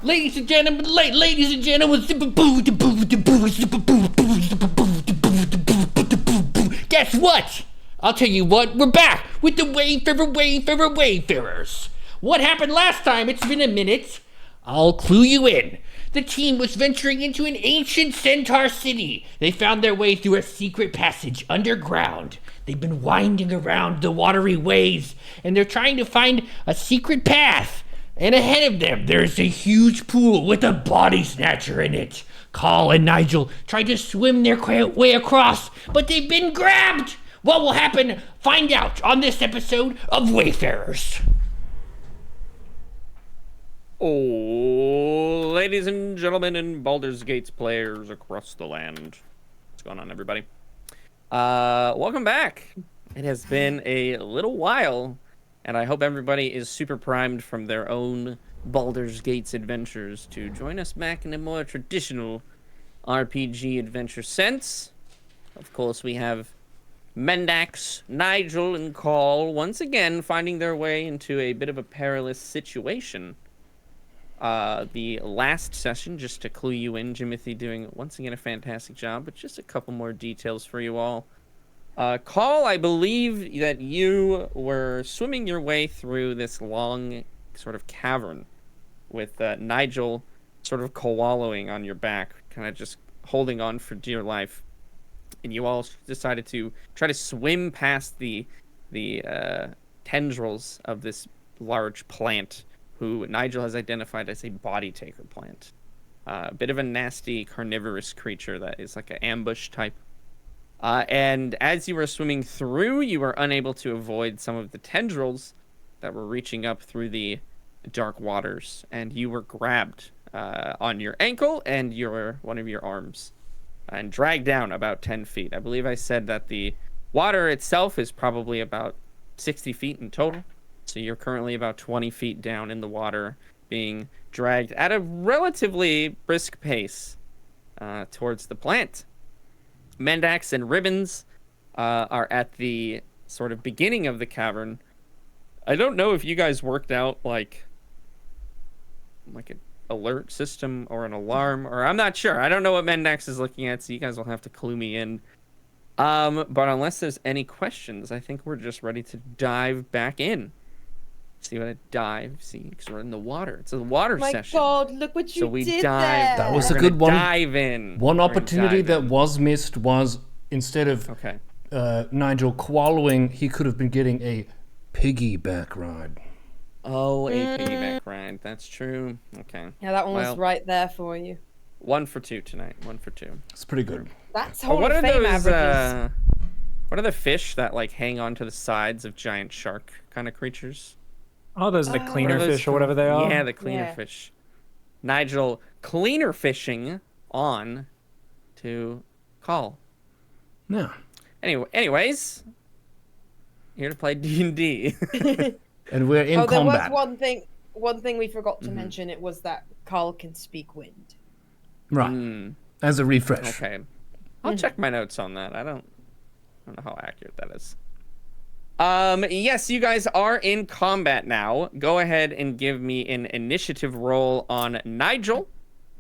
Ladies and gentlemen, guess what? I'll tell you what, we're back with the Wayfarers. What happened last time? It's been a minute. I'll clue you in. The team was venturing into an ancient centaur city. They found their way through a secret passage underground. They've been winding around the watery ways, and they're trying to find a secret path. And ahead of them, there's a huge pool with a body snatcher in it. Carl and Nigel try to swim their way across, but they've been grabbed. What will happen? Find out on this episode of Wayfarers. Oh, ladies and gentlemen and Baldur's Gates players across the land. What's going on, everybody? Welcome back. It has been a little while, and I hope everybody is super primed from their own Baldur's Gates adventures to join us back in a more traditional RPG adventure sense. Of course, we have Mendax, Nigel, and Carl once again finding their way into a bit of a perilous situation. The last session, just to clue you in, Jimothy doing once again a fantastic job, but just a couple more details for you all. Carl, I believe that you were swimming your way through this long sort of cavern with Nigel sort of wallowing on your back, kind of just holding on for dear life. And you all decided to try to swim past the tendrils of this large plant, who Nigel has identified as a body taker plant. A bit of a nasty carnivorous creature that is like an ambush type. And as you were swimming through, you were unable to avoid some of the tendrils that were reaching up through the dark waters, and you were grabbed on your ankle and one of your arms and dragged down about 10 feet. I believe I said that the water itself is probably about 60 feet in total. So you're currently about 20 feet down in the water, being dragged at a relatively brisk pace towards the plant. Mendax and Ribbons are at the sort of beginning of the cavern. I don't know if you guys worked out like an alert system or an alarm, or I'm not sure. I don't know what Mendax is looking at, so you guys will have to clue me in. But unless there's any questions, I think we're just ready to dive back in. See what because we're in the water. It's a water session. My God, look what you did there. That was a good one. Dive in. One opportunity that was missed was, instead of Nigel wallowing, he could have been getting a piggyback ride. Oh, a piggyback ride. That's true. Okay. Yeah, that one was right there for you. 1 for 2 tonight. 1 for 2. It's pretty good. That's Hall of Fame averages. What are the fish that like hang onto the sides of giant shark kind of creatures? Oh, those are the cleaner fish or whatever they are. Yeah, the cleaner fish. Nigel, cleaner fishing on to call. Yeah. Anyways, here to play D&D. And we're in combat. There was one thing we forgot to mention. It was that Carl can speak wind. Right. As a refresh. Okay. I'll check my notes on that. I don't know how accurate that is. Yes, you guys are in combat now. Go ahead and give me an initiative roll on Nigel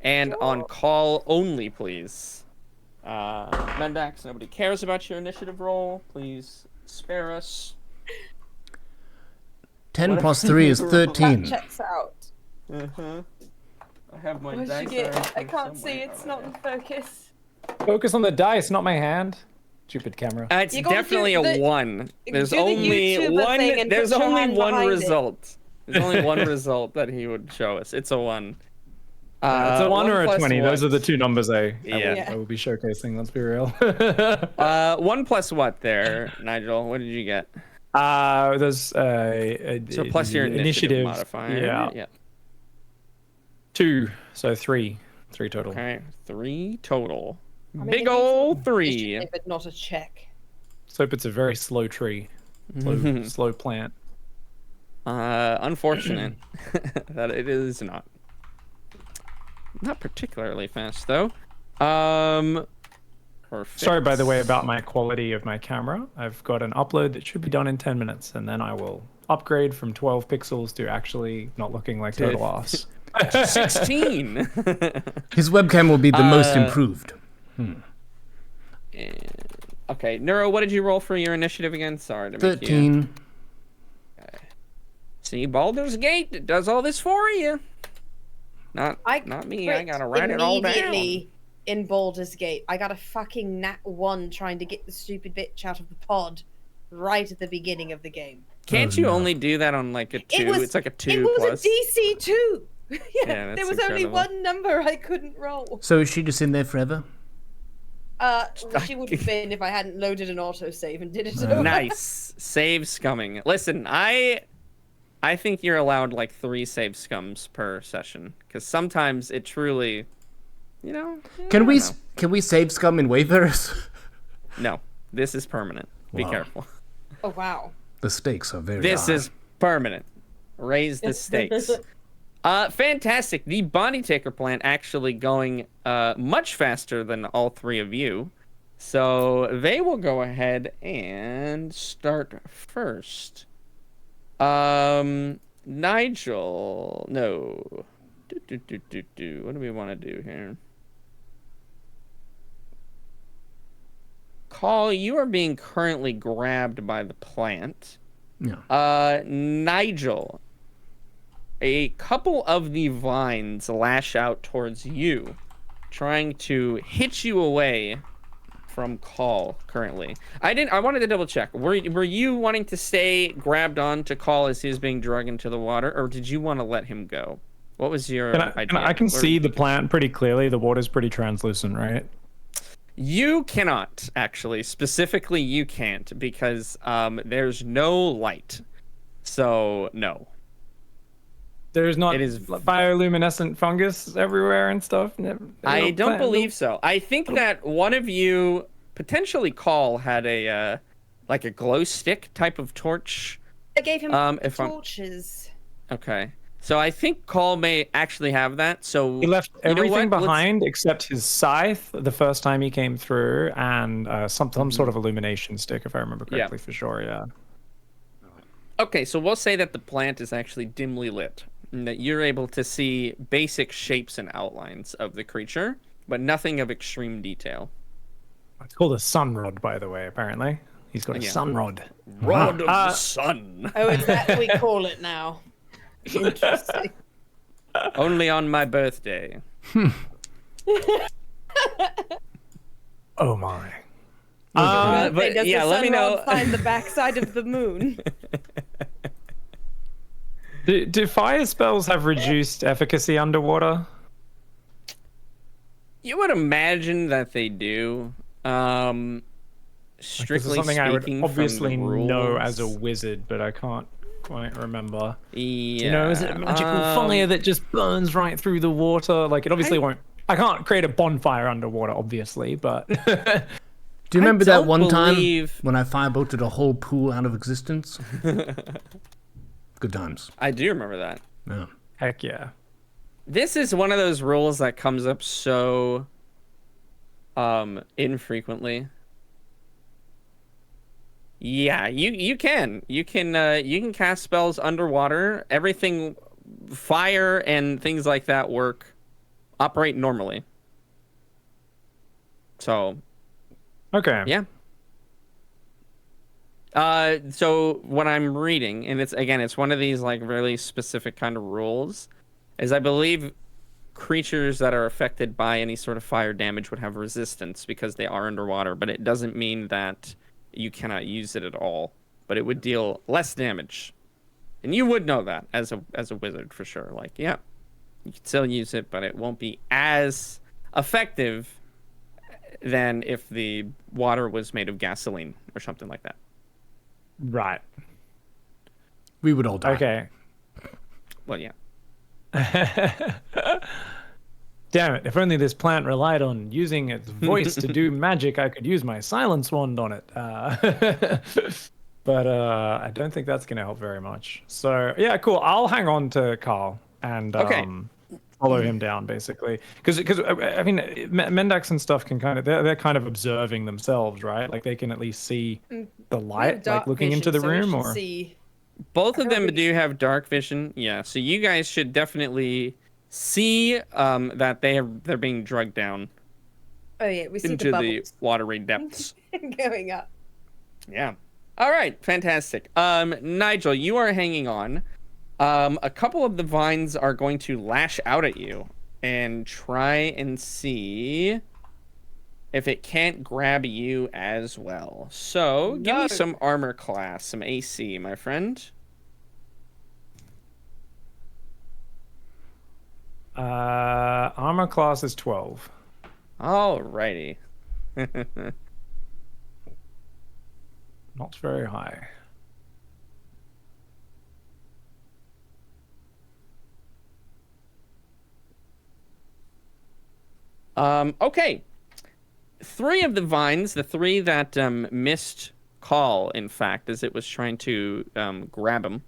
and on Call only, please. Mendax, nobody cares about your initiative roll. Please spare us. 10 plus 3 is 13. That checks out. I have my Where'd dice. you get? I can't see. It's not in focus. Focus on the dice, not my hand. Stupid camera. It's definitely a 1. There's only one. There's only one result. There's only one result that he would show us. It's a 1. It's a 1 or a 20. What? Those are the two numbers I will be showcasing. Let's be real. 1 plus what there, Nigel? What did you get? There's so plus your initiative modifier. Yeah. 2, so 3 total. Okay, 3 total. Big old 3. But not a check. So it's a very slow tree, slow plant. Unfortunate that it is not particularly fast though. Perfect. Sorry, by the way, about my quality of my camera. I've got an upload that should be done in 10 minutes, and then I will upgrade from 12 pixels to actually not looking like total ass. 16. His webcam will be the most improved. Okay, Neuro, what did you roll for your initiative again? Sorry to make 13. you... See, Baldur's Gate does all this for you. Not me. I gotta write it all down. Immediately in Baldur's Gate, I got a fucking nat 1 trying to get the stupid bitch out of the pod right at the beginning of the game. Can't you only do that on like a 2? It's like a 2 It was plus. a DC 2. Yeah, there was that's only incredible. one number I couldn't roll. So is she just in there forever? She would have been if I hadn't loaded an autosave and did it over. Nice. Save scumming. Listen, I think you're allowed like 3 save scums per session, because sometimes it truly, you know. Can we save scum in Wayfarers? No, this is permanent. Be Wow. careful. Oh wow. The stakes are very This high. is permanent. Raise the stakes. Fantastic. The body taker plant actually going much faster than all 3 of you. So they will go ahead and start first. Nigel. No. What do we want to do here? Call, you are being currently grabbed by the plant. Yeah. Nigel. A couple of the vines lash out towards you, trying to hit you away from Call currently. I wanted to double check. Were you wanting to stay grabbed on to Call as he was being dragged into the water, or did you want to let him go? What was your idea? I can see the plant pretty clearly. The water's pretty translucent, right? You cannot, actually. Specifically, you can't, because there's no light. So, no. There's not It is bioluminescent fungus everywhere and stuff. I don't believe so. I think that one of you, potentially Call, had a like a glow stick type of torch. I gave him if I'm- torches. Okay. So I think Call may actually have that. So He left you know everything what? behind except his scythe the first time he came through, and some sort of illumination stick, if I remember correctly, for sure. Yeah. Okay, so we'll say that the plant is actually dimly lit, and that you're able to see basic shapes and outlines of the creature, but nothing of extreme detail. It's called a sun rod, by the way. Apparently, he's got a Yeah. sun rod. Rod of the sun. Oh, it's that we call it now. Interesting. Only on my birthday. Oh my. But Does yeah, the let me sun know. rod find the backside of the moon? Do fire spells have reduced efficacy underwater? You would imagine that they do. This Strictly is something I would speaking, obviously from the know rules. as a wizard, but I can't quite remember. Yeah. You know, is it a magical fire that just burns right through the water? Like, it obviously won't. I can't create a bonfire underwater, obviously, but. Do you remember that don't one believe- time when I firebolted a whole pool out of existence? Good times. I do remember that. Yeah. Heck yeah. This is one of those rules that comes up so infrequently. Yeah, you can cast spells underwater. Everything, fire and things like that operate normally. So, Okay. yeah. So what I'm reading, and it's one of these like really specific kind of rules, is I believe creatures that are affected by any sort of fire damage would have resistance because they are underwater, but it doesn't mean that you cannot use it at all. But it would deal less damage, and you would know that as a wizard for sure. Like, yeah, you can still use it, but it won't be as effective than if the water was made of gasoline or something like that. Right. We would all die. Okay. Well, yeah. Damn it. If only this plant relied on using its voice to do magic, I could use my silence wand on it. But I don't think that's going to help very much. So, yeah, cool. I'll hang on to Carl and follow him down, basically. Because I mean, Mendax and stuff can they're kind of observing themselves, right? Like, they can at least see the light, like looking into the room, or... Both of them do have dark vision. Yeah, so you guys should definitely see that they're being dragged down Oh yeah, we see the into the bubbles watery depths. going up. Yeah. All right. Fantastic. Nigel, you are hanging on. A couple of the vines are going to lash out at you and try and see if it can't grab you as well. So give me some armor class, some AC, my friend. Armor class is 12. Alrighty. Not very high. Okay. 3 of the vines, the 3 that missed Call, in fact, as it was trying to grab him,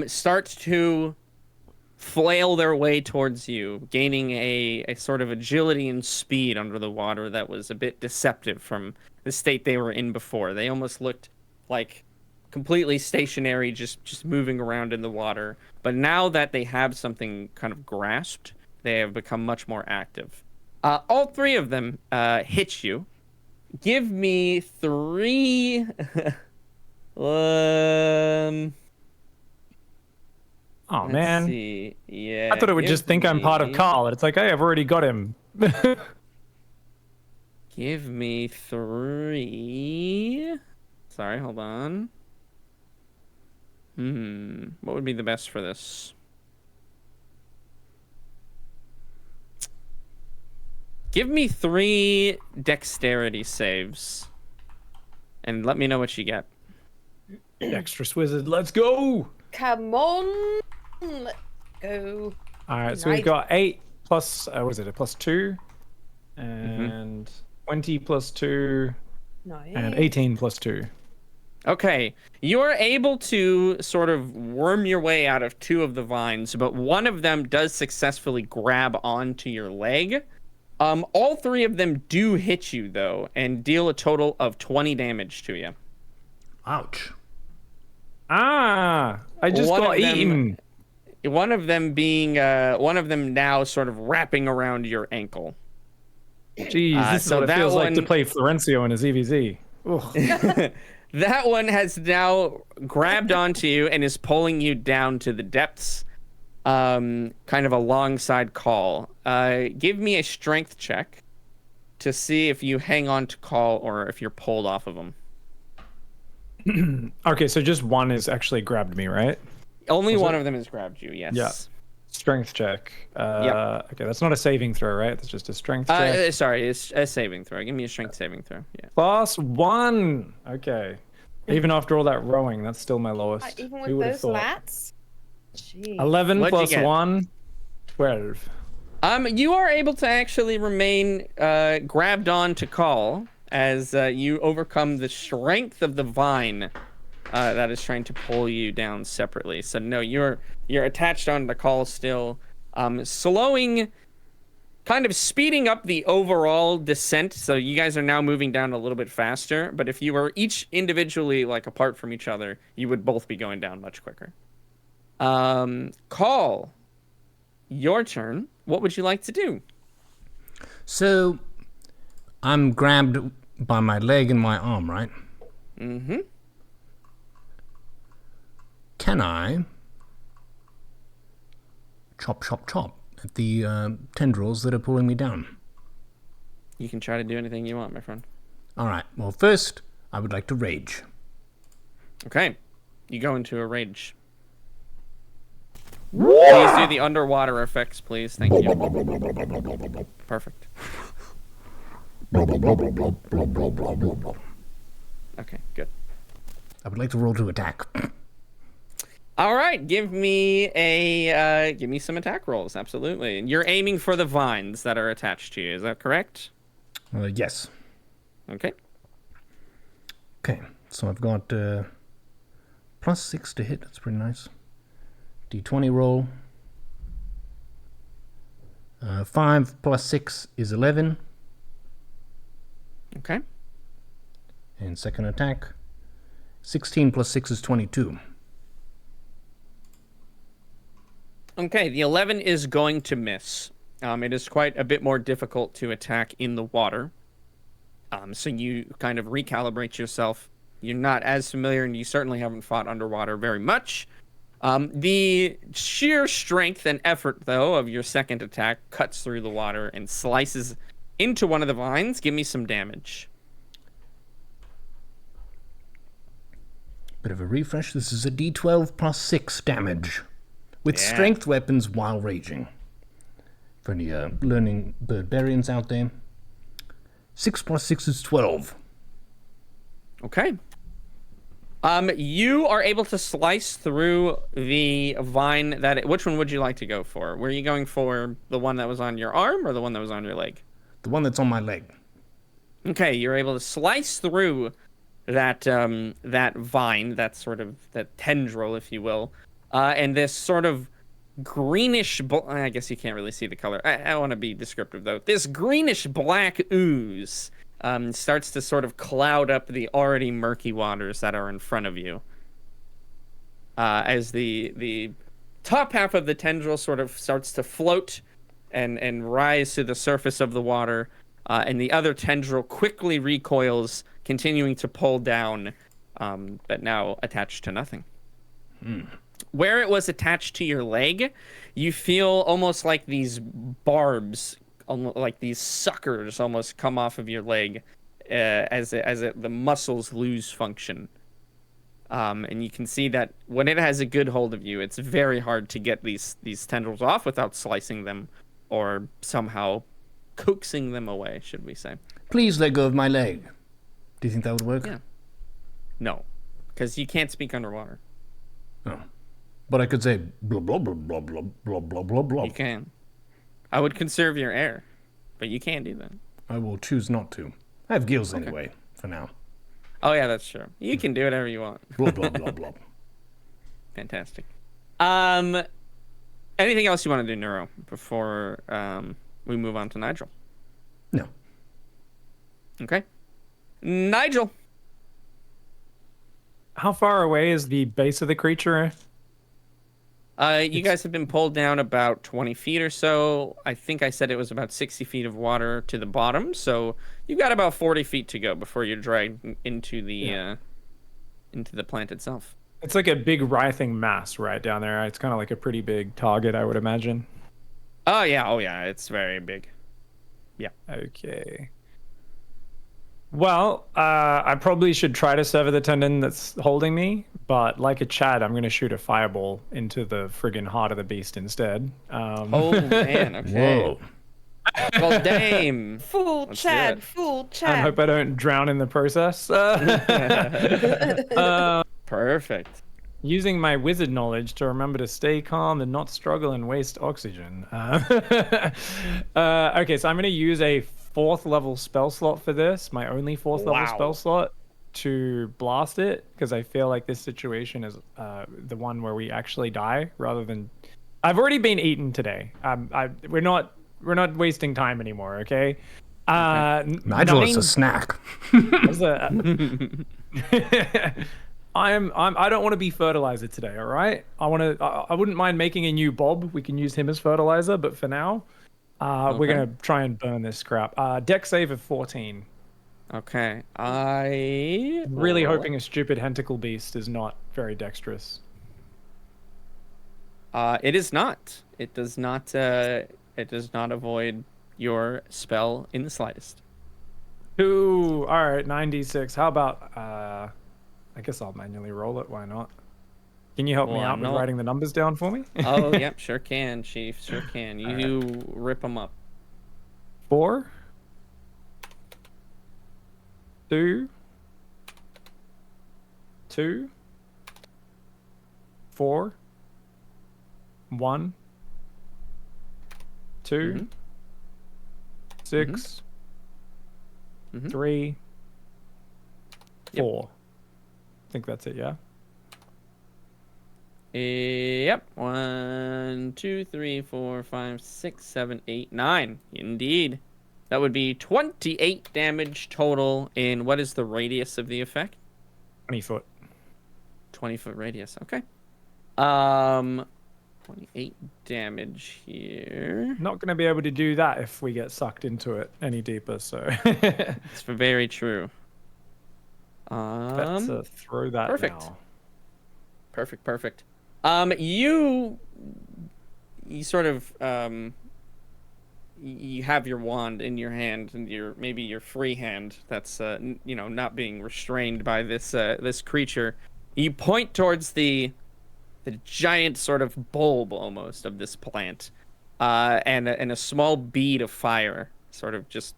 start to flail their way towards you, gaining a sort of agility and speed under the water that was a bit deceptive from the state they were in before. They almost looked like completely stationary, just moving around in the water. But now that they have something kind of grasped, they have become much more active. All 3 of them hit you. Give me 3. Oh Let's man. see. Yeah. I thought it would just think I'm part of Carl. It's like, hey, I've already got him. Give me 3. Sorry, hold on. What would be the best for this? Give me 3 dexterity saves. And let me know what you get. Dexterous wizard, let's go. Come on, let's go. All right, so we've got 8 plus, was it a plus 2? And 20 plus 2. Nice. And 18 plus 2. Okay, you're able to sort of worm your way out of 2 of the vines, but one of them does successfully grab onto your leg. All 3 of them do hit you, though, and deal a total of 20 damage to you. Ouch. I just got eaten. One of them being, one of them now sort of wrapping around your ankle. Jeez, this is so what it that feels like to one- play Florencio in a ZVZ. Ugh. That one has now grabbed onto you and is pulling you down to the depths, kind of alongside Call. Give me a strength check to see if you hang on to Call or if you're pulled off of him. Okay, so just one has actually grabbed me, right? Only one of them has grabbed you, yes. Yeah. Strength check. Yep. Okay, that's not a saving throw, right? That's just a strength check. Sorry, it's a saving throw. Give me a strength saving throw. Yeah. Plus 1. Okay. Even after all that rowing, that's still my lowest. Even Who with would have those thought? lats? Jeez. 11 What'd you plus get? 1, 12. You are able to actually remain grabbed on to Call as you overcome the strength of the vine that is trying to pull you down separately. So no, you're attached on the Call still, slowing, kind of speeding up the overall descent. So you guys are now moving down a little bit faster. But if you were each individually like apart from each other, you would both be going down much quicker. Call, your turn. What would you like to do? So, I'm grabbed by my leg and my arm, right? Mm-hmm. Can I chop, chop, chop at the tendrils that are pulling me down? You can try to do anything you want, my friend. All right. Well, first, I would like to rage. Okay. You go into a rage. Please do the underwater effects, please. Thank you. Perfect. Okay, good. I would like to roll to attack. All right, give me some attack rolls. Absolutely. And you're aiming for the vines that are attached to you. Is that correct? Yes. Okay. Okay. So I've got +6 to hit. That's pretty nice. D20 roll. 5 plus 6 is 11. Okay. And second attack. 16 plus 6 is 22. Okay, the 11 is going to miss. It is quite a bit more difficult to attack in the water. So you kind of recalibrate yourself. You're not as familiar, and you certainly haven't fought underwater very much. The sheer strength and effort, though, of your second attack cuts through the water and slices into one of the vines. Give me some damage. Bit of a refresh. This is a d12 plus 6 damage. With strength weapons while raging. For any learning barbarians out there. 6 plus 6 is 12. Okay. You are able to slice through the vine which one would you like to go for? Were you going for the one that was on your arm or the one that was on your leg? The one that's on my leg. Okay, you're able to slice through that that vine, that tendril, if you will, and this sort of greenish. I guess you can't really see the color. I want to be descriptive though. This greenish black ooze starts to sort of cloud up the already murky waters that are in front of you. As the top half of the tendril sort of starts to float and rise to the surface of the water, and the other tendril quickly recoils, continuing to pull down, but now attached to nothing. Where it was attached to your leg, you feel almost like these barbs, like these suckers, almost come off of your leg as the muscles lose function. And you can see that when it has a good hold of you, it's very hard to get these tendrils off without slicing them or somehow coaxing them away, should we say. Please let go of my leg. Do you think that would work? Yeah. No, because you can't speak underwater. Oh. But I could say blah, blah, blah, blah, blah, blah, blah, blah, blah. You can. I would conserve your air, but you can't do that. I will choose not to. I have gills anyway, for now. Oh, yeah, that's true. You can do whatever you want. Blah, blah, blah, blah. Fantastic. Anything else you want to do, Neuro, before we move on to Nigel? No. Okay. Nigel. How far away is the base of the creature? You guys have been pulled down about 20 feet or so. I think I said it was about 60 feet of water to the bottom. So you've got about 40 feet to go before you're dragged into the plant itself. It's like a big writhing mass right down there. It's kind of like a pretty big target, I would imagine. Oh, yeah. It's very big. Yeah. Okay. Well, I probably should try to sever the tendon that's holding me, but like a Chad, I'm going to shoot a fireball into the friggin' heart of the beast instead. Oh, man, okay. Whoa. Well, damn. Fool Let's Chad, do it. fool I Chad. hope I don't drown in the process. Perfect. Using my wizard knowledge to remember to stay calm and not struggle and waste oxygen. Okay, so I'm going to use a 4th level spell slot for this, my only 4th level spell slot, to blast it, because I feel like this situation is the one where we actually die rather than. I've already been eaten today. We're not wasting time anymore. Okay. Nigel is a snack. I don't want to be fertilizer today. All right. I wouldn't mind making a new Bob. We can use him as fertilizer, but for now. We're gonna try and burn this crap. Dex save of 14. Okay. I Really hoping a stupid tentacle beast is not very dexterous. It is not. It does not. It does not avoid your spell in the slightest. Ooh, all right, 96. How about I guess I'll manually roll it. Why not? Can you help me out with writing the numbers down for me? Oh, yep, sure can, Chief. Sure can. You rip them up. 4, 2, 2, 4, 1, 2, 6, 3, 4. I think that's it, yeah? Yep. 1, 2, 3, 4, 5, 6, 7, 8, 9. Indeed. That would be 28 damage total in what is the radius of the effect? 20 foot. 20-foot radius. Okay. 28 damage here. Not going to be able to do that if we get sucked into it any deeper, so. It's very true. Let's throw that perfect. now. Perfect. You sort of you have your wand in your hand, and maybe your free hand that's not being restrained by this creature. You point towards the giant sort of bulb almost of this plant, and a small bead of fire sort of just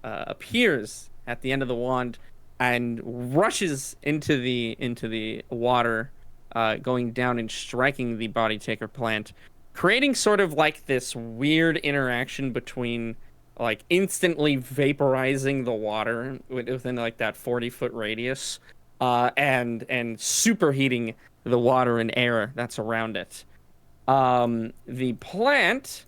appears at the end of the wand and rushes into the water, going down and striking the body taker plant, creating sort of like this weird interaction between like instantly vaporizing the water within like that 40-foot radius, and superheating the water and air that's around it. The plant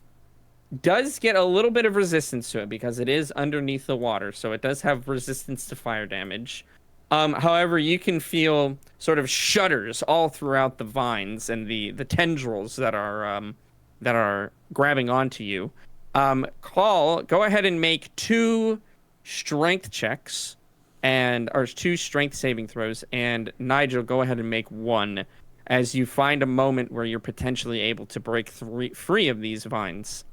does get a little bit of resistance to it because it is underneath the water, so it does have resistance to fire damage. However, you can feel sort of shudders all throughout the vines and the tendrils that are grabbing onto you. Call, go ahead and make 2 strength checks, or 2 strength saving throws, and Nigel, go ahead and make 1 as you find a moment where you're potentially able to break free of these vines.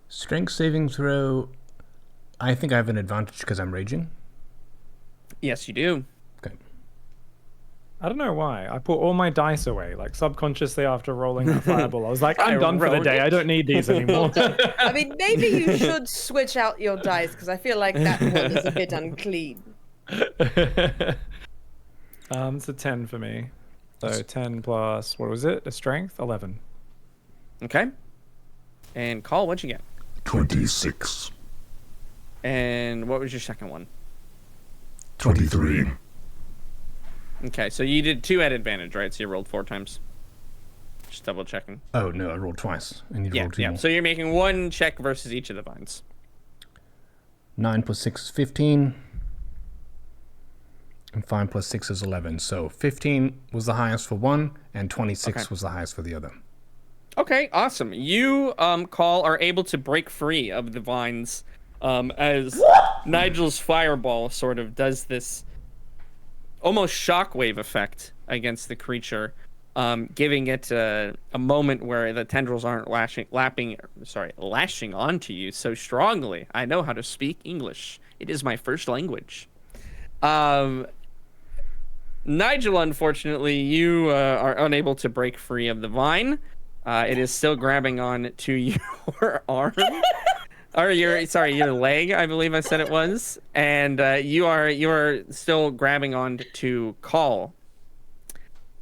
Strength saving throw. I think I have an advantage because I'm raging. Yes, you do. Okay. I don't know why. I put all my dice away, like subconsciously after rolling that fireball. I was like, I'm done for the day. I don't need these anymore. I mean, maybe you should switch out your dice because I feel like that one is a bit unclean. It's a 10 for me. So 10 plus, what was it? A strength? 11. Okay. And Call, what'd you get? 26. And what was your second one? 23. Okay, so you did 2 at advantage, right? So you rolled 4 times. Just double checking. Oh, no, I rolled twice. I need to roll 2 more. So you're making 1 check versus each of the vines. 9 plus 6 is 15. And 5 plus 6 is 11. So 15 was the highest for one, and 26 was the highest for the other. Okay, awesome. You, Call, are able to break free of the vines as Nigel's fireball sort of does this almost shockwave effect against the creature, giving it a moment where the tendrils aren't lashing onto you so strongly. I know how to speak English. It is my first language. Nigel, unfortunately, you are unable to break free of the vine. It is still grabbing on to your arm. Or your leg, I believe I said it was. And you are still grabbing on to Call.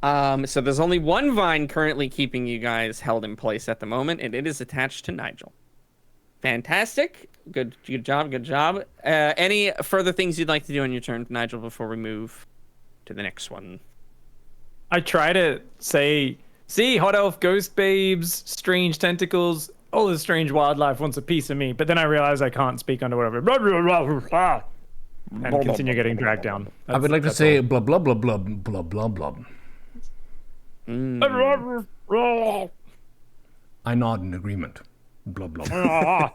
So there's only 1 vine currently keeping you guys held in place at the moment, and it is attached to Nigel. Fantastic. Good job. Any further things you'd like to do on your turn, Nigel, before we move to the next one? I try to say, see, hot elf, ghost babes, strange tentacles, all this strange wildlife wants a piece of me. But then I realize I can't speak underwater. And continue getting dragged down. I would like to say blah, blah, blah, blah, blah, blah, blah. I nod in agreement. Blah, blah.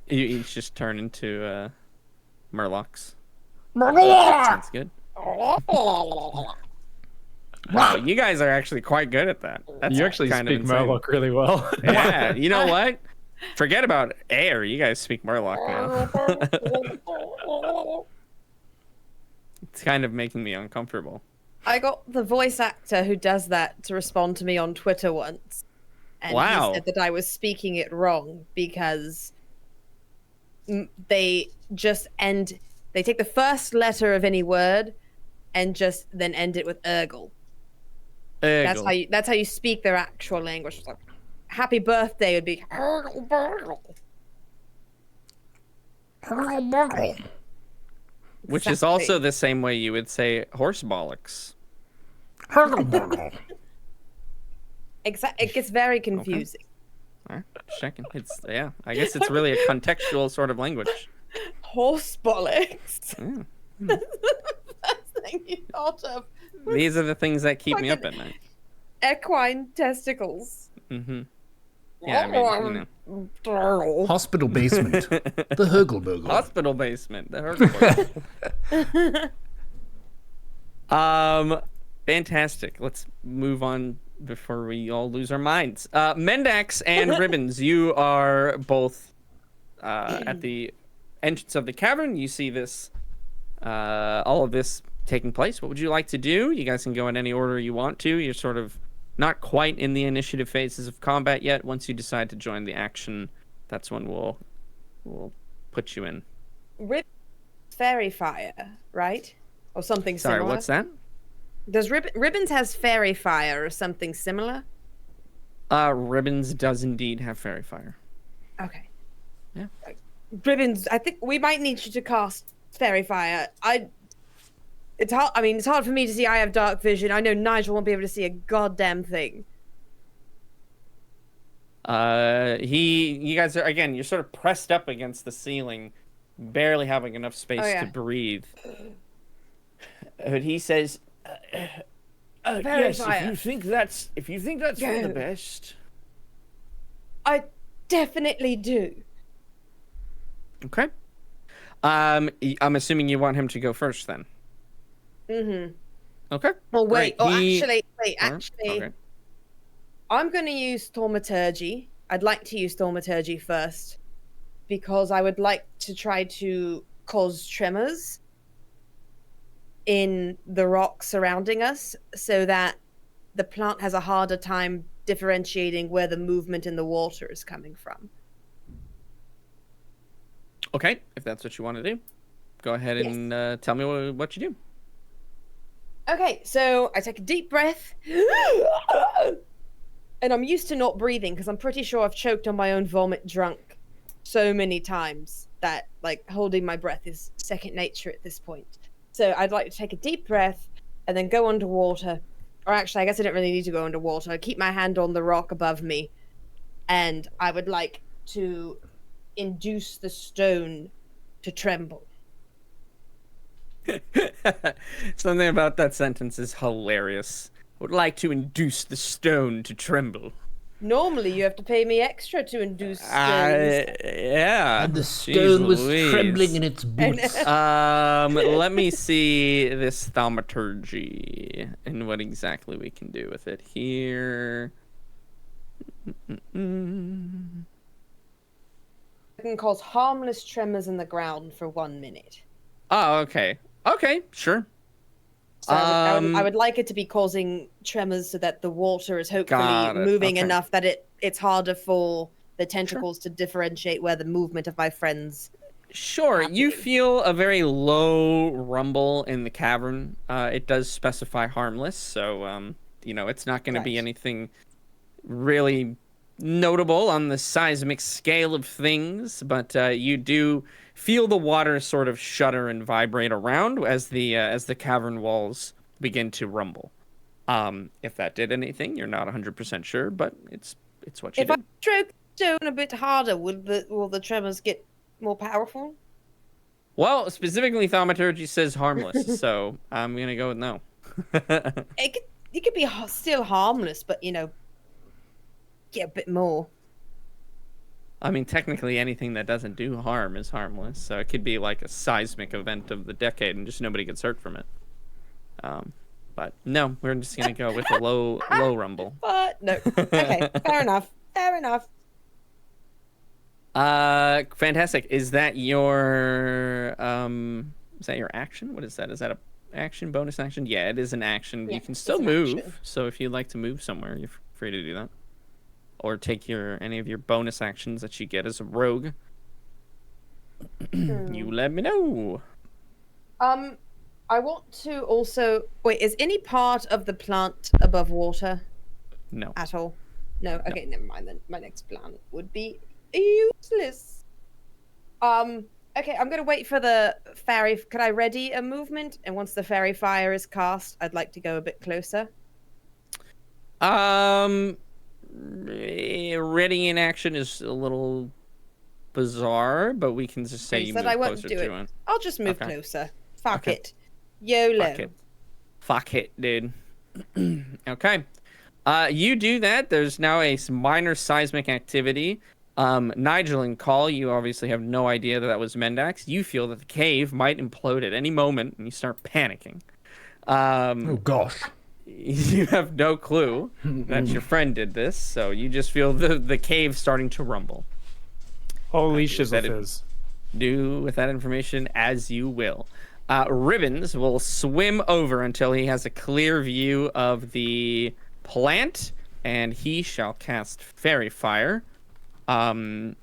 You each just turn into Murlocs. Sounds good. Wow, you guys are actually quite good at that. That's You actually kind of speak insane. Murloc really well. Yeah, you know what? Forget about air. You guys speak Murloc now. It's kind of making me uncomfortable. I got the voice actor who does that to respond to me on Twitter once. And Wow. he said that I was speaking it wrong because they take the first letter of any word and just then end it with ergle. That's how you speak their actual language. It's like, happy birthday would be Which is also the same way you would say horse bollocks. It gets very confusing. All right, just checking. I guess it's really a contextual sort of language. Horse bollocks. Yeah. That's the first thing you thought of. These are the things that keep me up at night. equine testicles. Mm-hmm. Yeah, I mean, you know. Hospital basement. The Hurgleburger. Hospital basement. The Hurgleburger. Fantastic. Let's move on before we all lose our minds. Mendax and Ribbons, you are both at the entrance of the cavern. You see this, all of this taking place. What would you like to do? You guys can go in any order you want to. You're sort of not quite in the initiative phases of combat yet. Once you decide to join the action, that's when we'll put you in. Fairy fire, right? Or something similar. Sorry, what's that? Does Ribbons has fairy fire or something similar? Ribbons does indeed have fairy fire. Okay. Yeah. Ribbons, I think we might need you to cast fairy fire. It's hard. I mean, it's hard for me to see. I have dark vision. I know Nigel won't be able to see a goddamn thing. You guys are, again, you're sort of pressed up against the ceiling, barely having enough space to breathe. But he says, yes, fire. if you think that's for the best. I definitely do. Okay. I'm assuming you want him to go first then. Mm-hmm. Okay. Well, wait. Great. Actually, okay. I'm going to use thaumaturgy. I'd like to use thaumaturgy first because I would like to try to cause tremors in the rock surrounding us so that the plant has a harder time differentiating where the movement in the water is coming from. Okay, if that's what you want to do, go ahead and tell me what you do. Okay, so I take a deep breath. And I'm used to not breathing because I'm pretty sure I've choked on my own vomit drunk so many times that, like, holding my breath is second nature at this point. So I'd like to take a deep breath and then go underwater. Or actually, I guess I don't really need to go underwater. I keep my hand on the rock above me. And I would like to induce the stone to tremble. Something about that sentence is hilarious. Would like to induce the stone to tremble. Normally, you have to pay me extra to induce stones. Yeah. And the stone was trembling in its boots. Let me see this thaumaturgy and what exactly we can do with it here. I can cause harmless tremors in the ground for 1 minute. Oh, okay. Okay, sure. So I would like it to be causing tremors so that the water is hopefully moving enough that it's harder for the tentacles to differentiate where the movement of my friends. Sure, you feel a very low rumble in the cavern. It does specify harmless, so it's not going to be anything really notable on the seismic scale of things, but you do feel the water sort of shudder and vibrate around as the cavern walls begin to rumble. If that did anything, you're not 100% sure, but it's what you did. If I stroke the stone a bit harder, will the tremors get more powerful? Well, specifically thaumaturgy says harmless, so I'm gonna go with no. It could be still harmless, but get a bit more. I mean, technically anything that doesn't do harm is harmless, so it could be like a seismic event of the decade and just nobody gets hurt from it. But no, we're just gonna go with a low rumble. But no. Okay, fair enough. Fantastic. Is that your action? What is that? Is that a action, bonus action? Yeah, it is an action. Yeah, you can still move, action. So if you'd like to move somewhere, you're free to do that. Or take any of your bonus actions that you get as a rogue. You let me know. I want to also wait. Is any part of the plant above water? No. At all? No. Okay, never mind then. My next plan would be useless. Okay, I'm gonna wait for the fairy. Could I ready a movement? And once the fairy fire is cast, I'd like to go a bit closer. Ready in action is a little bizarre, but we can just say you move closer to it. I'll just move closer. Fuck it. YOLO. Fuck it, dude. Okay. You do that. There's now a minor seismic activity. Nigel and Call, you obviously have no idea that was Mendax. You feel that the cave might implode at any moment, and you start panicking. Oh gosh. You have no clue that your friend did this, so you just feel the cave starting to rumble. Holy shizzle. Do with that information as you will. Ribbons will swim over until he has a clear view of the plant, and he shall cast Fairy Fire. Did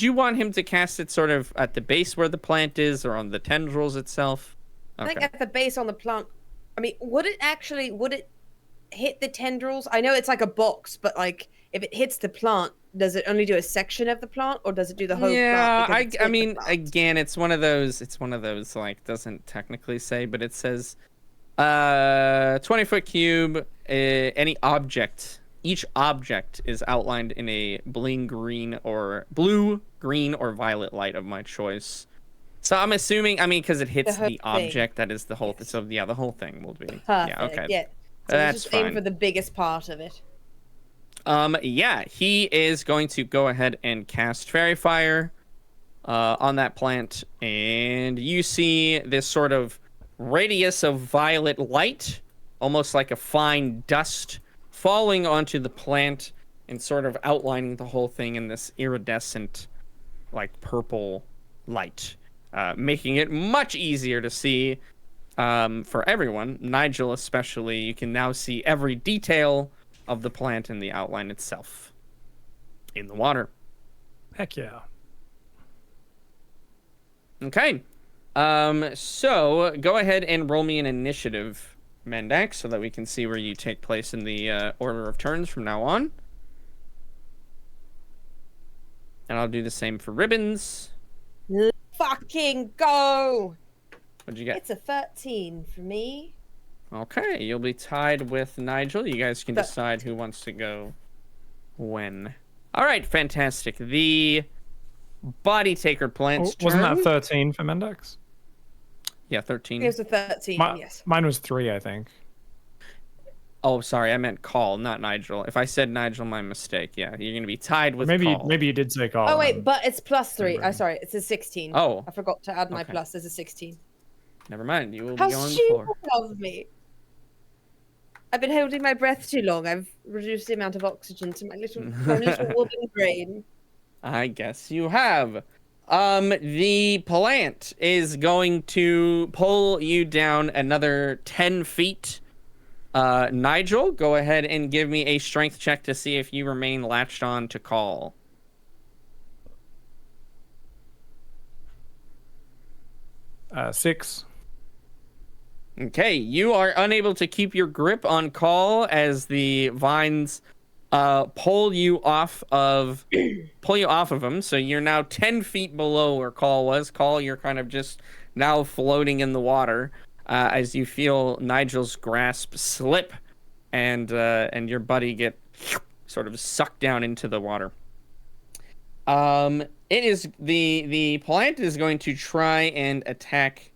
you want him to cast it sort of at the base where the plant is, or on the tendrils itself? Okay. I think at the base on the plant. I mean, would it hit the tendrils? I know it's like a box, but like if it hits the plant, does it only do a section of the plant, or does it do the whole plant? Yeah, I mean, again, it's one of those like, doesn't technically say, but it says 20-foot cube, any object. Each object is outlined in a blue, green, or violet light of my choice. So I'm assuming, because it hits the object, that is the whole. Yes. So yeah, the whole thing will be. Perfect. Yeah. Okay. Yeah. So that's just aim for the biggest part of it. Yeah, he is going to go ahead and cast Fairy Fire on that plant, and you see this sort of radius of violet light, almost like a fine dust, falling onto the plant and sort of outlining the whole thing in this iridescent, like, purple light, making it much easier to see for everyone. Nigel especially, you can now see every detail of the plant and the outline itself in the water. Heck yeah. Okay. So go ahead and roll me an initiative, Mendax, so that we can see where you take place in the order of turns from now on. And I'll do the same for Ribbons. Let's fucking go! What'd you get? It's a 13 for me. Okay, you'll be tied with Nigel. You guys can decide who wants to go when. All right, fantastic. The Body Taker plant's turn. Wasn't that 13 for Mendax? Yeah, 13. It was a 13, yes. Mine was 3, I think. Oh, sorry, I meant Call, not Nigel. If I said Nigel, my mistake. Yeah, you're going to be tied with Call. Maybe you did say Call. Oh, wait, but it's plus 3. I'm sorry, it's a 16. Oh. I forgot to add my plus as a 16. Never mind, you will be going before. How stupid of me. I've been holding my breath too long. I've reduced the amount of oxygen to my little wooden brain. I guess you have. The plant is going to pull you down another 10 feet. Nigel, go ahead and give me a strength check to see if you remain latched on to Call. Six. Okay, you are unable to keep your grip on Call as the vines pull you off of him. So you're now 10 feet below where Call was. Call, you're kind of just now floating in the water as you feel Nigel's grasp slip and your buddy get sort of sucked down into the water. It is the plant is going to try and attack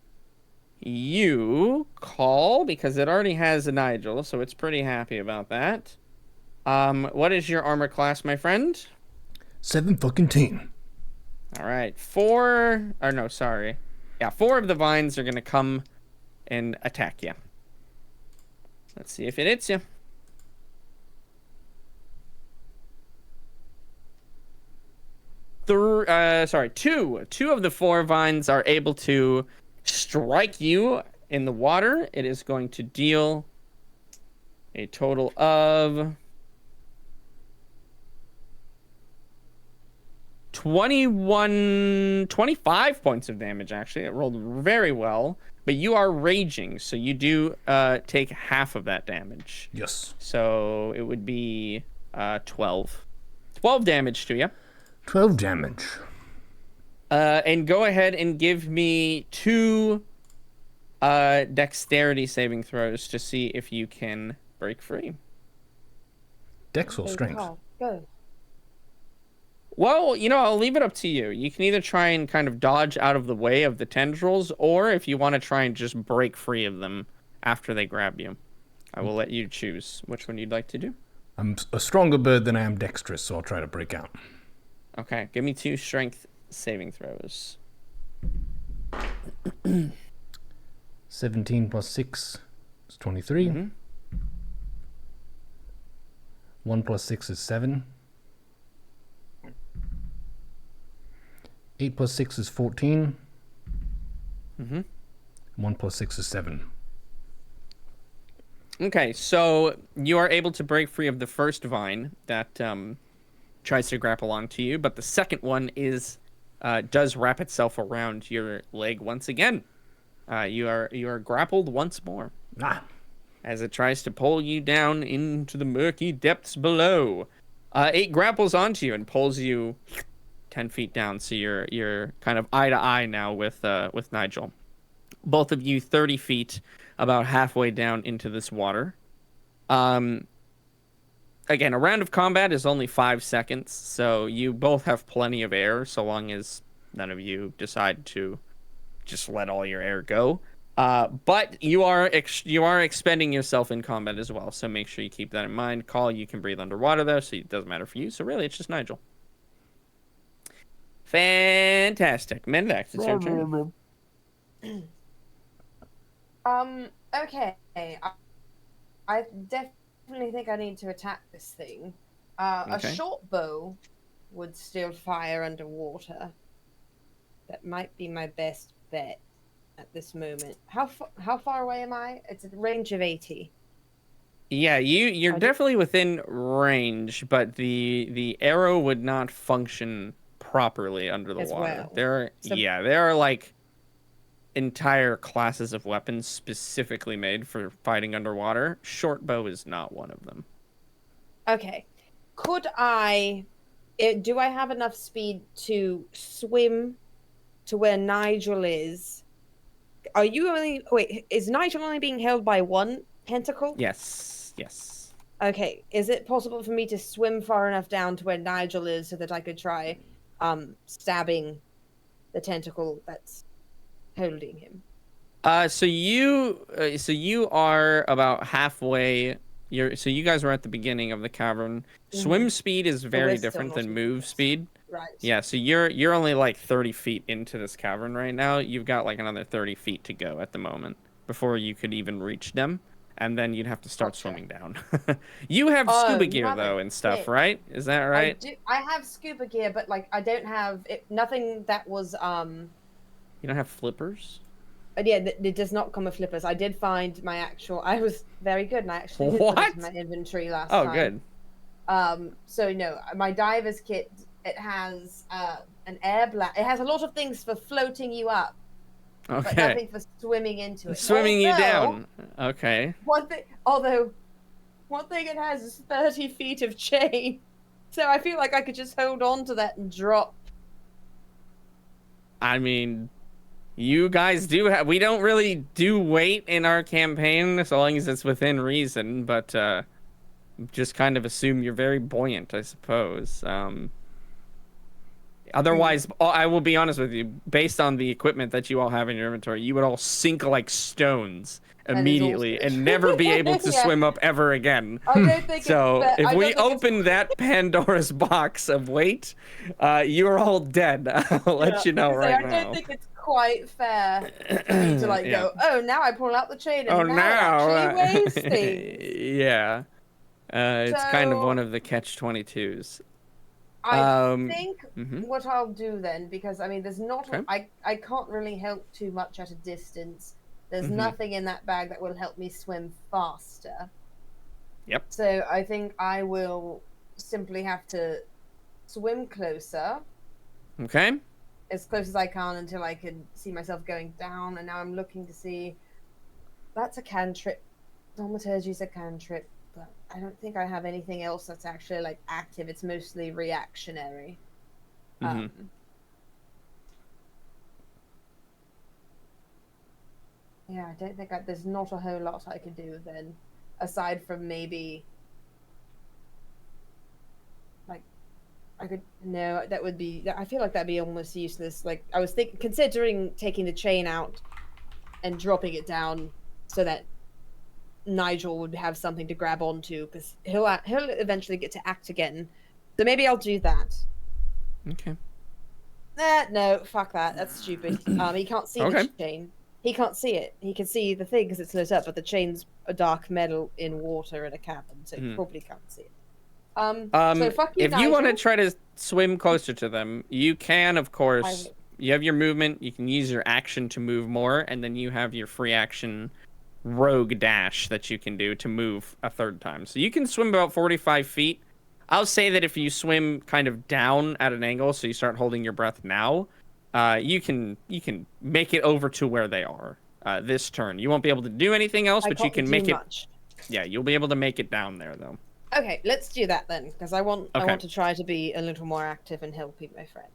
you, Call, because it already has a Nigel, so it's pretty happy about that. What is your armor class, my friend? 17. All right, 4 of the vines are gonna come and attack you. Let's see if it hits you. Two of the 4 vines are able to strike you in the water. It is going to deal a total of 25 points of damage, actually. It rolled very well, but you are raging, so you do take half of that damage. Yes. So it would be 12 damage to you. 12 damage. And go ahead and give me 2 dexterity saving throws to see if you can break free. Dex or strength? Oh, go. Well, I'll leave it up to you. You can either try and kind of dodge out of the way of the tendrils, or if you want to try and just break free of them after they grab you. I will let you choose which one you'd like to do. I'm a stronger bird than I am dexterous, so I'll try to break out. Okay, give me 2 strength saving throws. 17 plus 6 is 23. Mm-hmm. 1 plus 6 is 7. 8 plus 6 is 14. Mm-hmm. 1 plus 6 is 7. Okay, so you are able to break free of the first vine that tries to grapple onto you, but the second one does wrap itself around your leg once again. You are grappled once more as it tries to pull you down into the murky depths below. It grapples onto you and pulls you 10 feet down, so you're kind of eye to eye now with Nigel. Both of you 30 feet, about halfway down into this water. Again, a round of combat is only 5 seconds, so you both have plenty of air, so long as none of you decide to just let all your air go. But you are expending yourself in combat as well, so make sure you keep that in mind. Call, you can breathe underwater, though, so it doesn't matter for you. So really, it's just Nigel. Fantastic. Mendax, it's your turn. Okay. I definitely think I need to attack this thing. A short bow would still fire underwater. That might be my best bet at this moment. How far away am I? It's a range of 80. Yeah, you're definitely within range, but the arrow would not function properly under the water. Well. There are like entire classes of weapons specifically made for fighting underwater. Short bow is not one of them. Okay. Do I have enough speed to swim to where Nigel is? Is Nigel only being held by one tentacle? Yes. Okay. Is it possible for me to swim far enough down to where Nigel is so that I could try stabbing the tentacle that's holding him? So you are about halfway. So you guys were at the beginning of the cavern. Swim speed is very different than move speed. Right. Yeah, so you're only like 30 feet into this cavern right now. You've got like another 30 feet to go at the moment before you could even reach them, and then you'd have to start swimming down. You have scuba gear though and stuff, right? Is that right? I have scuba gear, but like I don't have nothing that was You don't have flippers? Yeah, it does not come with flippers. I did find my actual. I was very good, and I actually did put it in my inventory last time. Oh, good. So no, my diver's kit. It has an air bladder. It has a lot of things for floating you up, but nothing for swimming into it. Swimming you down. Okay. One thing it has is 30 feet of chain, so I feel like I could just hold on to that and drop. I mean, you guys we don't really do weight in our campaign, so long as it's within reason, but just kind of assume you're very buoyant, I suppose. Otherwise, I will be honest with you, based on the equipment that you all have in your inventory, you would all sink like stones immediately and never be able to swim up ever again. I don't think so if we open that Pandora's box of weight, you're all dead. I'll let you know right now. I don't think it's quite fair for me to like go, oh, now I pull out the chain and now it actually weighs things. Yeah. It's kind of one of the catch-22s. I think what I'll do then, because I mean, there's not, I can't really help too much at a distance. There's nothing in that bag that will help me swim faster. Yep. So I think I will simply have to swim closer. Okay. As close as I can until I can see myself going down. And now I'm looking to see. That's a cantrip. Thaumaturgy's a cantrip. But I don't think I have anything else that's actually like active. It's mostly reactionary. Yeah, I don't think there's not a whole lot I could do then, aside from maybe like I feel like that'd be almost useless. Like I was considering taking the chain out and dropping it down so that Nigel would have something to grab onto because he'll eventually get to act again. So maybe I'll do that. Okay. No, fuck that. That's stupid. He can't see the chain. He can't see it. He can see the thing because it's lit up, but the chain's a dark metal in water in a cavern, so he probably can't see it. So fuck you, if Nigel. you want to try to swim closer to them, you can, of course. You have your movement. You can use your action to move more, and then you have your free action rogue dash that you can do to move a third time. So you can swim about 45 feet. I'll say that if you swim kind of down at an angle, so you start holding your breath now, you can make it over to where they are this turn. You won't be able to do anything else, but you can make it. Yeah, you'll be able to make it down there though. Okay, let's do that then, because I want to try to be a little more active and helping my friend.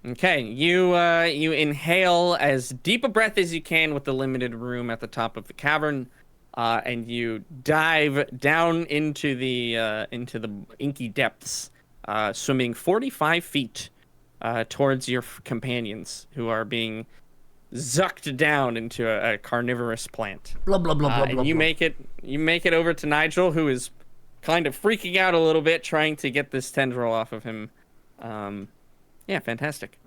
Okay, you inhale as deep a breath as you can with the limited room at the top of the cavern, and you dive down into the inky depths, swimming 45 feet towards your companions who are being zucked down into a carnivorous plant. Blah blah blah blah blah. And you make it over to Nigel, who is kind of freaking out a little bit, trying to get this tendril off of him. Yeah, fantastic.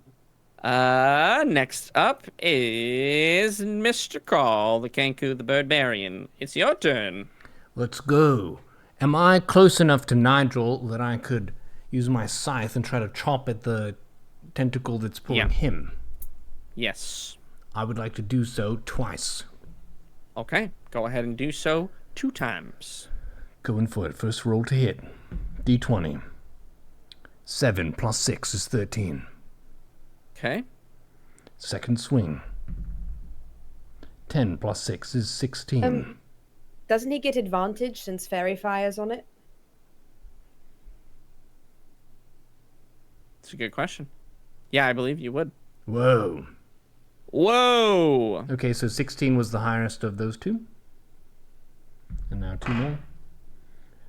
Next up is Mr. Call, the Kenku the Birdbarian. It's your turn. Let's go. Am I close enough to Nigel that I could use my scythe and try to chop at the tentacle that's pulling him? Yes. I would like to do so twice. Okay, go ahead and do so 2 times. Going for it. First roll to hit. D20. 7 plus 6 is 13. Okay. Second swing. 10 plus 6 is 16. Doesn't he get advantage since fairy fire's on it? That's a good question. Yeah, I believe you would. Whoa. Whoa! Okay, so 16 was the highest of those two. And now 2 more.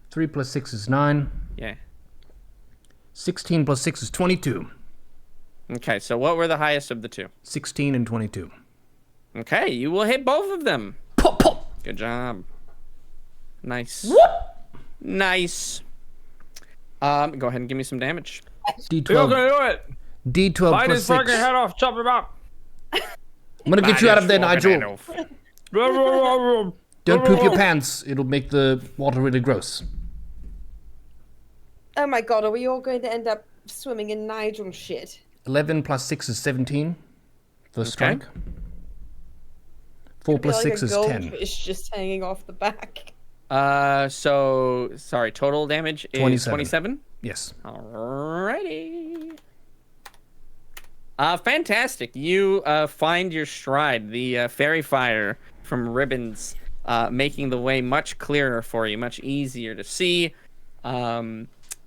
3 plus 6 is 9. Yeah. 16 plus 6 is 22. Okay, so what were the highest of the two? 16 and 22. Okay, you will hit both of them. Pop, pop. Good job. Nice. What? Nice. Go ahead and give me some damage. D12. You're gonna do it. D12 Bite plus his 6. fucking head off. Chop him up. I'm gonna get you out of there, Nigel. Don't poop your pants. It'll make the water really gross. Oh my god, are we all going to end up swimming in Nigel shit? 11 plus 6 is 17. First strike. 4 plus 6 is 10. Goldfish just hanging off the back. So, sorry, total damage is 27? Yes. Alrighty. Fantastic. You find your stride. The fairy fire from Ribbons making the way much clearer for you, much easier to see.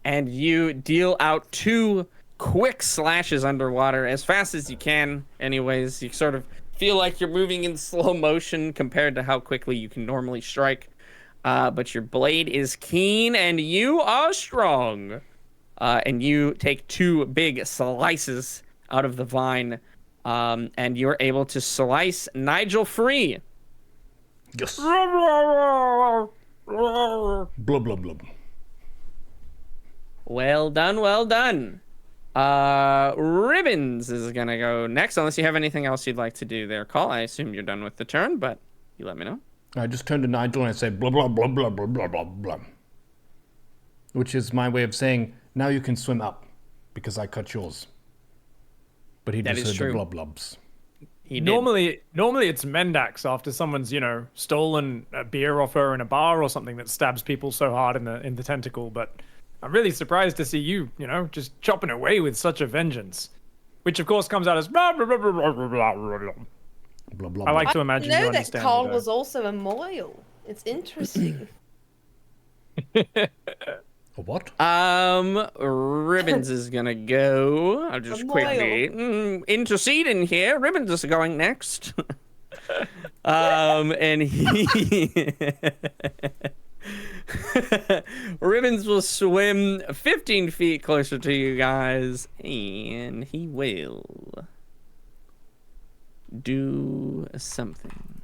And you deal out 2 quick slashes underwater as fast as you can. Anyways, you sort of feel like you're moving in slow motion compared to how quickly you can normally strike. But your blade is keen and you are strong. And you take 2 big slices out of the vine. And you're able to slice Nigel free. Yes. Blub, blub, blub. Well done, well done. Ribbons is gonna go next, unless you have anything else you'd like to do there, Call. I assume you're done with the turn, but you let me know. I just turned to Nigel and I said blah blah blah blah blah blah blah blah, which is my way of saying now you can swim up because I cut yours. But he just said the blub blubs. Normally it's Mendax after someone's stolen a beer off her in a bar or something that stabs people so hard in the tentacle, but I'm really surprised to see you, just chopping away with such a vengeance. Which, of course, comes out as blah, blah, blah, blah, blah, blah, blah, blah, blah. I like to imagine you understand. I know that Carl was also a Moyle. It's interesting. A what? Ribbons is gonna go. I'll just quickly intercede in here. Ribbons is going next. And he... Ribbons will swim 15 feet closer to you guys, and he will do something.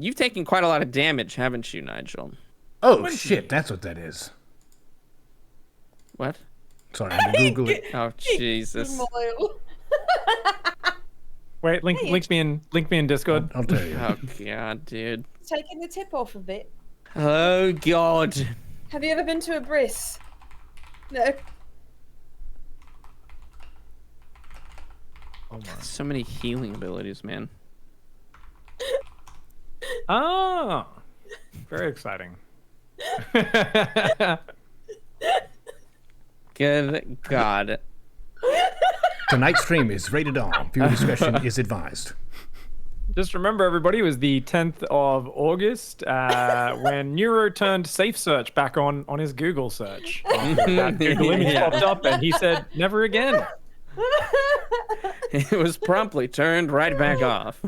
You've taken quite a lot of damage, haven't you, Nigel? Oh, shit, that's what that is. What? Sorry, I had to Google it. Oh, Jesus. Wait, link me in Discord. I'll tell you. Oh, God, dude. Taking the tip off a bit. Oh, God. Have you ever been to a bris? No. Oh my. So many healing abilities, man. Oh, very exciting. Good God. Tonight's stream is rated R. Viewer discretion is advised. Just remember, everybody, it was the 10th of August when Neuro turned Safe Search back on his Google search. That Google image popped up and he said, never again. It was promptly turned right back off.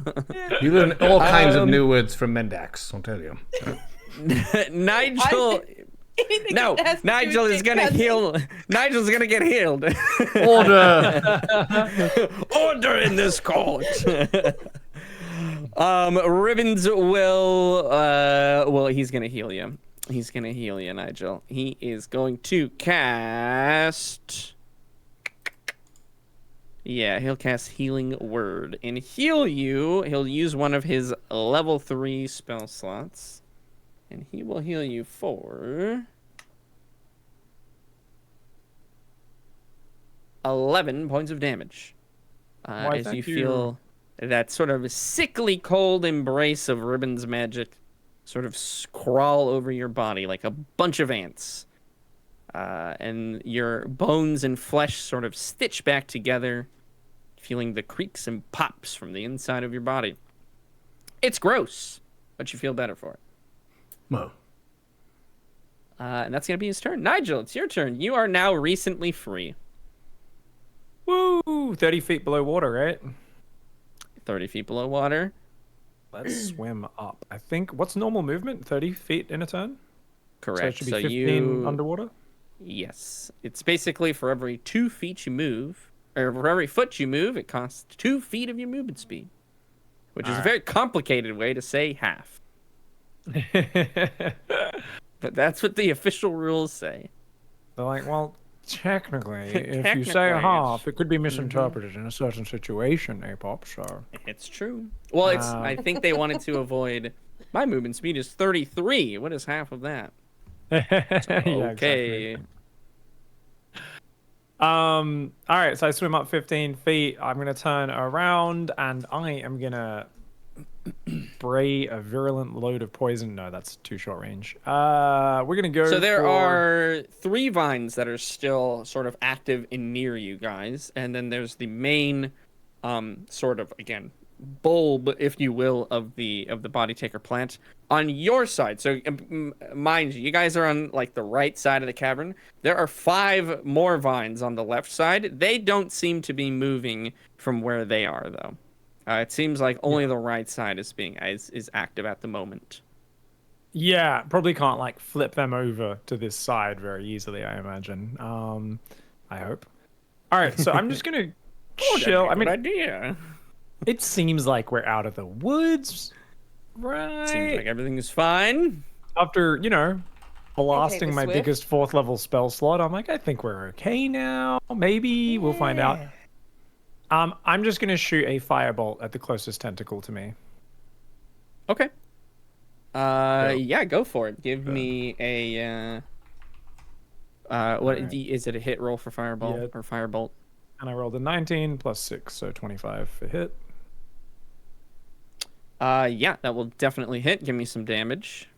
You learn all kinds of new words from Mendax, I'll tell you. Nigel... No, Nigel is gonna heal. Nigel's gonna get healed. Order! Order in this court. Ribbons will, he's gonna heal you. He's gonna heal you, Nigel. He is going to cast... Yeah, he'll cast Healing Word. And heal you, he'll use one of his level 3 spell slots. And he will heal you for 11 points of damage. As you feel that sort of sickly cold embrace of Ribbon's magic sort of crawl over your body like a bunch of ants. And your bones and flesh sort of stitch back together, feeling the creaks and pops from the inside of your body. It's gross, but you feel better for it. Well. And that's going to be his turn. Nigel, it's your turn. You are now recently free. Woo! 30 feet below water, right? 30 feet below water. Let's swim up. I think, what's normal movement? 30 feet in a turn? Correct. So it should be 15 underwater? Yes. It's basically for every 2 feet you move, or for every foot you move, it costs 2 feet of your movement speed. Which is a very complicated way to say half. But that's what the official rules say. They're like, well, technically, if you say half, it could be misinterpreted in a certain situation, Apop, so... It's true. Well, it's. I think they wanted to avoid... My movement speed is 33. What is half of that? Okay. Exactly. All right, so I swim up 15 feet. I'm going to turn around, and I am going to spray a virulent load of poison. No, that's too short range. We're going to go So there are 3 vines that are still sort of active and near you guys. And then there's the main sort of, again, bulb, if you will, of the body taker plant on your side. So mind you, you guys are on like the right side of the cavern. There are 5 more vines on the left side. They don't seem to be moving from where they are, though. It seems like only the right side is active at the moment. Yeah, probably can't like flip them over to this side very easily, I imagine. I hope. All right, so I'm just gonna chill. I mean, idea. It seems like we're out of the woods, right? Seems like everything is fine. After, you know, blasting my Swift. biggest 4th level spell slot, I'm like, I think we're okay now. Maybe we'll find out. I'm just gonna shoot a firebolt at the closest tentacle to me. Okay. Yeah, go for it. Give me a is it a hit roll for fireball or firebolt? And I rolled a 19 plus 6, so 25 for hit. Yeah, that will definitely hit. Give me some damage.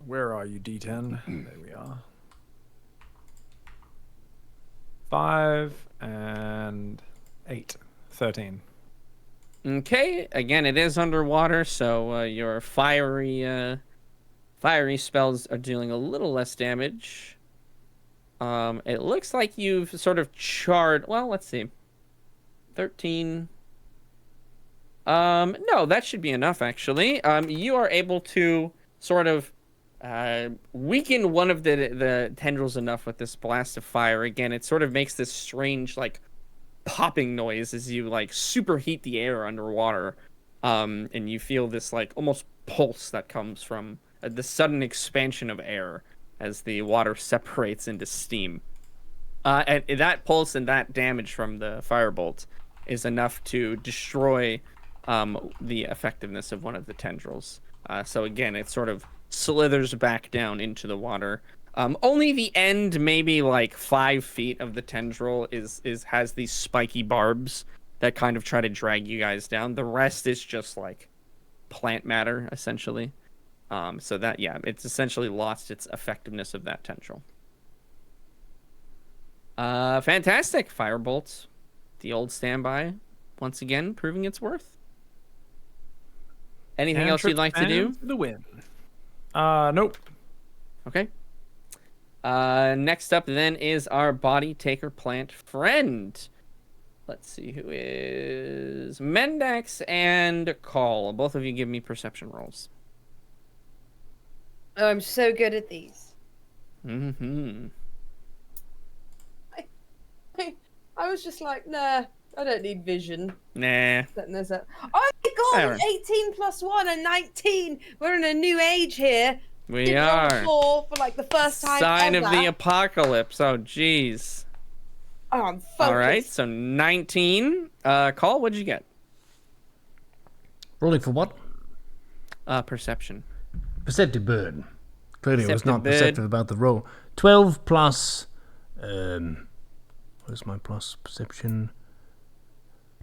Where are you, D10? There we are. 5 and 8. 13. Okay, again, it is underwater, so your fiery spells are dealing a little less damage. It looks like you've sort of charred. Well, let's see. 13. No, that should be enough, actually. You are able to sort of weaken one of the tendrils enough with this blast of fire. Again, it sort of makes this strange, like, popping noise as you, like, superheat the air underwater. and you feel this like almost pulse that comes from the sudden expansion of air as the water separates into steam. And that pulse and that damage from the firebolt is enough to destroy the effectiveness of one of the tendrils. So again, it sort of slithers back down into the water. Only the end, maybe like 5 feet of the tendril, has these spiky barbs that kind of try to drag you guys down. The rest is just like plant matter, essentially. So that, yeah, it's essentially lost its effectiveness of that tendril. Fantastic. Firebolt, the old standby, once again proving its worth. Anything else you'd like to do? The win. Nope. Okay. Next up then is our body taker plant friend. Let's see who is Mendax and Call. Both of you give me perception rolls. Oh, I'm so good at these. Mm-hmm. I was just like, nah, I don't need vision. Nah. Oh my god, 18 plus 1 and 19. We're in a new age here. We Didn't roll are. a 4 for like the first time Sign ever. of the apocalypse. Oh, jeez. Oh, I'm focused. All right, so 19. Call, what'd you get? Rolling for what? Perception. Perceptive bird. Clearly I was Perceptive not bird. perceptive about the roll. 12 plus... where's my plus perception?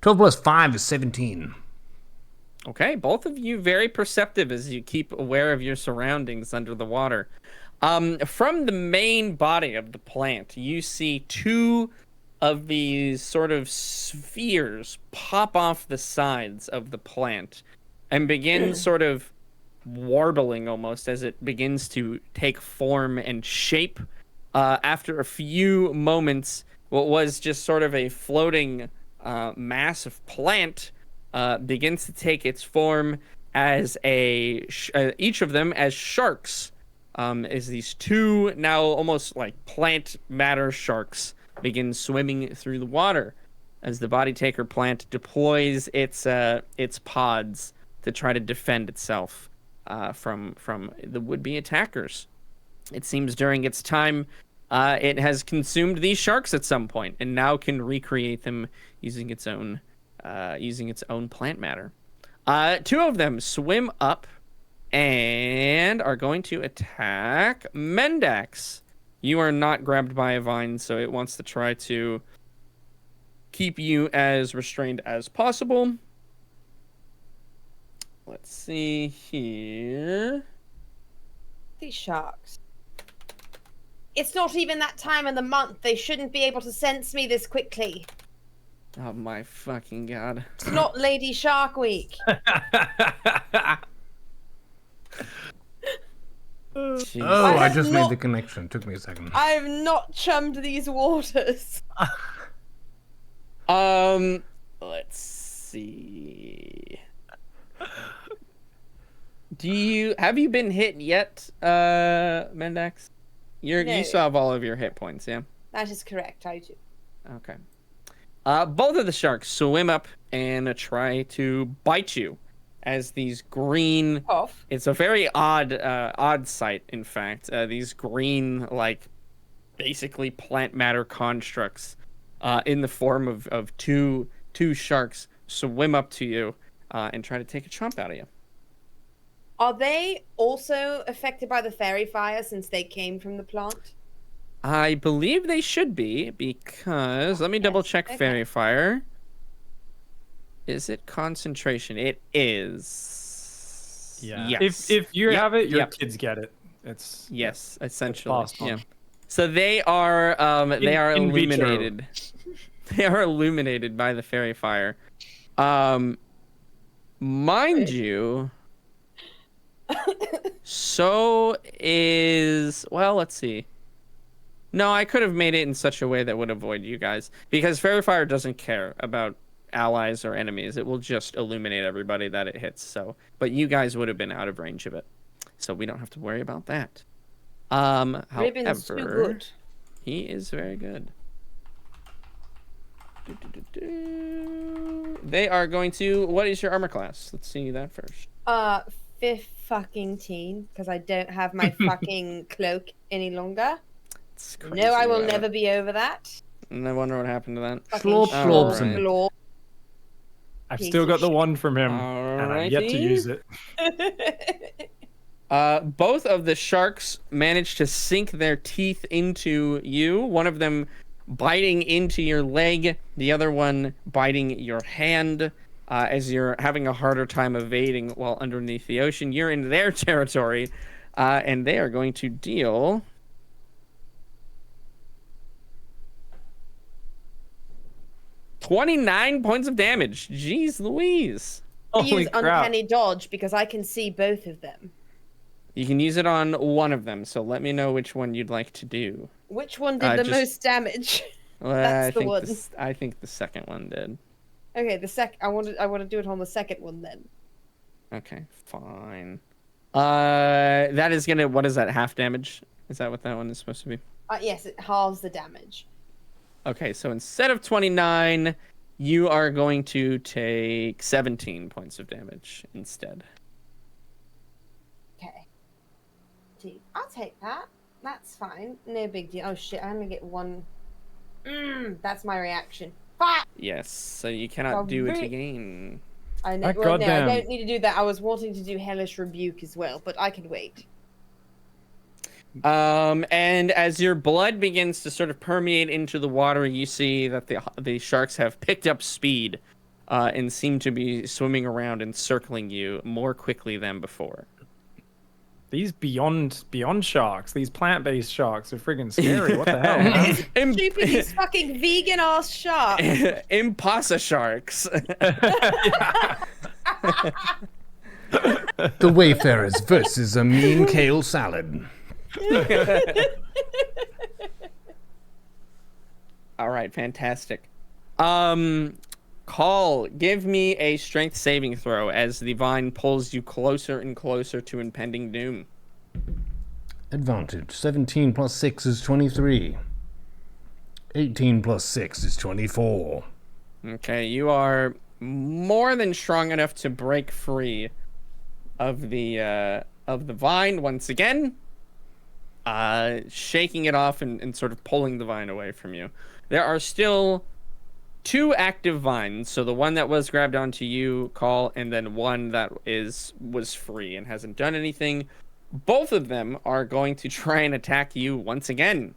12 plus 5 is 17. Okay, both of you very perceptive as you keep aware of your surroundings under the water. From the main body of the plant, you see 2 of these sort of spheres pop off the sides of the plant and begin sort of warbling almost as it begins to take form and shape. After a few moments, what was just sort of a floating mass of plant begins to take its form as each of them as sharks. As these 2 now almost like plant matter sharks begin swimming through the water as the body taker plant deploys its pods to try to defend itself from the would-be attackers. It seems during its time it has consumed these sharks at some point and now can recreate them using its own plant matter. 2 of them swim up and are going to attack Mendax. You are not grabbed by a vine, so it wants to try to keep you as restrained as possible. Let's see here. These sharks. It's not even that time of the month. They shouldn't be able to sense me this quickly. Oh my fucking god. It's not Lady Shark Week. Jeez. Oh, I have just not- made the connection. Took me a second. I have not chummed these waters. Let's see. Have you been hit yet, Mendax? No. You still have all of your hit points, yeah? That is correct, I do. Okay. Both of the sharks swim up and try to bite you as these green... Off. It's a very odd sight, in fact. These green, like, basically plant matter constructs in the form of two sharks swim up to you and try to take a chomp out of you. Are they also affected by the fairy fire since they came from the plant? I believe they should be, because... Let me double check okay. Fairy Fire. Is it concentration? It is. Yeah. Yes. If you Yep, have it, your yep. kids get it. It's Yes, essentially. passed on. Yeah. So they are in vitro. illuminated. They are illuminated by the Fairy Fire. Mind you, so is... Well, let's see. No, I could have made it in such a way that would avoid you guys. Because Fairy Fire doesn't care about allies or enemies. It will just illuminate everybody that it hits. So, but you guys would have been out of range of it. So we don't have to worry about that. Ribbon's too However, good. he is very good. they are going to. What is your armor class? Let's see that first. 15, because I don't have my fucking cloak any longer. It's crazy, No, I will never be over that. And I wonder what happened to that. Slorp, slorp, Alright. slorp. I've Piece still of got the one from him, and I've yet to Alrighty. use it. Both of the sharks managed to sink their teeth into you. One of them biting into your leg, the other one biting your hand. As you're having a harder time evading while underneath the ocean, you're in their territory, and they are going to deal 29 points of damage. Jeez Louise. I Holy use crap. uncanny dodge because I can see both of them. You can use it on one of them, so let me know which one you'd like to do. Which one did the just- most damage? Well, That's the one. I think the second one did. Okay, I want to do it on the second one then. Okay, fine. That is gonna. What is that? Half damage? Is that what that one is supposed to be? Yes, it halves the damage. Okay, so instead of 29, you are going to take 17 points of damage instead. Okay. I'll take that. That's fine. No big deal. Oh shit, I'm gonna get one. That's my reaction. Fuck! Yes, so you cannot do it again. I know. Ah, Well, no, I goddamn. don't need to do that. I was wanting to do Hellish Rebuke as well, but I can wait. And as your blood begins to sort of permeate into the water, you see that the sharks have picked up speed, and seem to be swimming around and circling you more quickly than before. These beyond sharks, these plant-based sharks are friggin' scary. What the hell? Man? Stupid, these fucking vegan ass sharks. Impasa sharks. The Wayfarers versus a mean kale salad. All right, fantastic. Call, give me a strength saving throw as the vine pulls you closer and closer to impending doom. Advantage. 17 plus 6 is 23. 18 plus 6 is 24. Okay, you are more than strong enough to break free of the vine once again, shaking it off and sort of pulling the vine away from you. There are still 2 active vines, so the one that was grabbed onto you, Call, and then one that was free and hasn't done anything. Both of them are going to try and attack you once again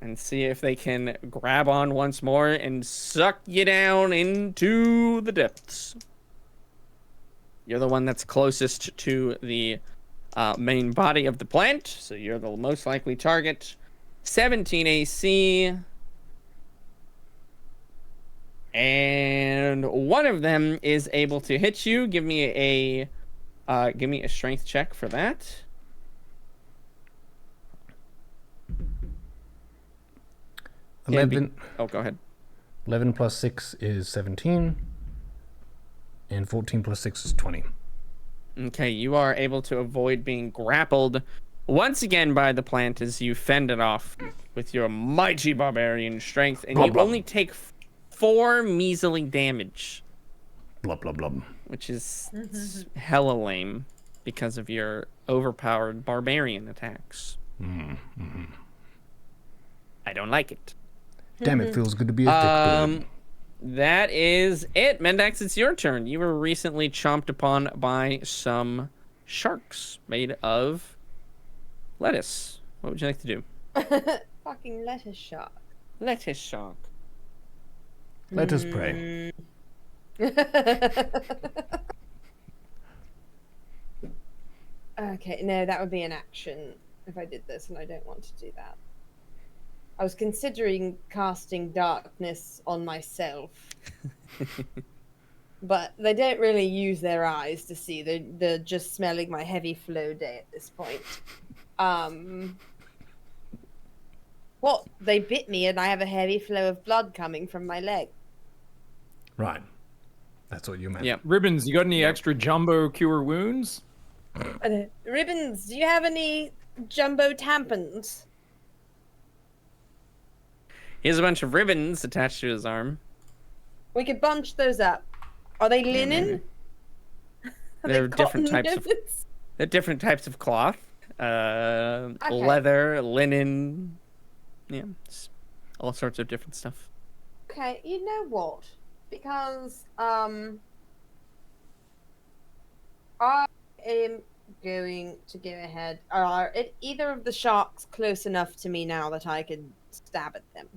and see if they can grab on once more and suck you down into the depths. You're the one that's closest to the main body of the plant, so you're the most likely target. 17 AC. And one of them is able to hit you. Give me a strength check for that. Can be- 11, Oh, go ahead. 11 plus 6 is 17. And 14 plus 6 is 20. Okay, you are able to avoid being grappled once again by the plant as you fend it off with your mighty barbarian strength, and you only take 4 measly damage, Blub, blub, blub. which is hella lame because of your overpowered barbarian attacks. I don't like it. Damn, it feels good to be a thick bird. That is it. Mendax, it's your turn. You were recently chomped upon by some sharks made of lettuce. What would you like to do? Fucking lettuce shark. Lettuce shark. Let us pray. Okay, no, that would be an action if I did this, and I don't want to do that. I was considering casting darkness on myself. But they don't really use their eyes to see. They're just smelling my heavy flow day at this point. What? They bit me and I have a heavy flow of blood coming from my leg. Right. That's what you meant. Yep. Ribbons, you got any extra jumbo cure wounds? Ribbons, do you have any jumbo tampons? He has a bunch of ribbons attached to his arm. We could bunch those up. Are they linen? Are They're they different cotton types of ribbons? they're different types of cloth. Okay. Leather, linen, all sorts of different stuff. Okay, you know what? Because I am going to go ahead. Are either of the sharks close enough to me now that I can stab at them?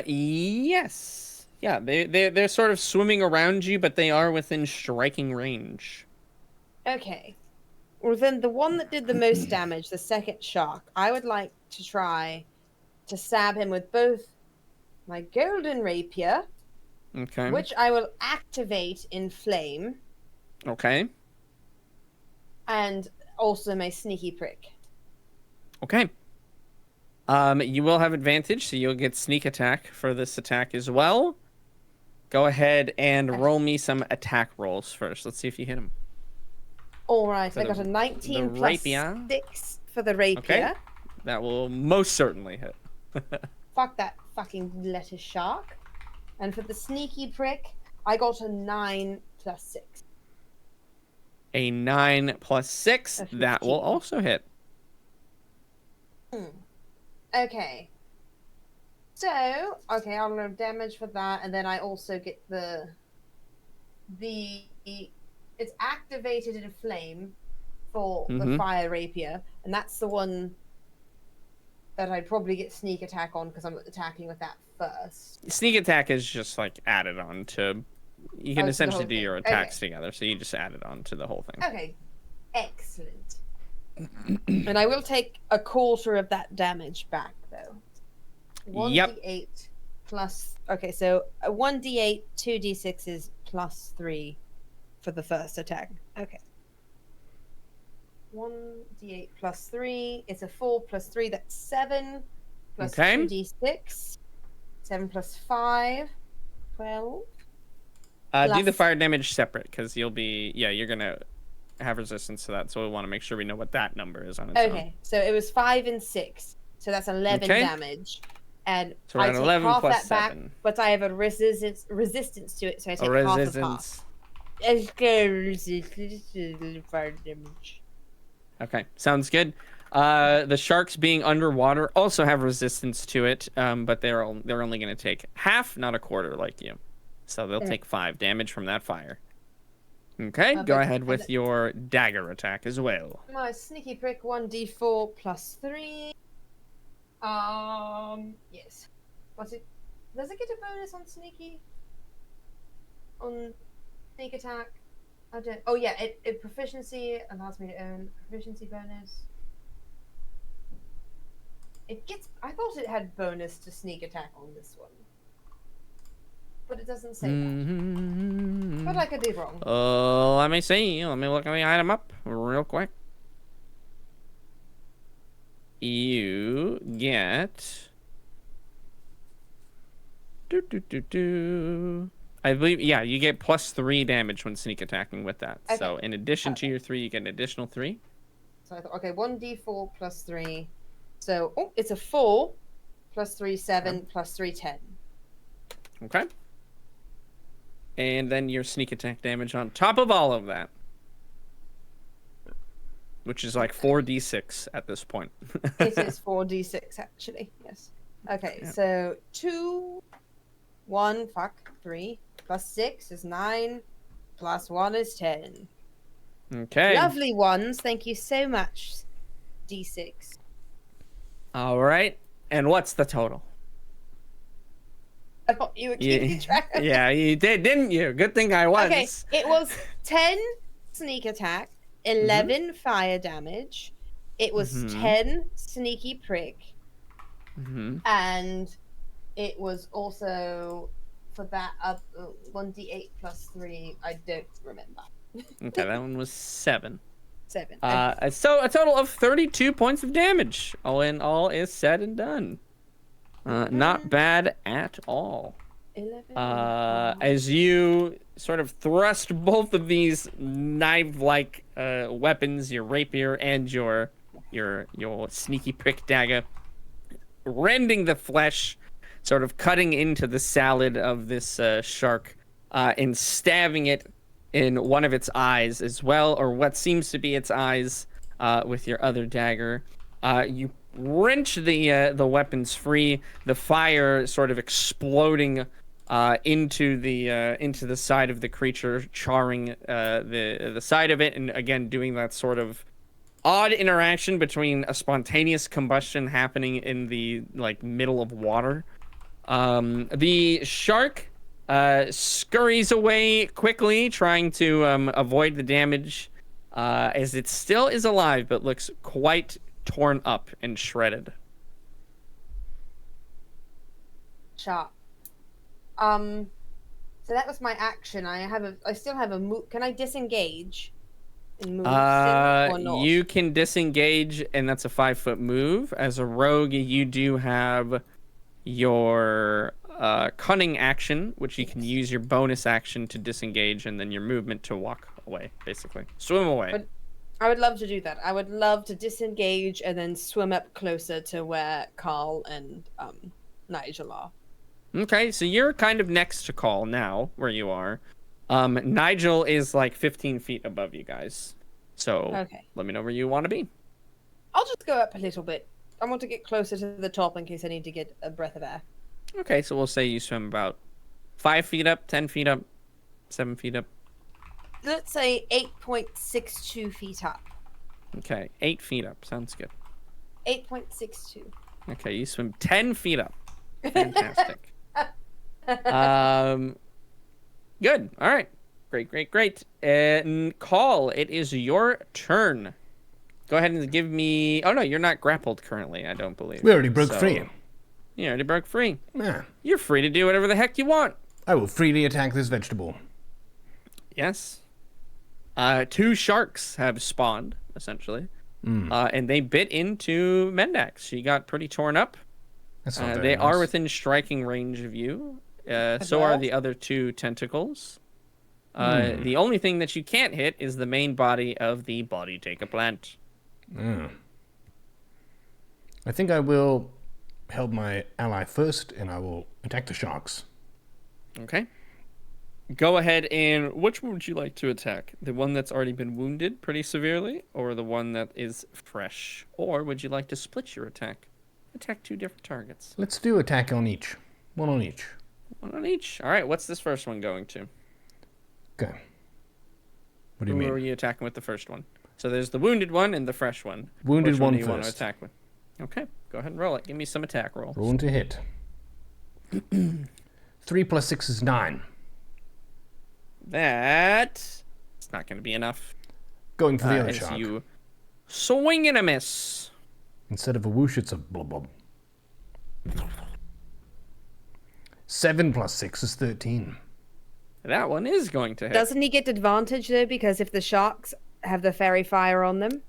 Yes. Yeah, they're sort of swimming around you, but they are within striking range. Okay. Well, then the one that did the most damage, the second shark, I would like to try to stab him with both my golden rapier, Okay. which I will activate in flame, Okay. and also my sneaky prick. Okay. You will have advantage, so you'll get sneak attack for this attack as well. Go ahead and roll me some attack rolls first. Let's see if you hit him. All right, For I the- got a 19 the plus rapier. 6 for the rapier. Okay. That will most certainly hit. Fuck that fucking lettuce shark. And for the sneaky prick, I got a 9 plus 6. A 9 plus 6, A that will 15. also hit. Okay. So, okay, I'll roll damage for that, and then I also get the it's activated in flame for the fire rapier, and that's the one that I'd probably get sneak attack on because I'm attacking with that first. Sneak attack is just like added on to. You can to the essentially whole do thing. your attacks together, so you just add it on to the whole thing. Okay, excellent. And I will take a quarter of that damage back, though. 1d8 plus. Okay, so a 1d8, 2d6s plus 3 for the first attack. Okay. 1d8 plus 3. It's a 4 plus 3. That's 7. Plus Okay. 2d6. 7 plus 5. 12. Do the Plus- fire damage separate, because you're gonna have resistance to that, so we want to make sure we know what that number is on its own. Okay, so it was 5 and 6. So that's 11 Okay. damage. And So we're I at take 11 half plus that back, 7. but I have a resistance to it, so I take half of half. Resistance. Fire damage. Okay, sounds good. The sharks being underwater also have resistance to it, but they're only going to take half, not a quarter, like you. So they'll take 5 damage from that fire. Okay, go ahead with your dagger attack as well. My sneaky prick 1d4 plus 3. Yes. What's it? Does it get a bonus on sneaky? On sneak attack? I don't. Oh yeah, it proficiency allows me to earn proficiency bonus. It gets. I thought it had bonus to sneak attack on this one, but it doesn't say that. But I could be wrong. Let me see. Let me look the item up real quick. You get. I believe, you get plus 3 damage when sneak attacking with that. Okay. So in addition to your 3, you get an additional 3. So I thought, okay, 1d4 plus 3. So, it's a 4 plus 3, 7 plus 3, 10. Okay. And then your sneak attack damage on top of all of that. Which is like 4d6 at this point. It is 4d6, actually. Yes. Okay, so 2, 1, 3, plus 6 is 9, plus 1 is 10. Okay. Lovely ones. Thank you so much, d6. All right. And what's the total? I thought you were keeping track of Yeah, you did, didn't you? Good thing I was. Okay, it was 10 sneak attack, 11 fire damage. It was 10 sneaky prick. And it was also for that 1d8 plus 3. I don't remember. Okay, that one was 7. 7. So a total of 32 points of damage. All in all is said and done. Not bad at all. 11. As you sort of thrust both of these knife-like weapons, your rapier and your sneaky prick dagger, rending the flesh, sort of cutting into the salad of this shark and stabbing it in one of its eyes as well, or what seems to be its eyes, with your other dagger. You wrench the weapons free, the fire sort of exploding into the side of the creature, charring the side of it, and again doing that sort of odd interaction between a spontaneous combustion happening in the middle of water. The shark scurries away quickly, trying to avoid the damage, as it still is alive, but looks quite torn up and shredded. Sharp. So that was my action. I still have a move. Can I disengage? And move or not? You can disengage, and that's a 5-foot move. As a rogue, you do have your cunning action, which you can use your bonus action to disengage, and then your movement to walk away, basically. Swim away. I would love to do that. I would love to disengage and then swim up closer to where Carl and Nigel are. Okay, so you're kind of next to Carl now, where you are. Nigel is like 15 feet above you guys. So let me know where you want to be. I'll just go up a little bit. I want to get closer to the top in case I need to get a breath of air. Okay, so we'll say you swim about 5 feet up, 10 feet up, 7 feet up. Let's say 8.62 feet up. Okay, 8 feet up. Sounds good. 8.62. Okay, you swim 10 feet up. Fantastic. Good. All right. Great. And Call, it is your turn. Go ahead and give me... Oh, no, you're not grappled currently, I don't believe. We already broke free. You already broke free. Yeah. You're free to do whatever the heck you want. I will freely attack this vegetable. Yes. 2 sharks have spawned, essentially. And they bit into Mendax. She got pretty torn up. That's not they nice. are within striking range of you. So are the other 2 tentacles. The only thing that you can't hit is the main body of the body taker plant. I think I will help my ally first, and I will attack the sharks. Okay. Go ahead and... Which one would you like to attack? The one that's already been wounded pretty severely, or the one that is fresh? Or would you like to split your attack? Attack 2 different targets. Let's do attack on each. One on each. One on each. All right, what's this first one going to? Okay. What do you mean? Who are you attacking with the first one? So there's the wounded one and the fresh one. Wounded Which one one do you want to first. attack with? Okay, go ahead and roll it. Give me some attack roll. Rolling to hit. 3 plus 6 is 9. That's not going to be enough. Going for the other as shark. you swing and a miss. Instead of a whoosh, it's a blub blub. 7 plus 6 is 13. That one is going to hit. Doesn't he get advantage though? Because if the sharks have the fairy fire on them.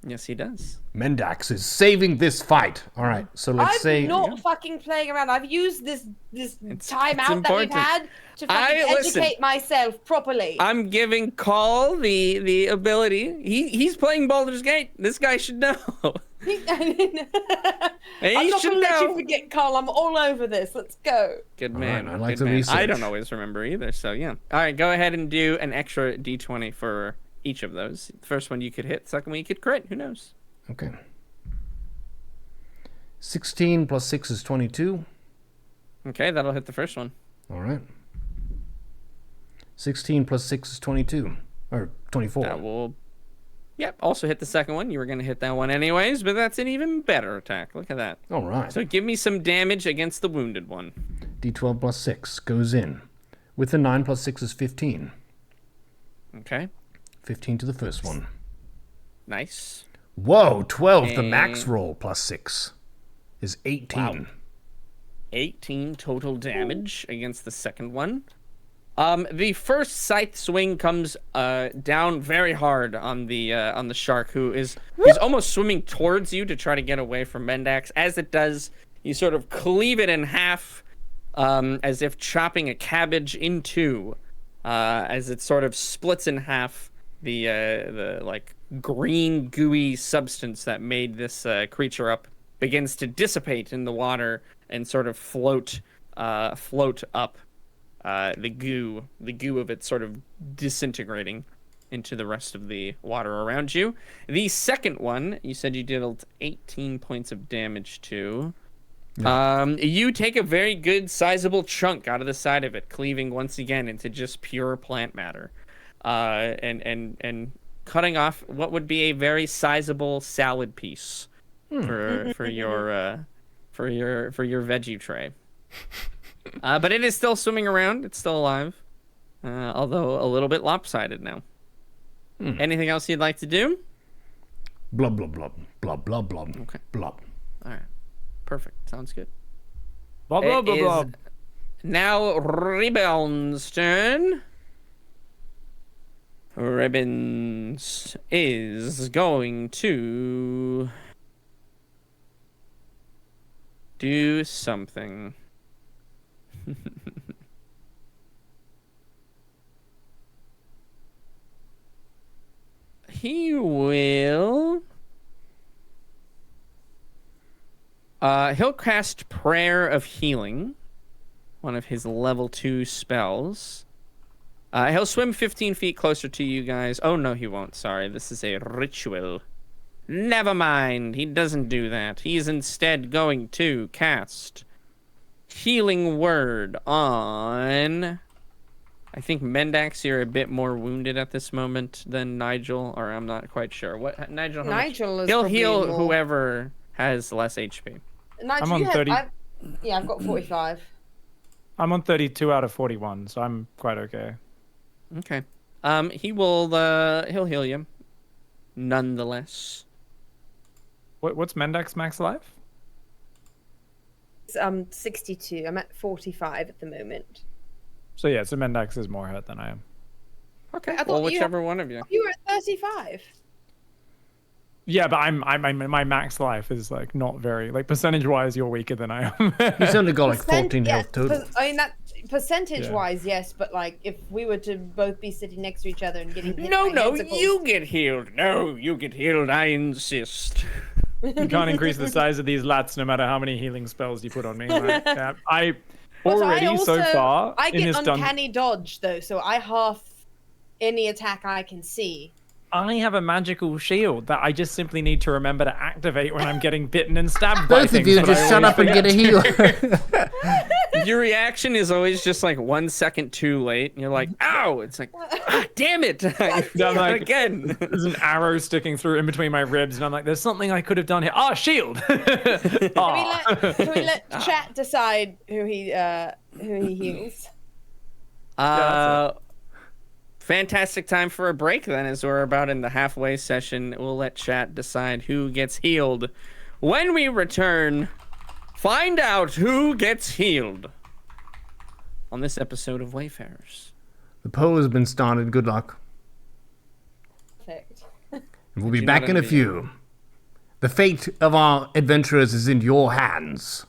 Yes, he does. Mendax is saving this fight. All right, so let's say... I'm not fucking playing around. I've used this time out that we've important. had to fucking educate myself properly. I'm giving Call the ability. He's playing Baldur's Gate. This guy should know. I'm not going to let you forget, Carl. I'm all over this. Let's go. Good man. Right, I like Good the man. research. I don't always remember either, so yeah. All right, go ahead and do an extra d20 for each of those. The first one you could hit, second one you could crit. Who knows? Okay. 16 plus 6 is 22. Okay, that'll hit the first one. All right. 16 plus 6 is 22. Or 24. That will... Yep, also hit the second one. You were going to hit that one anyways, but that's an even better attack. Look at that. All right. So give me some damage against the wounded one. D12 plus 6 goes in. With the 9 plus 6 is 15. Okay. 15 to the first one. Nice. Whoa, 12. The max roll plus 6 is 18. Wow. 18 total damage against the second one. The first scythe swing comes down very hard on the shark, who's almost swimming towards you to try to get away from Mendax. As it does, you sort of cleave it in half, as if chopping a cabbage in two, as it sort of splits in half. The like green gooey substance that made this creature up begins to dissipate in the water and sort of float up. The goo of it sort of disintegrating into the rest of the water around you. The second one, you said you dealt 18 points of damage to. Yeah. You take a very good sizable chunk out of the side of it, cleaving once again into just pure plant matter, and cutting off what would be a very sizable salad piece for your veggie tray. But it is still swimming around. It's still alive, although a little bit lopsided now. Anything else you'd like to do? Blub, blub, blub. Blub, blub, blub. Okay. Blub. All right. Perfect. Sounds good. Blub, blub, blub, blub. Now Ribbon's turn. Ribbons is going to do something. He will... he'll cast Prayer of Healing, one of his level 2 spells. He'll swim 15 feet closer to you guys. Oh, no, he won't. Sorry, this is a ritual. Never mind, he doesn't do that. He's instead going to cast Healing Word on... I think Mendax, you're a bit more wounded at this moment than Nigel, or I'm not quite sure. What Nigel? Nigel is he'll probably heal more... whoever has less HP. Nigel, I'm on 30. I've got 45. I'm on 32 out of 41, so I'm quite okay. Okay. He'll heal you, nonetheless. What's Mendax max life? It's 62. I'm at 45 at the moment. So yeah, so Mendax is more hurt than I am. Okay. Well, whichever one of you. You were at 35. Yeah, but I'm my max life is like not very like percentage-wise. You're weaker than I am. He's only got like 14 health total. I mean that percentage-wise, yes, but like if we were to both be sitting next to each other and getting hit by tentacles... you get healed. No, you get healed. I insist. You can't increase the size of these lats no matter how many healing spells you put on me. Like, yeah, I get uncanny dodge though, so I half any attack I can see. I have a magical shield that I just simply need to remember to activate when I'm getting bitten and stabbed by things. Both of you just shut up and get a heal. Your reaction is always just like 1 second too late. And you're like, ow! It's like, damn it! I'm like, again. There's an arrow sticking through in between my ribs, and I'm like, there's something I could have done here. Ah, shield! Can we let chat decide who he heals? Fantastic time for a break then, as we're about in the halfway session. We'll let chat decide who gets healed. When we return, find out who gets healed on this episode of Wayfarers. The poll has been started. Good luck. Perfect. We'll be back in a few. The fate of our adventurers is in your hands.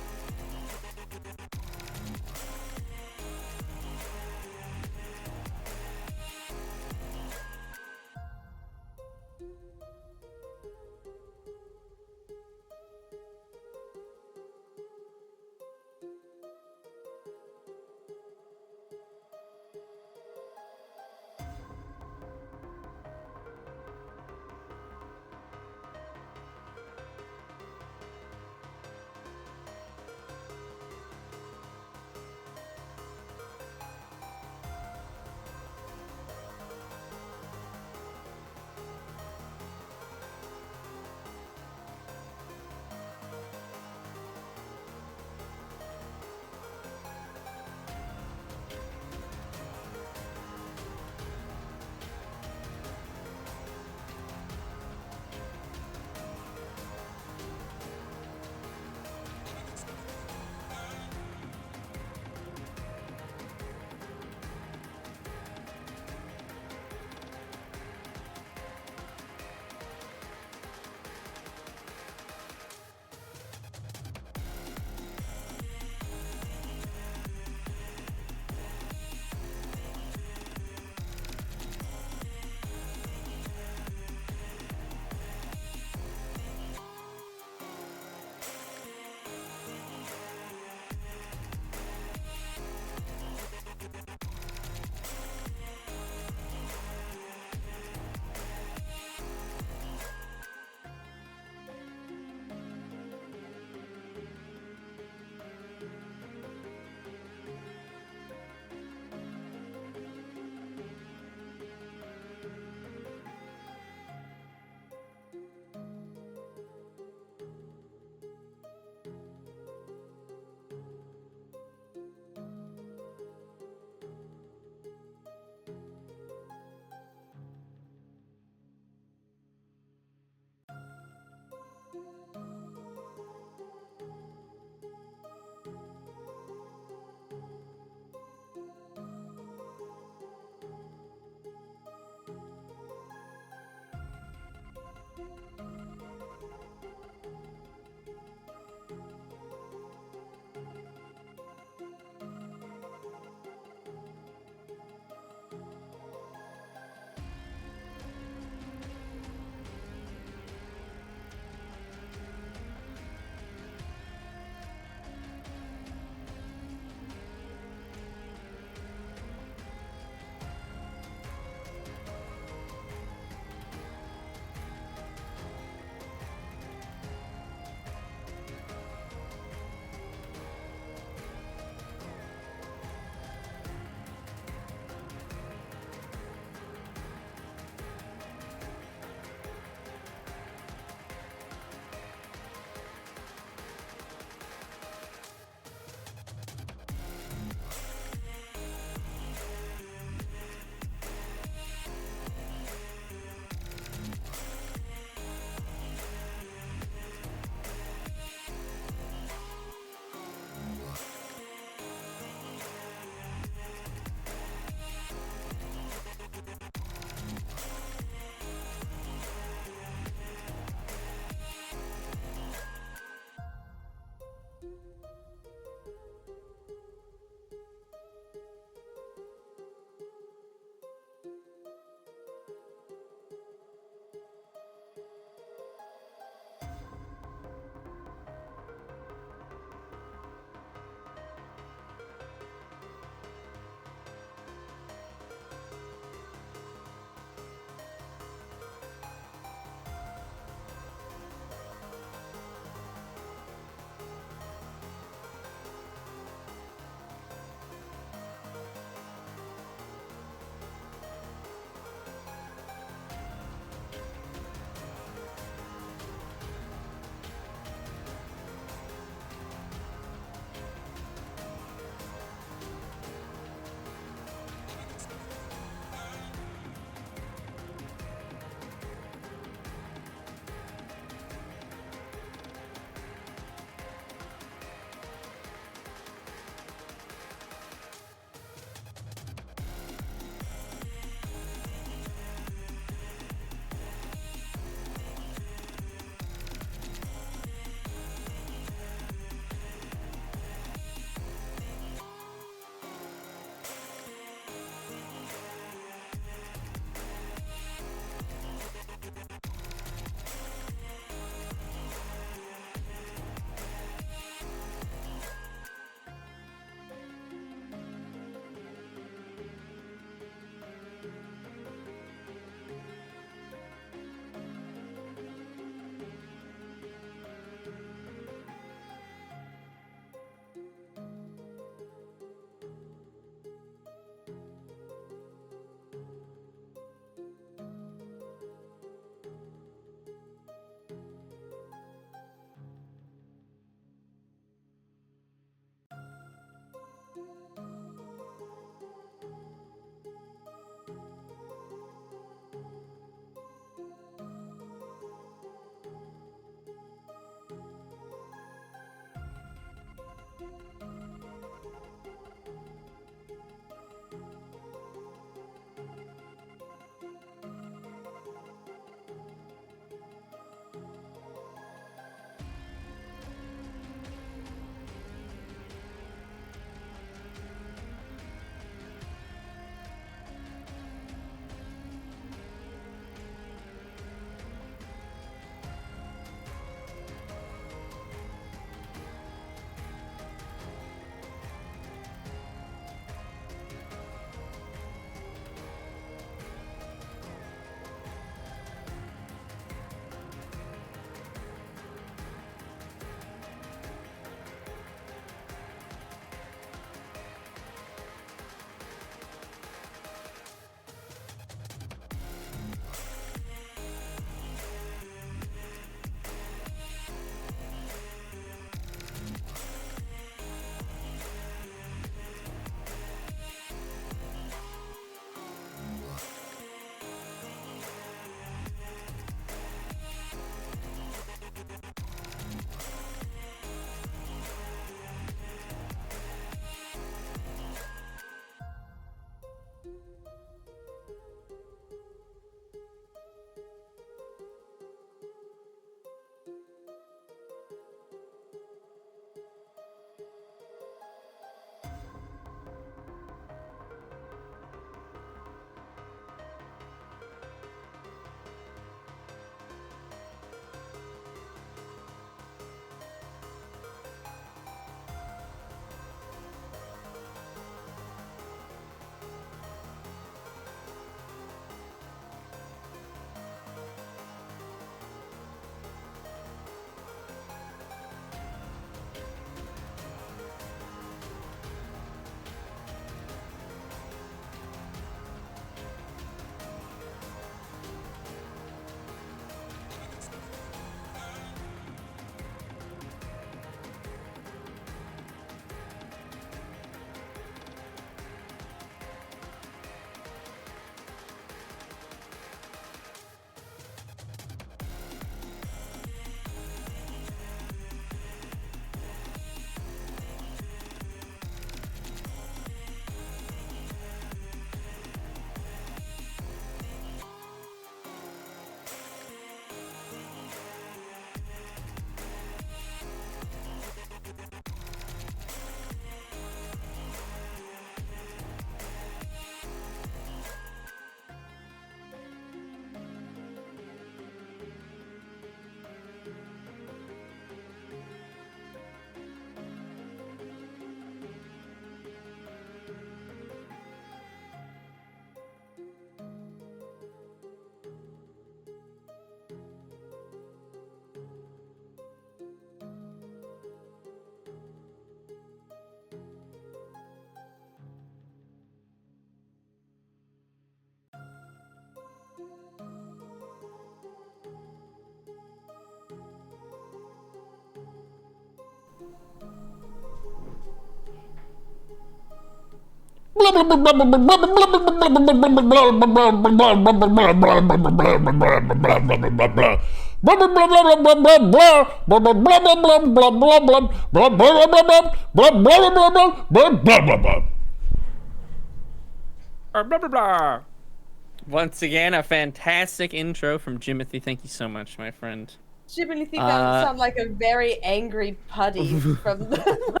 Once again, a fantastic intro from Jimothy. Thank you so much, my friend. Jimothy, think that would sound like a very angry puddy from the...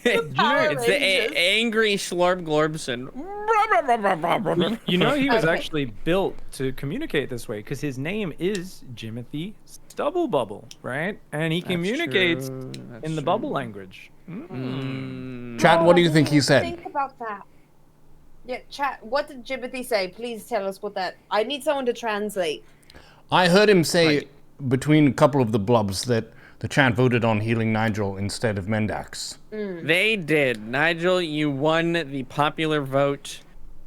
It's the angry Slorb Glorbson. You know he was actually built to communicate this way because his name is Jimothy Stubblebubble, right? And he communicates in the bubble language. Chat, what do you think he said? Think about that. Yeah, chat, what did Jimothy say? Please tell us what that... I need someone to translate. I heard him say between a couple of the blubs that the chat voted on healing Nigel instead of Mendax. They did. Nigel, you won the popular vote,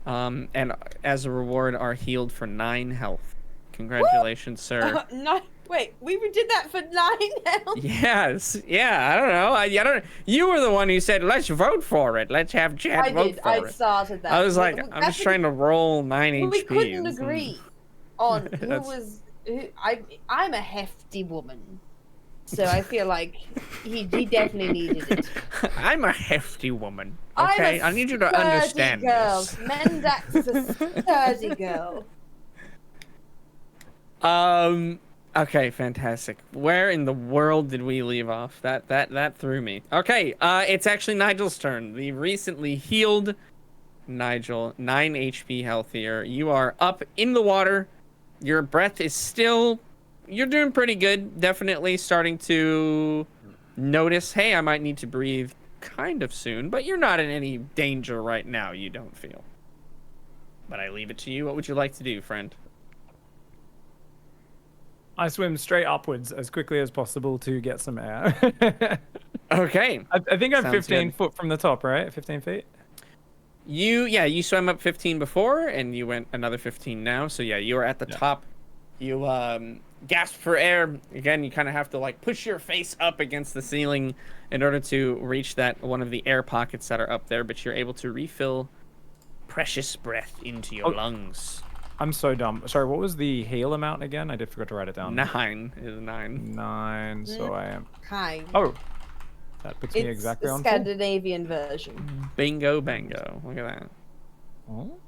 and as a reward are healed for 9 health. Congratulations, sir. No, wait, we did that for 9 health? Yes. Yeah, I don't know. I don't. You were the one who said, let's vote for it. Let's have chat vote for it. I started that. I was like, I'm just trying to roll 9 HP. We couldn't agree on who was... I'm a hefty woman. So I feel like he definitely needed it. I'm a hefty woman. Okay, I need you to understand this. Mendax is a sturdy girl. Okay, fantastic. Where in the world did we leave off? That threw me. Okay, it's actually Nigel's turn. The recently healed Nigel, 9 HP healthier. You are up in the water. Your breath is still... You're doing pretty good. Definitely starting to notice, hey, I might need to breathe kind of soon, but you're not in any danger right now, you don't feel. But I leave it to you. What would you like to do, friend? I swim straight upwards as quickly as possible to get some air. Okay. I think I'm Sounds 15 good. foot from the top, right? 15 feet? You swam up 15 before, and you went another 15 now. So yeah, you are at the top. You gasp for air. Again, you kind of have to like push your face up against the ceiling in order to reach that one of the air pockets that are up there, but you're able to refill precious breath into your lungs. I'm so dumb. Sorry, what was the heal amount again? I did forget to write it down. 9 is 9. 9, so I am... Kind. Oh, that puts me exactly on It's the full. Scandinavian version. Bingo bango. Look at that. Oh.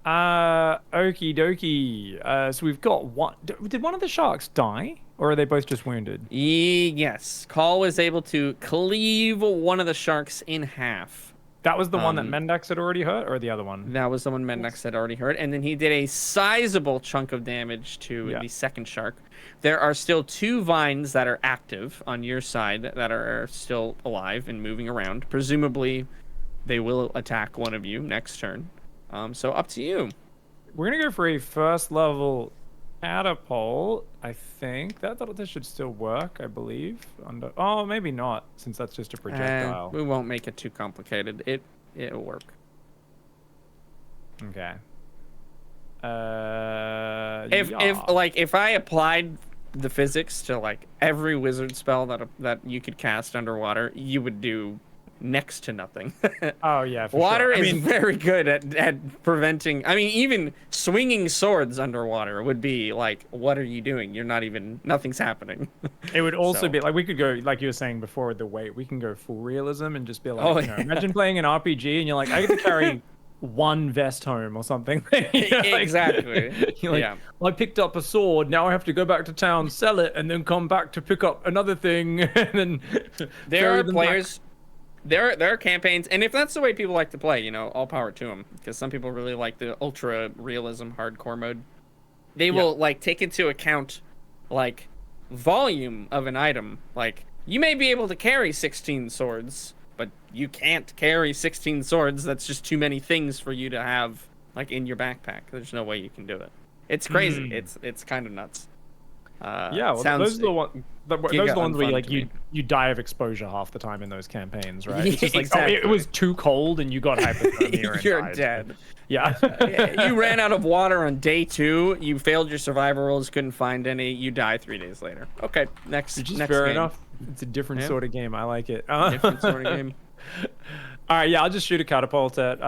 Okie dokie. So we've got one. Did one of the sharks die, or are they both just wounded? Yes. Call was able to cleave one of the sharks in half. That was the one that Mendax had already hurt, or the other one? That was the one Mendax had already hurt, and then he did a sizable chunk of damage to the second shark. There are still 2 vines that are active on your side that are still alive and moving around. Presumably, they will attack one of you next turn. So up to you. We're gonna go for a first level catapult. I think that should still work. I believe. Oh, maybe not, since that's just a projectile. We won't make it too complicated. It'll work. Okay. If I applied the physics to like every wizard spell that you could cast underwater, you would do next to nothing. Oh yeah, for water sure. is very good at preventing. I mean, even swinging swords underwater would be like, what are you doing? You're not even. Nothing's happening. It would also be like we could go, like you were saying before with the weight. We can go full realism and just be like, imagine playing an RPG and you're like, I get to carry 1 vest home or something. Exactly. You're like, I picked up a sword. Now I have to go back to town, sell it, and then come back to pick up another thing. And then there are players. There are campaigns, and if that's the way people like to play, all power to them. Because some people really like the ultra realism hardcore mode. They will like take into account like volume of an item. Like you may be able to carry 16 swords, but you can't carry 16 swords. That's just too many things for you to have like in your backpack. There's no way you can do it. It's crazy. It's kind of nuts. Those are the ones where you die of exposure half the time in those campaigns, right? It's just like, exactly. it was too cold and you got hypothermia and You're died. dead. Yeah. You ran out of water on day 2. You failed your survival rolls, couldn't find any. You die 3 days later. Okay, next fair game. enough. It's a different Yeah. sort of game. I like it. Different sort of game. All right, yeah, I'll just shoot a catapult at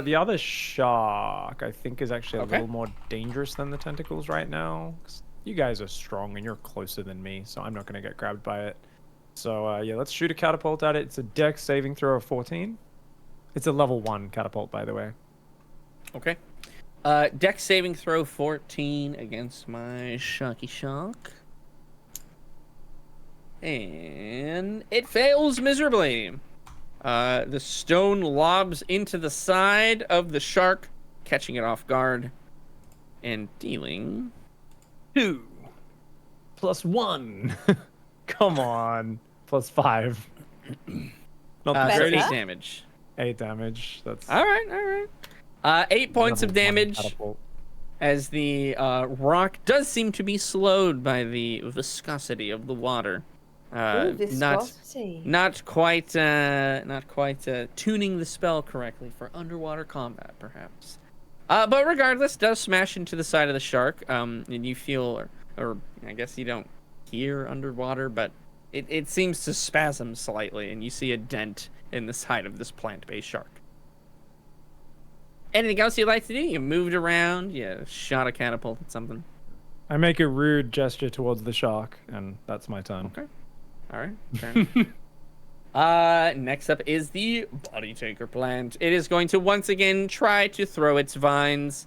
the other shark. I think is actually a Okay. little more dangerous than the tentacles right now. 'Cause you guys are strong and you're closer than me, so I'm not gonna get grabbed by it. So yeah, let's shoot a catapult at it. It's a Dex saving throw of 14. It's a level 1 catapult, by the way. Okay. Dex saving throw 14 against my Sharky Shark. And it fails miserably. The stone lobs into the side of the shark, catching it off guard and dealing 2 plus 1. Come on. Plus 5. Not the Better. so 8 greatest. damage. 8 damage. That's All right. 8 points of level 1 damage catapult. as the rock does seem to be slowed by the viscosity of the water. Ooh, viscosity. Not quite tuning the spell correctly for underwater combat, perhaps. But regardless, does smash into the side of the shark. And you feel, or I guess you don't hear underwater, but it seems to spasm slightly, and you see a dent in the side of this plant-based shark. Anything else you'd like to do? You moved around, you shot a catapult at something. I make a rude gesture towards the shark, and that's my turn. Okay. All right. Fair enough. Next up is the Body Taker plant. It is going to once again try to throw its vines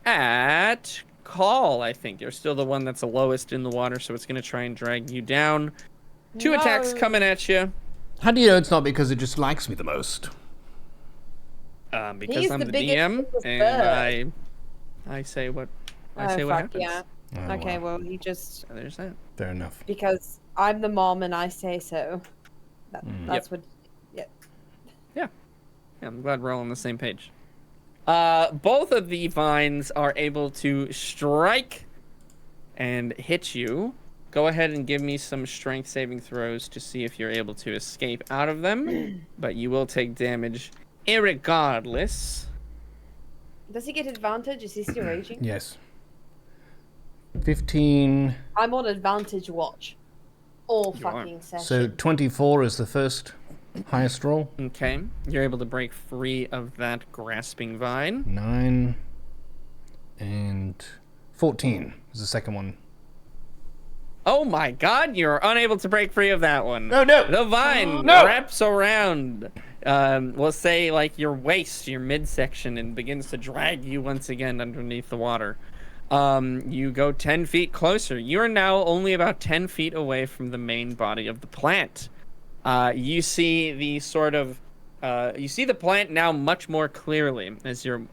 at Call, I think. You're still the one that's the lowest in the water, so it's going to try and drag you down. 2 attacks coming at you. How do you know it's not because it just likes me the most? Because He's I'm the the biggest DM, and I say what I say what happens. Yeah. Oh, Okay, wow. well, he just So there's that. Fair enough. because I'm the mom and I say so. That's what. Yeah. Yeah, I'm glad we're all on the same page. Both of the vines are able to strike and hit you. Go ahead and give me some strength saving throws to see if you're able to escape out of them. But you will take damage irregardless. Does he get advantage? Is he still raging? Yes. 15. I'm on advantage watch. All You are. fucking session. So 24 is the first highest roll. Okay, you're able to break free of that grasping vine. 9 and 14 is the second one. Oh my god, you're unable to break free of that one. Oh, no. The vine No. wraps around, we'll say like your waist, your midsection, and begins to drag you once again underneath the water. You go 10 feet closer. You are now only about 10 feet away from the main body of the plant. You see the sort of, you see the plant now much more clearly as you're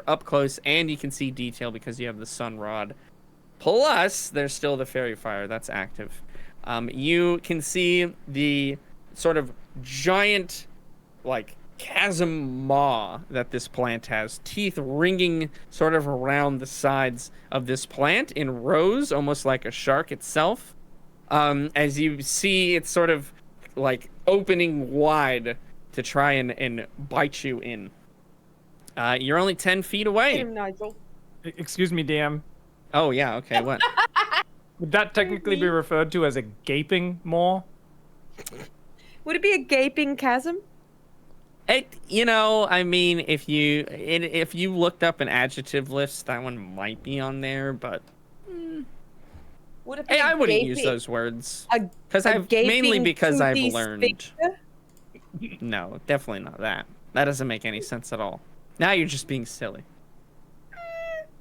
up close, and you can see detail because you have the sun rod. Plus, there's still the fairy fire that's active. You can see the sort of giant, like, chasm maw that this plant has. Teeth ringing sort of around the sides of this plant in rows, almost like a shark itself. As you see, it's sort of, like, opening wide to try and bite you in. You're only 10 feet Hit away. him, Nigel. Excuse me, DM. Oh, yeah, okay, what? Would that technically be referred to as a gaping maw? Would it be a gaping chasm? I mean, if you looked up an adjective list, that one might be on there, but Would it be hey, a I wouldn't gaping, use those words a because I've mainly gaping because I've toothy learned. sphincter? No, definitely not that. That doesn't make any sense at all. Now you're just being silly.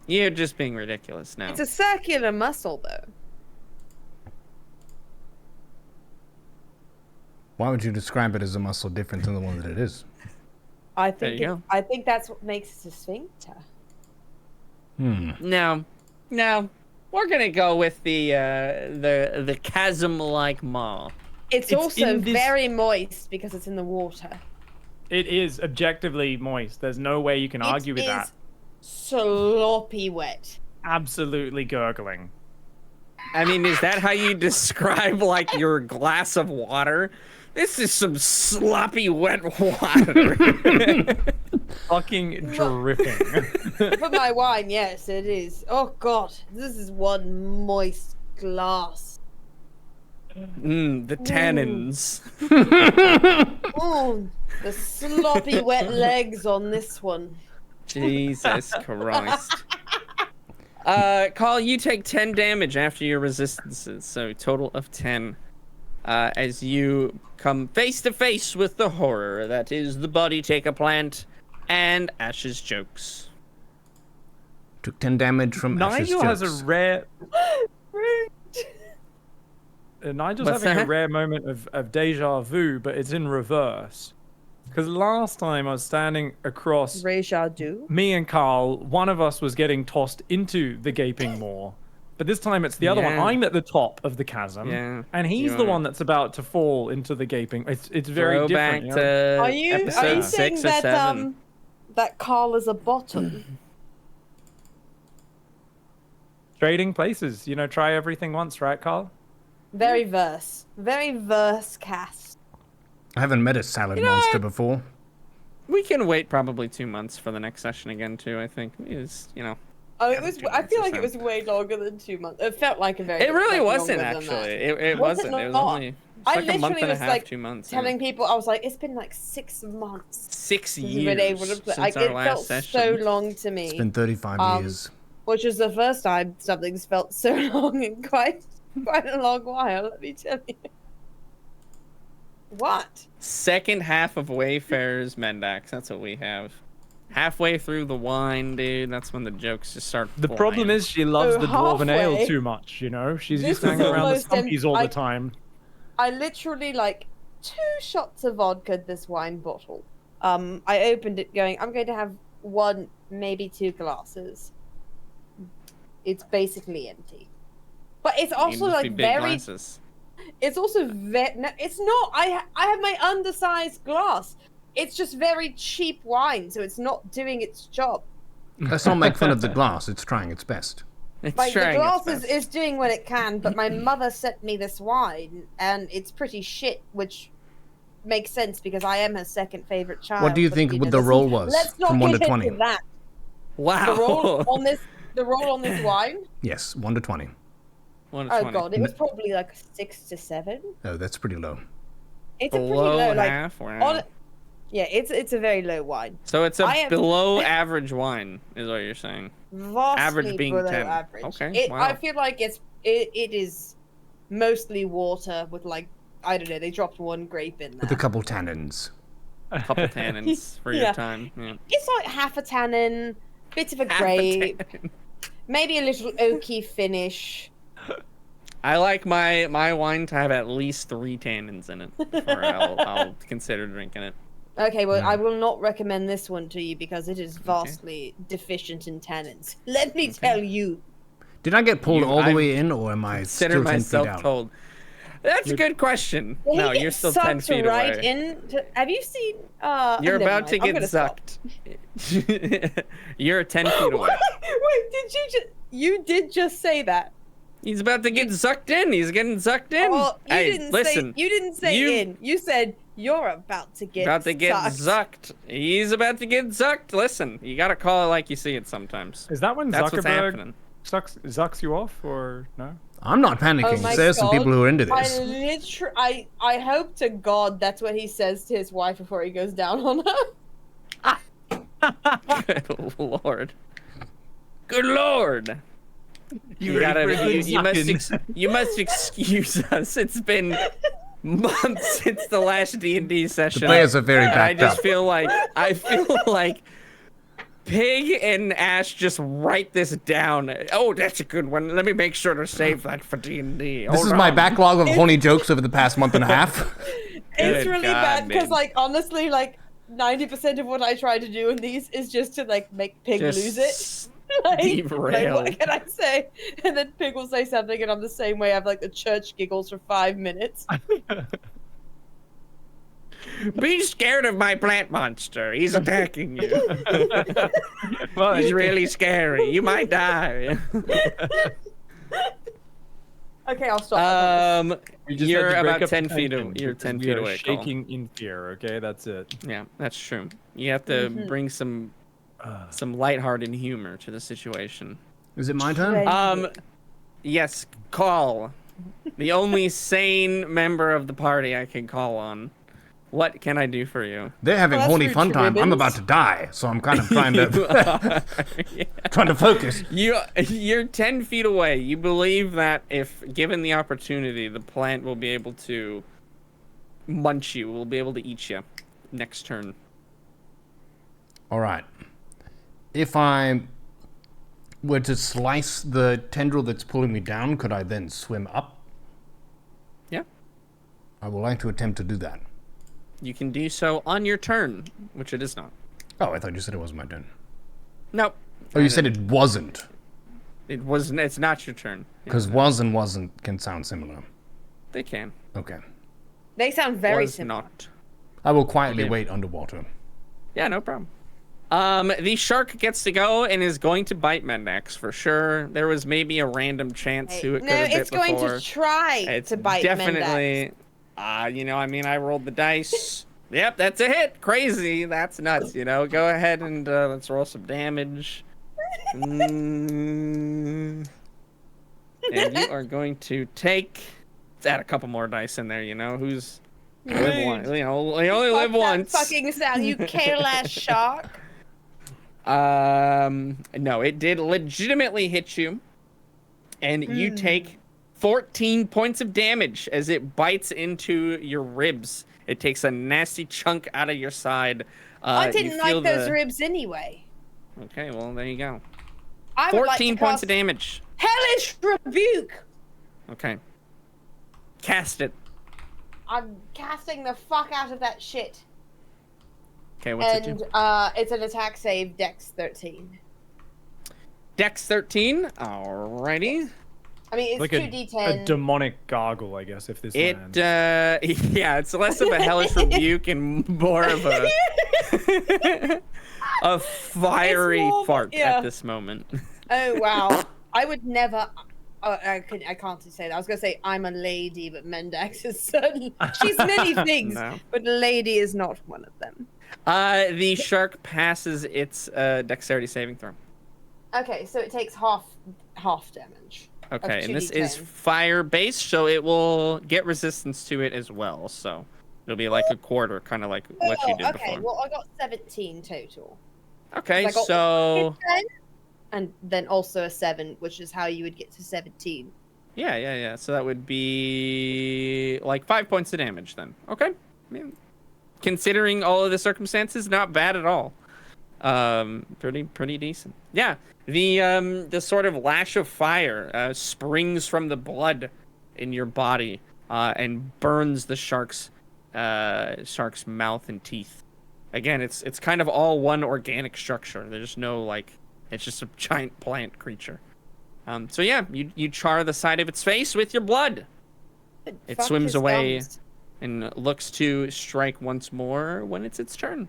You're just being ridiculous now. It's a circular muscle, though. Why would you describe it as a muscle different than the one that it is? I There think you go. I think that's what makes it a sphincter. No, we're gonna go with the chasm-like maw. It's It's also in this- very moist because it's in the water. It is objectively moist. There's no way you can argue with that. Sloppy wet. Absolutely gurgling. I mean, is that how you describe like your glass of water? This is some sloppy wet water. Fucking dripping. For my wine, yes, it is. Oh god, this is one moist glass. The tannins. Oh, the sloppy wet legs on this one. Jesus Christ. Carl, you take 10 damage after your resistances, so total of 10. As you come face to face with the horror that is the body taker plant and Ash's jokes. Took 10 damage from Ash's Nigel jokes. has a rare. Nigel's What's having that? a rare moment of deja vu, but it's in reverse. Because last time I was standing across Reja do. me and Carl, one of us was getting tossed into the gaping maw. But this time it's the other one. Yeah. I'm at the top of the chasm, and he's You the are. one that's about to fall into the gaping. It's very Throw different. back You know? to Are you episode saying 6 or that 7. that Carl is a bottom? Trading places. You know, try everything once, right, Carl? Very verse cast. I haven't met a salad monster before. We can wait probably 2 months for the next session again, too, I think. It's, you know. Oh, Yeah, it was. 2 I months feel or like so. it was way longer than 2 months. It felt like a very. It really like, wasn't, longer than actually. that. It Was wasn't. It was not? only I like a month literally and a was half, like 2 months. telling people, I was like, it's been like 6 months 6 since years we've been able to play. since Like, our it last felt session. so long to It's me, been 35 years. which is the first time something's felt so long in quite a long while. Let me tell you. What? Second half of Wayfarers Mendax. That's what we have. Halfway through the wine, dude. That's when the jokes just start. The flying. problem is she loves Oh, the dwarven ale halfway. too much, you know? She's This used to is hanging around the almost em- stumpies all I- the time. I literally like 2 shots of vodka this wine bottle. I opened it going, I'm going to have 1, maybe 2 glasses. It's basically empty. But it's You also must be like big very glasses. it's also very no, it's not. I have my undersized glass. It's just very cheap wine, so it's not doing its job. Let's not make fun of the glass. It's trying its best. It's Like the trying glass its best. is doing what it can, but my mother sent me this wine and it's pretty shit, which makes sense because I am her second favorite child. What do you but, think know, the let's- roll was Let's not from 1 to get 20? into that. Wow. The roll on this wine. Yes, 1 to 20. 1 to Oh 20. god, it was probably like 6 to 7. Oh, that's pretty low. It's a pretty Below low, like half. Wow. on. Yeah, it's a very low wine. So it's I a am- below average wine, is what you're saying. Vastly Average being below 10. average. Okay, wow. I feel like it is mostly water with like I don't know. They dropped 1 grape in there. With a couple tannins. A couple tannins for Yeah. your time. Yeah. It's like half a tannin, bit of a Half a grape, tannin. maybe a little oaky finish. I like my wine to have at least 3 tannins in it before I'll consider drinking it. Okay, well, I will not recommend this one to you because it is vastly deficient in tannins. Let me tell you. Did I get pulled all the I way in, or am I Consider still 10 feet myself out? told. That's a good question. Will No, he you're get still 10 sucked feet right away. in? Have you seen? You're never about to mind. I'm get gonna stop. sucked. You're 10 feet away. Wait, did you just? You did just say that. He's about to get sucked in. He's getting sucked in. Well, you Hey, didn't listen. say. You didn't say you- in. You said you're about to get. About to get sucked. zucked. He's about to get zucked. Listen, you gotta call it like you see it sometimes. Is that when That's what's Zuckerberg happening. zucks you off, or no? I'm not panicking. Oh my There's some God. people who are into this. I hope to God that's what he says to his wife before he goes down on her. Good lord. Good lord. You must excuse us. It's been months since the last D&D session. The players are very and I backed just up. feel like Pig and Ash just write this down. Oh, that's a good one. Let me make sure to save that for D&D. This is my backlog of horny jokes over the past month and a half. It's Good really God, bad because, man. like, honestly, like 90% of what I try to do in these is just to like make Pig lose it. Like, derail. what can I say? And then Pig will say something, and I'm the same way. I have like the church giggles for 5 minutes. Be scared of my plant monster. He's attacking you. Well, He's really scary. You might die. Okay, I'll stop. we just You're had to break about up 10 the feet. tension You're because 10 we feet are away. Cole. shaking in fear. Okay, that's it. Yeah, that's true. You have to bring some lighthearted humor to the situation. Is it my turn? Right. Yes, call. The only sane member of the party I can call on. What can I do for you? They're having Well, that's horny rude fun to time. I'm ribbons. about to die, so I'm kind of trying to trying to focus. You're 10 feet away. You believe that if given the opportunity, the plant will be able to munch you, will be able to eat you next turn. All right. If I were to slice the tendril that's pulling me down, could I then swim up? Yeah. I would like to attempt to do that. You can do so on your turn, which it is not. Oh, I thought you said it was my turn. Nope. Oh, you said it wasn't. It wasn't. It's not your turn. Because was and wasn't can sound similar. They can. Okay. They sound very Was similar. not. I will quietly Okay. wait underwater. Yeah, no problem. The shark gets to go and is going to bite Mendax for sure. There was maybe a random chance who it could No, have bit it's going before. to try It's to bite Mendax. definitely. I rolled the dice. Yep, that's a hit. Crazy. That's nuts. Go ahead and let's roll some damage. And you are going to take. Let's add a couple more dice in there. Who's live one. You only live Fuck that once. fucking sound, you careless shark. No, it did legitimately hit you, and you take 14 points of damage as it bites into your ribs. It takes a nasty chunk out of your side. I You didn't feel like those ribs anyway. Okay, well, there you go. I would 14 like to points cast of damage. Hellish Rebuke. Okay. Cast it. I'm casting the fuck out of that shit. Okay, what's it And do? it's an attack save, Dex 13. Dex 13. Alrighty. I mean, it's Like 2d10. a demonic gargle, I guess, if this It, lands. yeah, it's less of a hellish rebuke and more of a fiery more- fart yeah. at this moment. Oh wow! I would never. I can't say that. I was gonna say I'm a lady, but Mendax is certainly. She's many things, No. but lady is not one of them. The shark passes its dexterity saving throw. Okay, so it takes half damage. of Okay, and this is 2d10. fire based, so it will get resistance to it as well. So it'll be like a quarter, kind of like what you did okay, before. well I got 17 total. Okay, I got so 10, and then also a 7, which is how you would get to 17. yeah. So that would be like 5 points of damage then. Okay, I mean, considering all of the circumstances, not bad at all. Pretty decent. Yeah, the sort of lash of fire springs from the blood in your body and burns the shark's mouth and teeth. Again, it's kind of all one organic structure. There's no it's just a giant plant creature. So yeah, you char the side of its face with your blood. It Fuck swims his away gums. and looks to strike once more when it's its turn.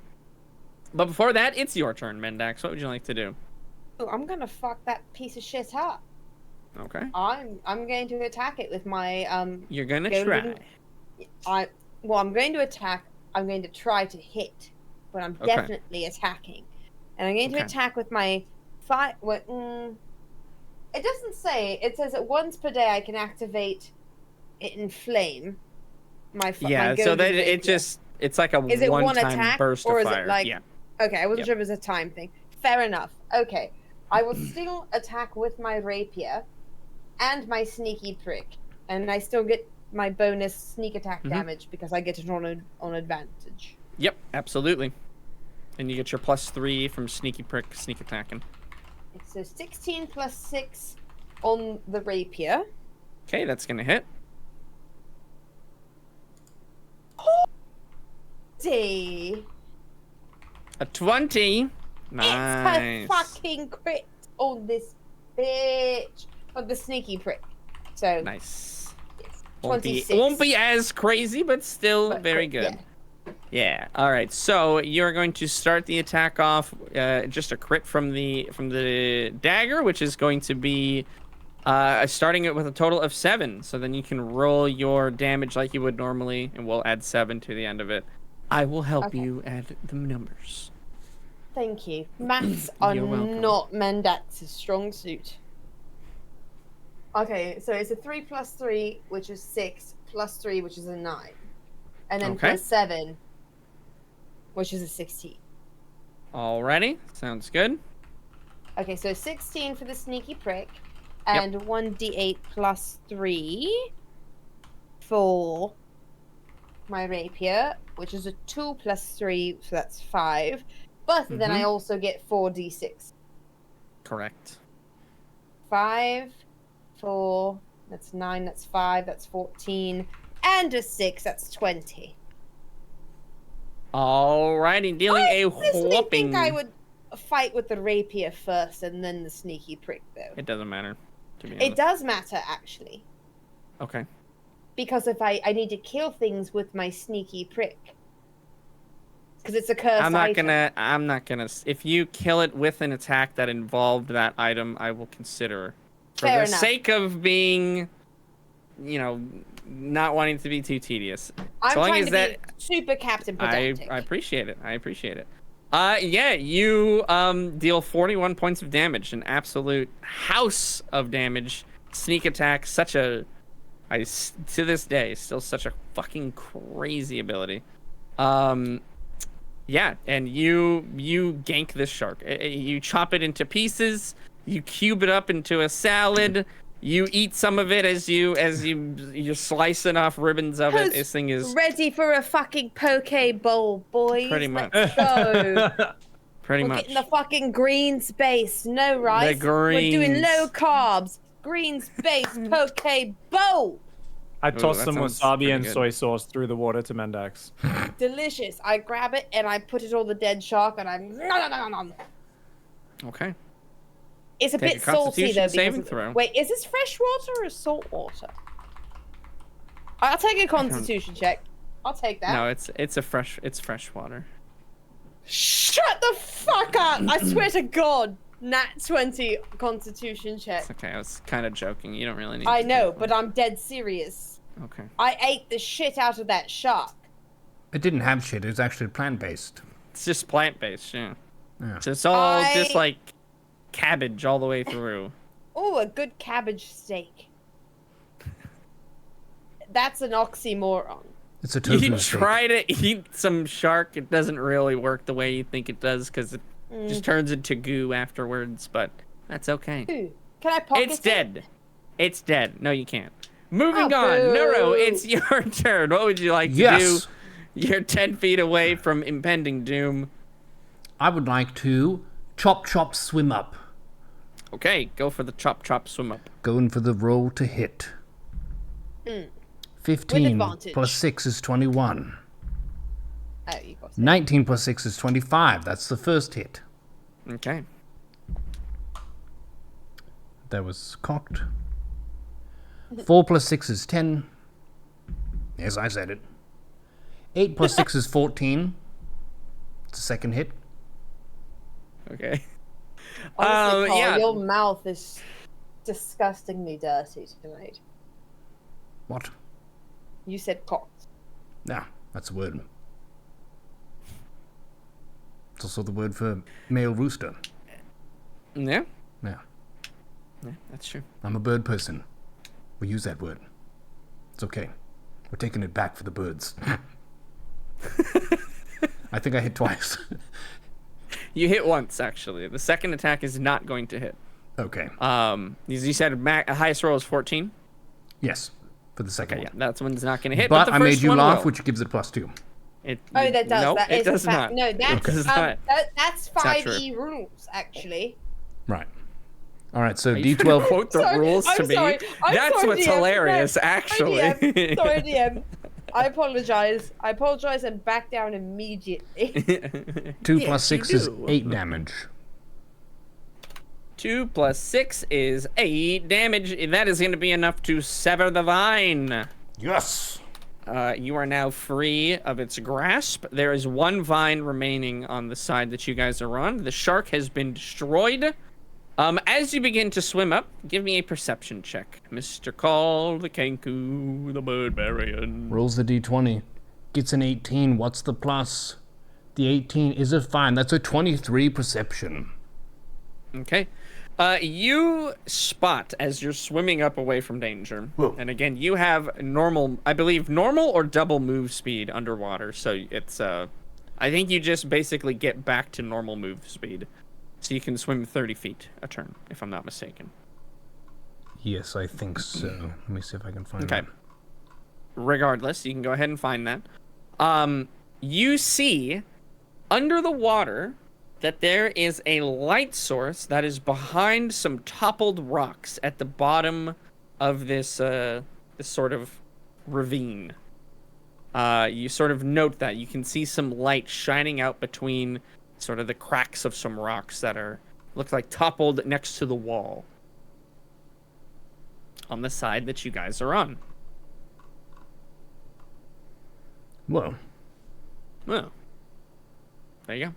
But before that, it's your turn, Mendax. What would you like to do? Oh, I'm gonna fuck that piece of shit up. Okay. I'm going to attack it with my You're gonna golden- try. I'm going to attack. I'm going to try to hit, but I'm Okay. definitely attacking, and I'm going to Okay. attack with my fire. It doesn't say. It says that once per day I can activate it in flame. My Yeah, so golden that it rapier. it's like a Is it one one-time attack, burst or of is it fire. like- Yeah. Okay, I wasn't Yep. sure if it was a time thing. Fair enough. Okay, I will still attack with my rapier and my sneaky prick, and I still get my bonus sneak attack Mhm. damage because I get it on advantage. Yep, absolutely. And you get your +3 from sneaky prick, sneak attacking. So 16 plus 6 on the rapier. Okay, that's gonna hit. D. A 20. It's her Nice. fucking crit on this bitch. On the sneaky prick. So Nice. yes, Won't be, 26. it won't be as crazy, but still But very crit, good. yeah. Yeah. All right. So you're going to start the attack off. Just a crit from the dagger, which is going to be starting it with a total of 7. So then you can roll your damage like you would normally, and we'll add 7 to the end of it. I will help Okay. you add the numbers. Thank you. Maths are You're welcome. not Mendax's strong suit. Okay, so it's a 3 plus 3, which is 6, plus 3, which is a 9. And then Okay. plus 7, which is a 16. Alrighty, sounds good. Okay, so 16 for the sneaky prick, and 1d8 plus 3 for my rapier, which is a 2 plus 3, so that's 5. But then I also get 4d6. Correct. 5, 4, that's 9, that's 5, that's 14, and a 6, that's 20. Alrighty, dealing a I whopping. think I would fight with the rapier first and then the sneaky prick, though. It doesn't matter. To be It honest. does matter, actually. Okay. Because if I need to kill things with my sneaky prick. Because it's a curse I'm not item. gonna. If you kill it with an attack that involved that item, I will consider. For Fair the enough. sake of being, not wanting to be too tedious. I'm so long trying as to that, be super Captain Pedantic. I appreciate it. I appreciate it. You deal 41 points of damage, an absolute house of damage. Sneak attack, to this day, still such a fucking crazy ability. Yeah, and you gank this shark. You chop it into pieces. You cube it up into a salad. You eat some of it as you're slicing off ribbons of it. This thing is ready for a fucking poke bowl, boys. Pretty much. Let's go. pretty We're much. getting the fucking green space. No rice. We're doing greens. low carbs. Green space poke bowl. I toss that some sounds wasabi pretty and good. soy sauce through the water to Mendax. Delicious. I grab it and I put it on the dead shark and I'm nom. Okay. It's a Take bit a salty Constitution though. saving Because throw. wait, is this fresh water or salt water? I'll take a Constitution check. I'll take that. No, it's fresh water. Shut the fuck up! I swear to God, Nat 20 Constitution check. It's okay. I was kind of joking. You don't really need. I to know, take but I'm dead serious. one. Okay. I ate the shit out of that shark. It didn't have shit. It was actually plant-based. It's just plant-based, yeah. Yeah. So it's all just I- like cabbage all the way through. Oh, a good cabbage steak. That's an oxymoron. It's a tofu You steak. try to eat some shark, it doesn't really work the way you think it does because it just turns into goo afterwards, but that's okay. Ooh, can I pocket It's it? dead. It's dead. No, you can't. Moving Oh, on. boo. Neuro, it's your turn. What would you like to Yes. do? You're 10 feet away from impending doom. I would like to chop, swim up. Okay, go for the chop, swim up. Going for the roll to hit. 15 advantage. plus 6 is 21. Oh, you got it. 19 plus 6 is 25. That's the first hit. Okay. That was cocked. 4 plus 6 is 10. Yes, I said it. 8 plus 6 is 14. It's the second hit. Okay. Honestly, Carl, yeah. your mouth is disgustingly dirty tonight. What? You said cocked. Nah, that's a word. It's also the word for male rooster. Yeah, Yeah, that's true. I'm a bird person. We use that word. It's okay. We're taking it back for the birds. I think I hit twice. You hit once, actually. The second attack is not going to hit. Okay. You said highest roll is 14. Yes, for the second Okay, yeah, one. that's one's not going to hit. But the I made first you one laugh, will. which gives it +2. Oh, that does. Nope, That it is a does fact. not. No, that's does not. That's not 5e rules actually. Right. All right, so Are you D12. gonna quote the Sorry, rules I'm to me? sorry. I'm That's sorry, what's DM. hilarious, No, actually. DM. Sorry, DM. I apologize. I apologize and back down immediately. 2 Yes, plus 6 you is do. 8 damage. 2 plus 6 is 8 damage. That is going to be enough to sever the vine. Yes. You are now free of its grasp. There is one vine remaining on the side that you guys are on. The shark has been destroyed. As you begin to swim up, give me a perception check. Mr. Call, the Kenku, the Barbarian. Rolls the D20. Gets an 18. What's the plus? The 18 is a fine. That's a 23 perception. Okay. You spot as you're swimming up away from danger. Whoa. And again, you have normal, I believe, normal or double move speed underwater. So it's, I think you just basically get back to normal move speed. So you can swim 30 feet a turn, if I'm not mistaken. Yes, I think so. Let me see if I can find Okay. that. Regardless, you can go ahead and find that. You see under the water that there is a light source that is behind some toppled rocks at the bottom of this this sort of ravine. You sort of note that you can see some light shining out between sort of the cracks of some rocks that are look like toppled next to the wall on the side that you guys are on. Whoa, Well, there you go.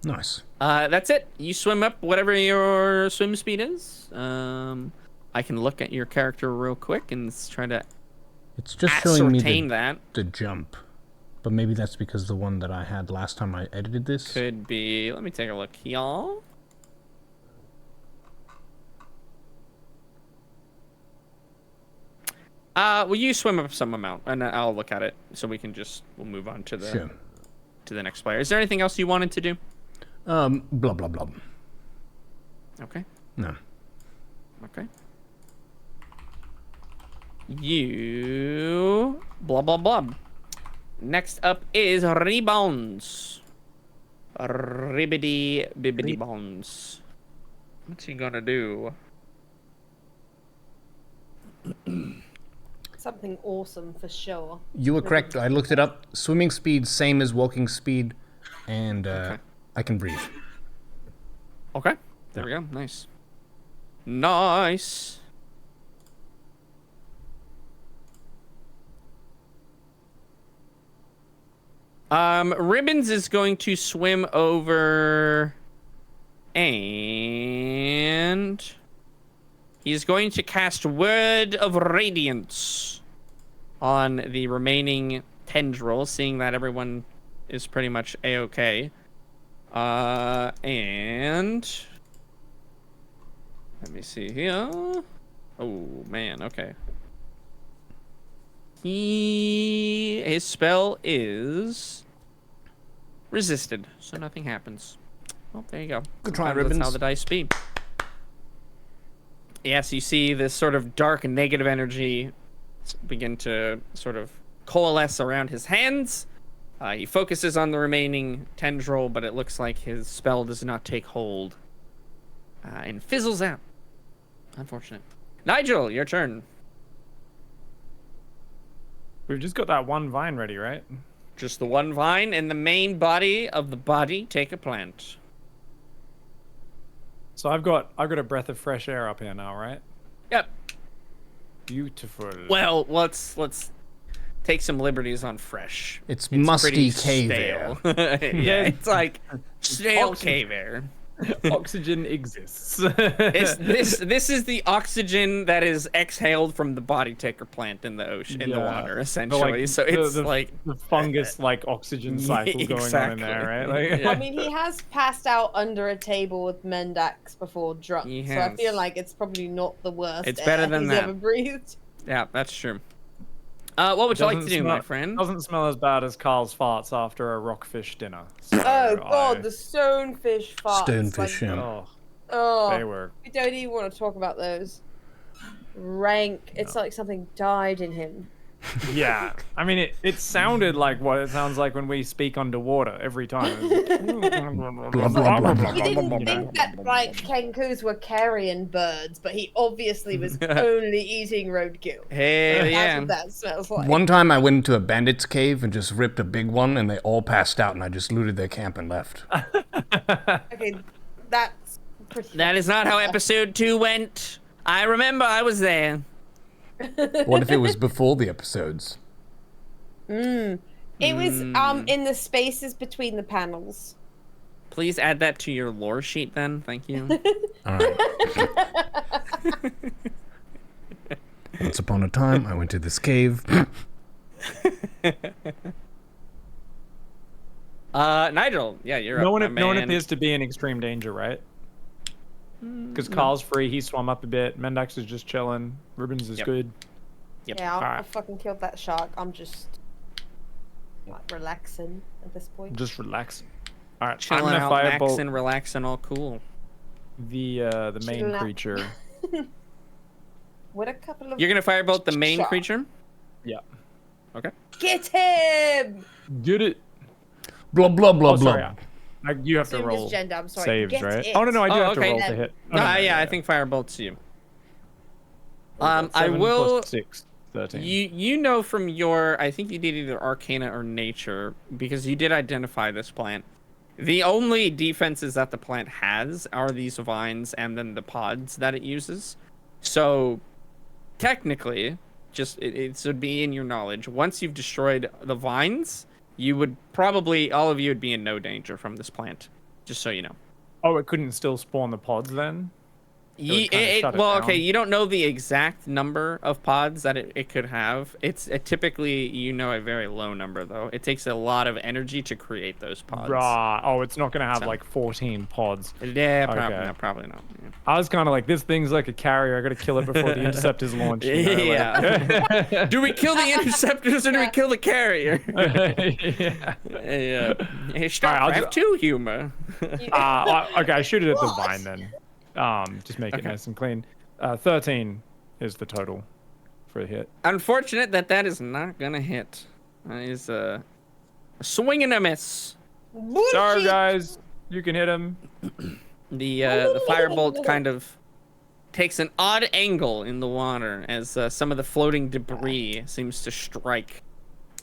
nice. That's it. You swim up whatever your swim speed is. I can look at your character real quick and try to It's just showing me ascertain that. the jump. But maybe that's because the one that I had last time I edited this. Could be. Let me take a look, y'all. Well, you swim up some amount, and I'll look at it, so we'll move on to the Sure. to the next player. Is there anything else you wanted to do? Blah, blah, blah. Okay. No. Okay. You blah blah blah. Next up is Rebounds. Ribbity bibbity bones. What's he gonna do? Something awesome for sure. You were correct. I looked it up. Swimming speed, same as walking speed. And I can breathe. Okay. There we go. Nice. Nice. Ribbons is going to swim over and he's going to cast Word of Radiance on the remaining tendril, seeing that everyone is pretty much A-okay. And let me see here. Oh man, okay. His spell is resisted, so nothing happens. Well, there you go. Good try, Sometimes Ribbons. That's how the dice be. Yes, you see this sort of dark negative energy begin to sort of coalesce around his hands. He focuses on the remaining tendril, but it looks like his spell does not take hold and fizzles out. Unfortunate. Nigel, your turn. We've just got that one vine ready, right? Just the one vine and the main body of the body take a plant. So I've got a breath of fresh air up here now, right? Yep. Beautiful. Well, let's take some liberties on fresh. It's musty pretty cave stale. air. Yeah, it's like stale Oxygen. cave air. Oxygen exists. This is the oxygen that is exhaled from the body taker plant in the ocean, in the Yeah. water, The, essentially. So it's like the fungus like oxygen cycle going on in there, right? Like, Yeah. I mean, he has passed out under a table with Mendax before drunk, He so I has. feel like it's probably not the worst It's better air than he's that. ever breathed. yeah, that's true. What would you like to do, my friend? Doesn't smell as bad as Carl's farts after a rockfish dinner. So Oh god, the stonefish farts. Stonefish, like, yeah. they Oh, were. we don't even want to talk about those. Rank. It's like something died in him. Yeah, I mean, it sounded like what it sounds like when we speak underwater every time. Blah, blah, blah, blah. He didn't think that like Kenkus were carrion birds, but he obviously was only eating roadkill. Hey, That's yeah. what that smells like. One time I went into a bandit's cave and just ripped a big one, and they all passed out, and I just looted their camp and left. Okay, that's pretty. That is not how episode 2 went. I remember I was there. What if it was before the episodes? It was in the spaces between the panels. Please add that to your lore sheet then. Thank you. All right. Once upon a time, I went to this cave. Nigel, yeah, you're No up, one my no one man. appears to be in extreme danger, right? Because Carl's free, he swam up a bit. Mendax is just chilling. Ribbons is good. Yep. Yeah, I Alright. fucking killed that shark. I'm just like relaxing at this point. Just relax. All right, I'm Chilling gonna out, firebolt maxing, relaxing, all cool. the main Chilling out. creature. With a couple of You're gonna firebolt the main Shark. creature? Yeah. Okay. Get him! Get it. Blah, blah, blah, Oh, blah. sorry. You have to Assumed roll his gender, I'm sorry. saves, Get right? it. Oh no, I do Oh, have to okay. roll to hit. Oh, Yeah, I think firebolt's you. I 7 will. plus 6, 13. You know from your, I think you did either Arcana or Nature, because you did identify this plant. The only defenses that the plant has are these vines and then the pods that it uses. So, technically, it should be in your knowledge. Once you've destroyed the vines, you would probably, all of you would be in no danger from this plant. Just so you know. Oh, it couldn't still spawn the pods then? would kinda shut it Well, down. okay, you don't know the exact number of pods that it could have. It's typically, a very low number, though. It takes a lot of energy to create those pods. Right. Oh, it's not going to have So- like 14 pods. Yeah, Okay. probably not. Yeah. I was kind of like, this thing's like a carrier. I got to kill it before the interceptors launch. You know, like- Yeah. Do we kill the interceptors or do we kill the carrier? yeah. Hey, I'll StarCraft ju- 2 humor. Okay, I shoot it at the vine then. Just make it nice and clean. 13 is the total for a hit. Unfortunate that is not gonna hit. That is a swing and a miss. Sorry, guys. You can hit him. The firebolt kind of takes an odd angle in the water as some of the floating debris seems to strike,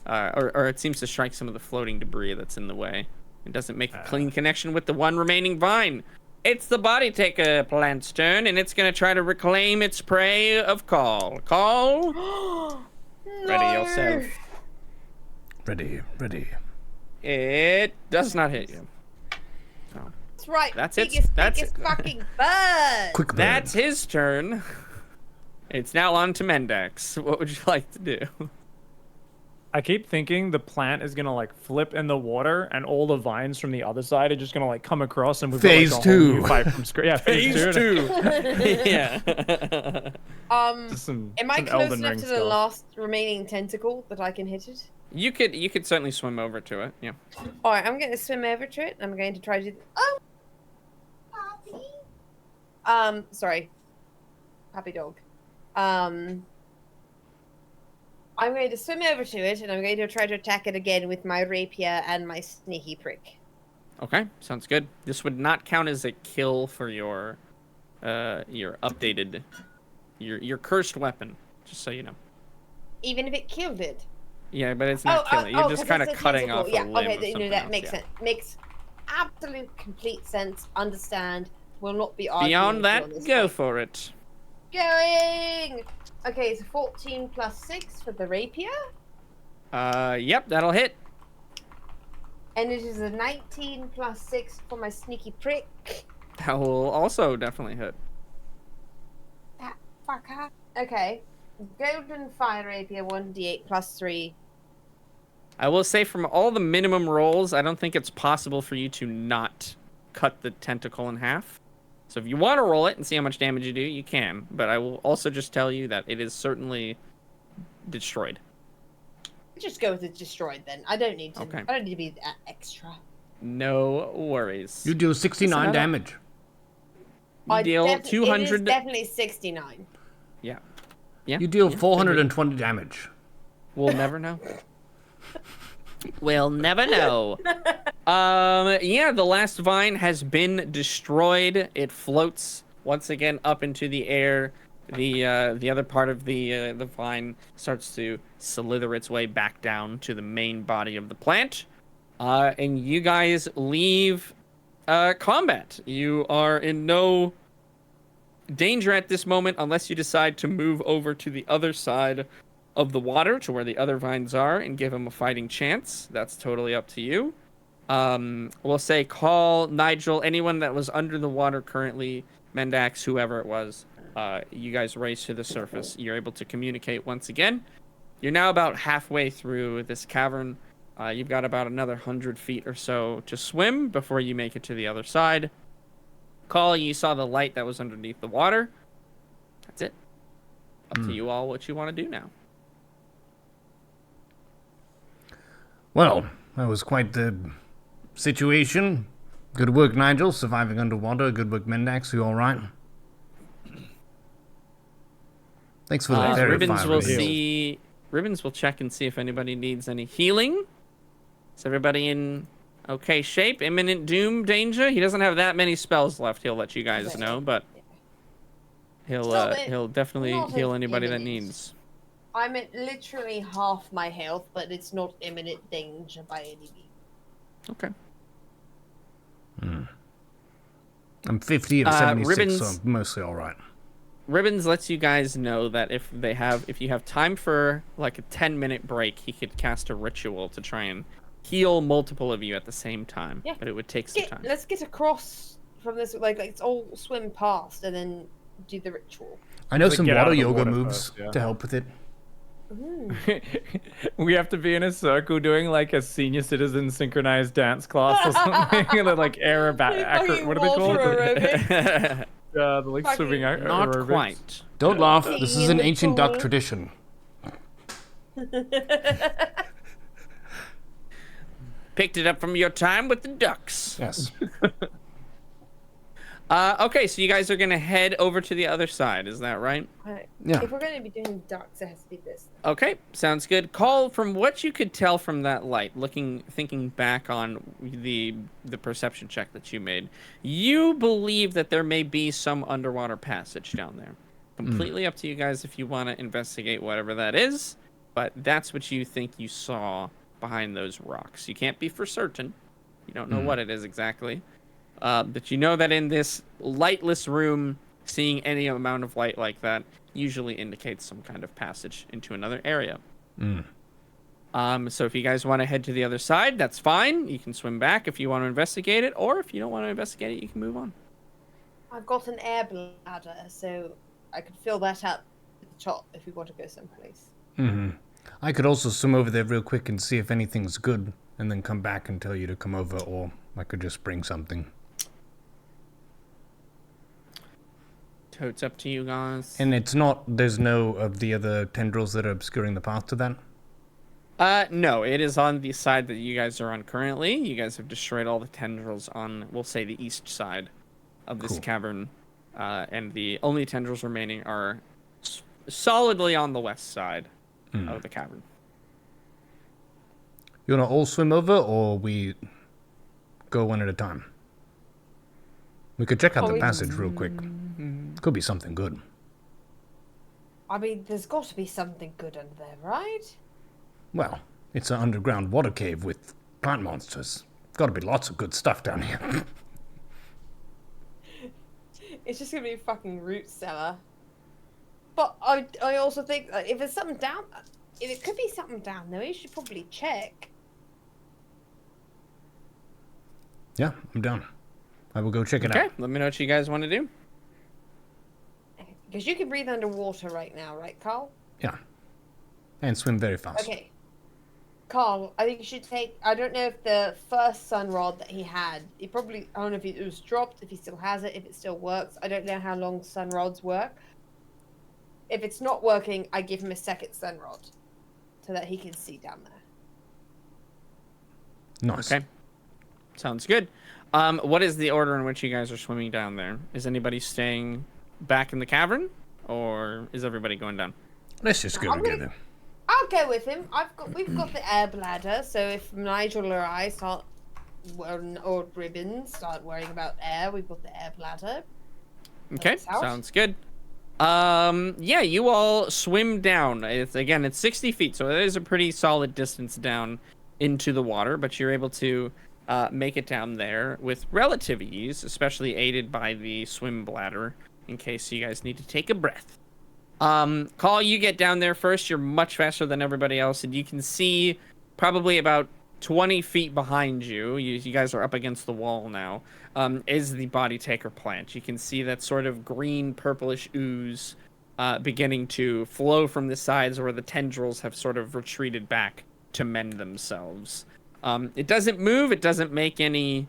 or it seems to strike some of the floating debris that's in the way. It doesn't make a clean connection with the one remaining vine. It's the body taker plant's turn, and it's gonna try to reclaim its prey of Call. Call, ready yourself. Ready. It does not hit you. That's right. That's it. biggest That's it. fucking bird. Quick burn. That's his turn. It's now on to Mendax. What would you like to do? I keep thinking the plant is gonna like flip in the water, and all the vines from the other side are just gonna like come across, and we've Phase got like, a whole new two. fight from scratch. Yeah, phase two. Yeah. Just some Am I some close Elden enough Ring to the stuff. last remaining tentacle that I can hit it? You could certainly swim over to it. Yeah. All right, I'm going to swim over to it. I'm going to try to do. Oh, puppy. Sorry, puppy dog. I'm going to swim over to it, and I'm going to try to attack it again with my rapier and my sneaky prick. Okay, sounds good. This would not count as a kill for your updated, your cursed weapon. Just so you know. Even if it killed it. Yeah, but it's not killing. You're just 'cause kind of it's a cutting tentacle. off Yeah, a limb okay, of something that else, makes yeah. sense. Makes absolute complete sense. Understand. Will not be arguing. Beyond with you on that, this go one. for it. Going. Okay, so 14 plus 6 for the rapier, Yep, that'll hit. and it is a 19 plus 6 for my sneaky prick. That will also definitely hit. That fucker. Okay. Golden fire rapier 1d8 plus 3. I will say from all the minimum rolls, I don't think it's possible for you to not cut the tentacle in half. So if you want to roll it and see how much damage you do, you can. But I will also just tell you that it is certainly destroyed. Just go with the destroyed then. I don't need to. Okay. I don't need to be that extra. No worries. You do 69 Listen, damage. You deal It is 200. definitely 69. Yeah. Yeah. You deal 420 damage. We'll never know. We'll never know. Yeah, the last vine has been destroyed. It floats once again up into the air. The other part of the vine starts to slither its way back down to the main body of the plant. And you guys leave combat. You are in no danger at this moment unless you decide to move over to the other side of the water to where the other vines are and give them a fighting chance. That's totally up to you. We'll say Call, Nigel, anyone that was under the water currently, Mendax, whoever it was, you guys race to the surface. You're able to communicate once again. You're now about halfway through this cavern. You've got about another 100 feet or so to swim before you make it to the other side. Call, you saw the light that was underneath the water. That's it. Up to you all what you want to do now. Well, that was quite the situation. Good work, Nigel, surviving underwater. Good work, Mendax. You all right? Thanks for the Ribbons Ribbons will check and see if anybody needs any healing. Is everybody in okay shape? Imminent doom danger? He doesn't have that many spells left. He'll let you guys know, but he'll definitely heal anybody that needs. I'm at literally half my health, but it's not imminent danger by any means. Okay. I'm 50 of 76, Ribbons, so I'm mostly all right. Ribbons lets you guys know that if you have time for like a 10-minute break, he could cast a ritual to try and heal multiple of you at the same time. Yeah. But it would take some time. Let's get across from this. Like let's all swim past and then do the ritual. I know some water yoga moves to help with it. We have to be in a circle doing like a senior citizen synchronized dance class or something. Like aerobatic. What are they called? The like swimming aerobics. Not quite. Don't laugh. This is an ancient duck tradition. Picked it up from your time with the ducks. Yes. Okay, so you guys are gonna head over to the other side, is that right? Yeah. If we're gonna be doing ducks, it has to be this. Okay, sounds good. Call, from what you could tell from that light, thinking back on the perception check that you made, you believe that there may be some underwater passage down there. Completely up to you guys if you want to investigate whatever that is, but that's what you think you saw behind those rocks. You can't be for certain. You don't know what it is exactly. But you know that in this lightless room, seeing any amount of light like that usually indicates some kind of passage into another area. So if you guys want to head to the other side, that's fine. You can swim back if you want to investigate it, or if you don't want to investigate it, you can move on. I've got an air bladder, so I could fill that up at the top if we want to go someplace. I could also swim over there real quick and see if anything's good, and then come back and tell you to come over, or I could just bring something. So it's up to you guys. And there's no of the other tendrils that are obscuring the path to that? No, it is on the side that you guys are on currently. You guys have destroyed all the tendrils on, we'll say, the east side of this cavern. And the only tendrils remaining are solidly on the west side of the cavern. You want to all swim over, or we go one at a time? We could check out the passage real quick. Could be something good. I mean, there's got to be something good under there, right? Well, it's an underground water cave with plant monsters. Got to be lots of good stuff down here. It's just gonna be a fucking root cellar. But I also think that if it could be something down there, we should probably check. Yeah, I'm down. I will go check it out. Okay, let me know what you guys want to do. Because you can breathe underwater right now, right, Carl? Yeah. And swim very fast. Okay. Carl, I think you should take... I don't know if the first sun rod that he had, I don't know if it was dropped, if he still has it, if it still works. I don't know how long sun rods work. If it's not working, I give him a second sun rod so that he can see down there. Nice. Okay. Sounds good. What is the order in which you guys are swimming down there? Is anybody staying back in the cavern, or is everybody going down? Let's just go together. I'll go with him. We've got the air bladder, so if Nigel or I or Ribbons start worrying about air, we've got the air bladder. Okay, sounds good. Yeah, you all swim down. It's 60 feet, so it is a pretty solid distance down into the water, but you're able to make it down there with relative ease, especially aided by the swim bladder, in case you guys need to take a breath. Call, you get down there first. You're much faster than everybody else, and you can see probably about 20 feet behind you. You guys are up against the wall now. Is the body taker plant. You can see that sort of green purplish ooze beginning to flow from the sides where the tendrils have sort of retreated back to mend themselves. It doesn't move. It doesn't make any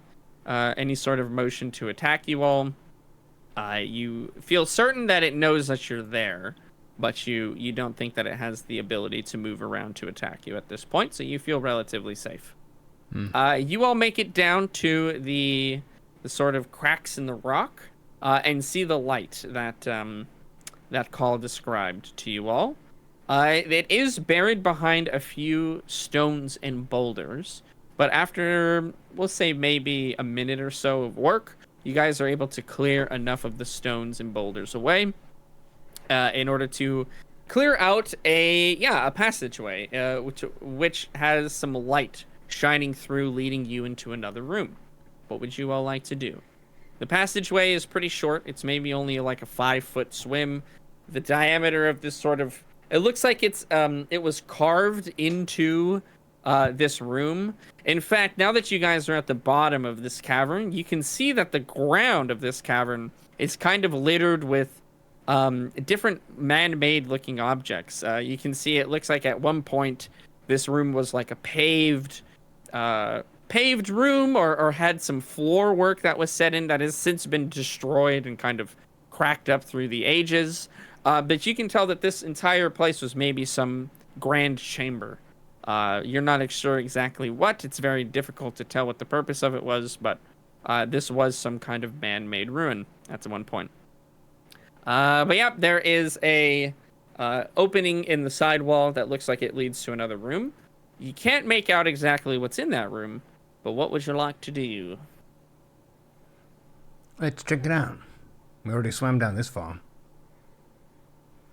sort of motion to attack you all. You feel certain that it knows that you're there, but you don't think that it has the ability to move around to attack you at this point, so you feel relatively safe. You all make it down to the sort of cracks in the rock, and see the light that Call described to you all. It is buried behind a few stones and boulders, but after, we'll say maybe a minute or so of work, you guys are able to clear enough of the stones and boulders away in order to clear out a passageway, which has some light shining through, leading you into another room. What would you all like to do? The passageway is pretty short. It's maybe only like a 5-foot swim. The diameter of this sort of, it looks like it was carved into this room. In fact, now that you guys are at the bottom of this cavern, you can see that the ground of this cavern is kind of littered with different man-made looking objects. You can see it looks like at one point this room was like a paved room, or had some floor work that was set in that has since been destroyed and kind of cracked up through the ages. But you can tell that this entire place was maybe some grand chamber. You're not sure exactly what. It's very difficult to tell what the purpose of it was, but this was some kind of man-made ruin at one point. But yeah, there is a opening in the side wall that looks like it leads to another room. You can't make out exactly what's in that room, but what would you like to do? Let's check it out. We already swam down this far.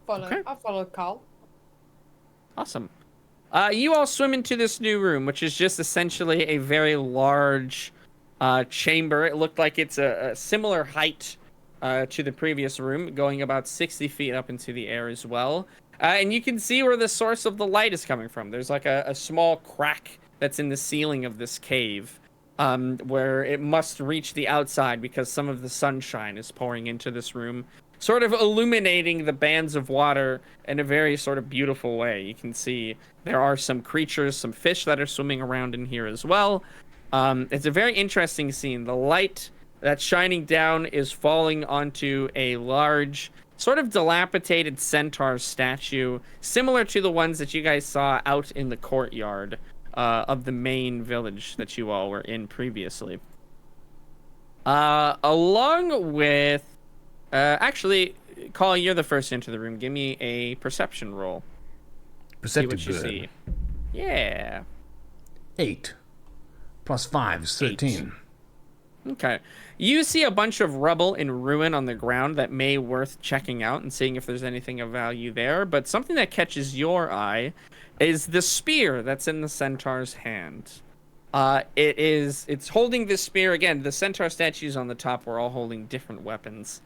Okay. I'll follow Carl. Awesome. You all swim into this new room, which is just essentially a very large chamber. It looked like it's a similar height to the previous room, going about 60 feet up into the air as well. And you can see where the source of the light is coming from. There's like a small crack that's in the ceiling of this cave, where it must reach the outside because some of the sunshine is pouring into this room, sort of illuminating the bands of water in a very sort of beautiful way. You can see there are some creatures, some fish that are swimming around in here as well. It's a very interesting scene. The light that's shining down is falling onto a large, sort of dilapidated centaur statue, similar to the ones that you guys saw out in the courtyard of the main village that you all were in previously. Along with... actually, Call, you're the first into the room. Give me a perception roll. Perceptive See what you bird. see. Yeah. 8 plus 5 is 13. Okay. You see a bunch of rubble and ruin on the ground that may worth checking out and seeing if there's anything of value there, but something that catches your eye is the spear that's in the centaur's hand. It's holding this spear. Again, the centaur statues on the top were all holding different weapons.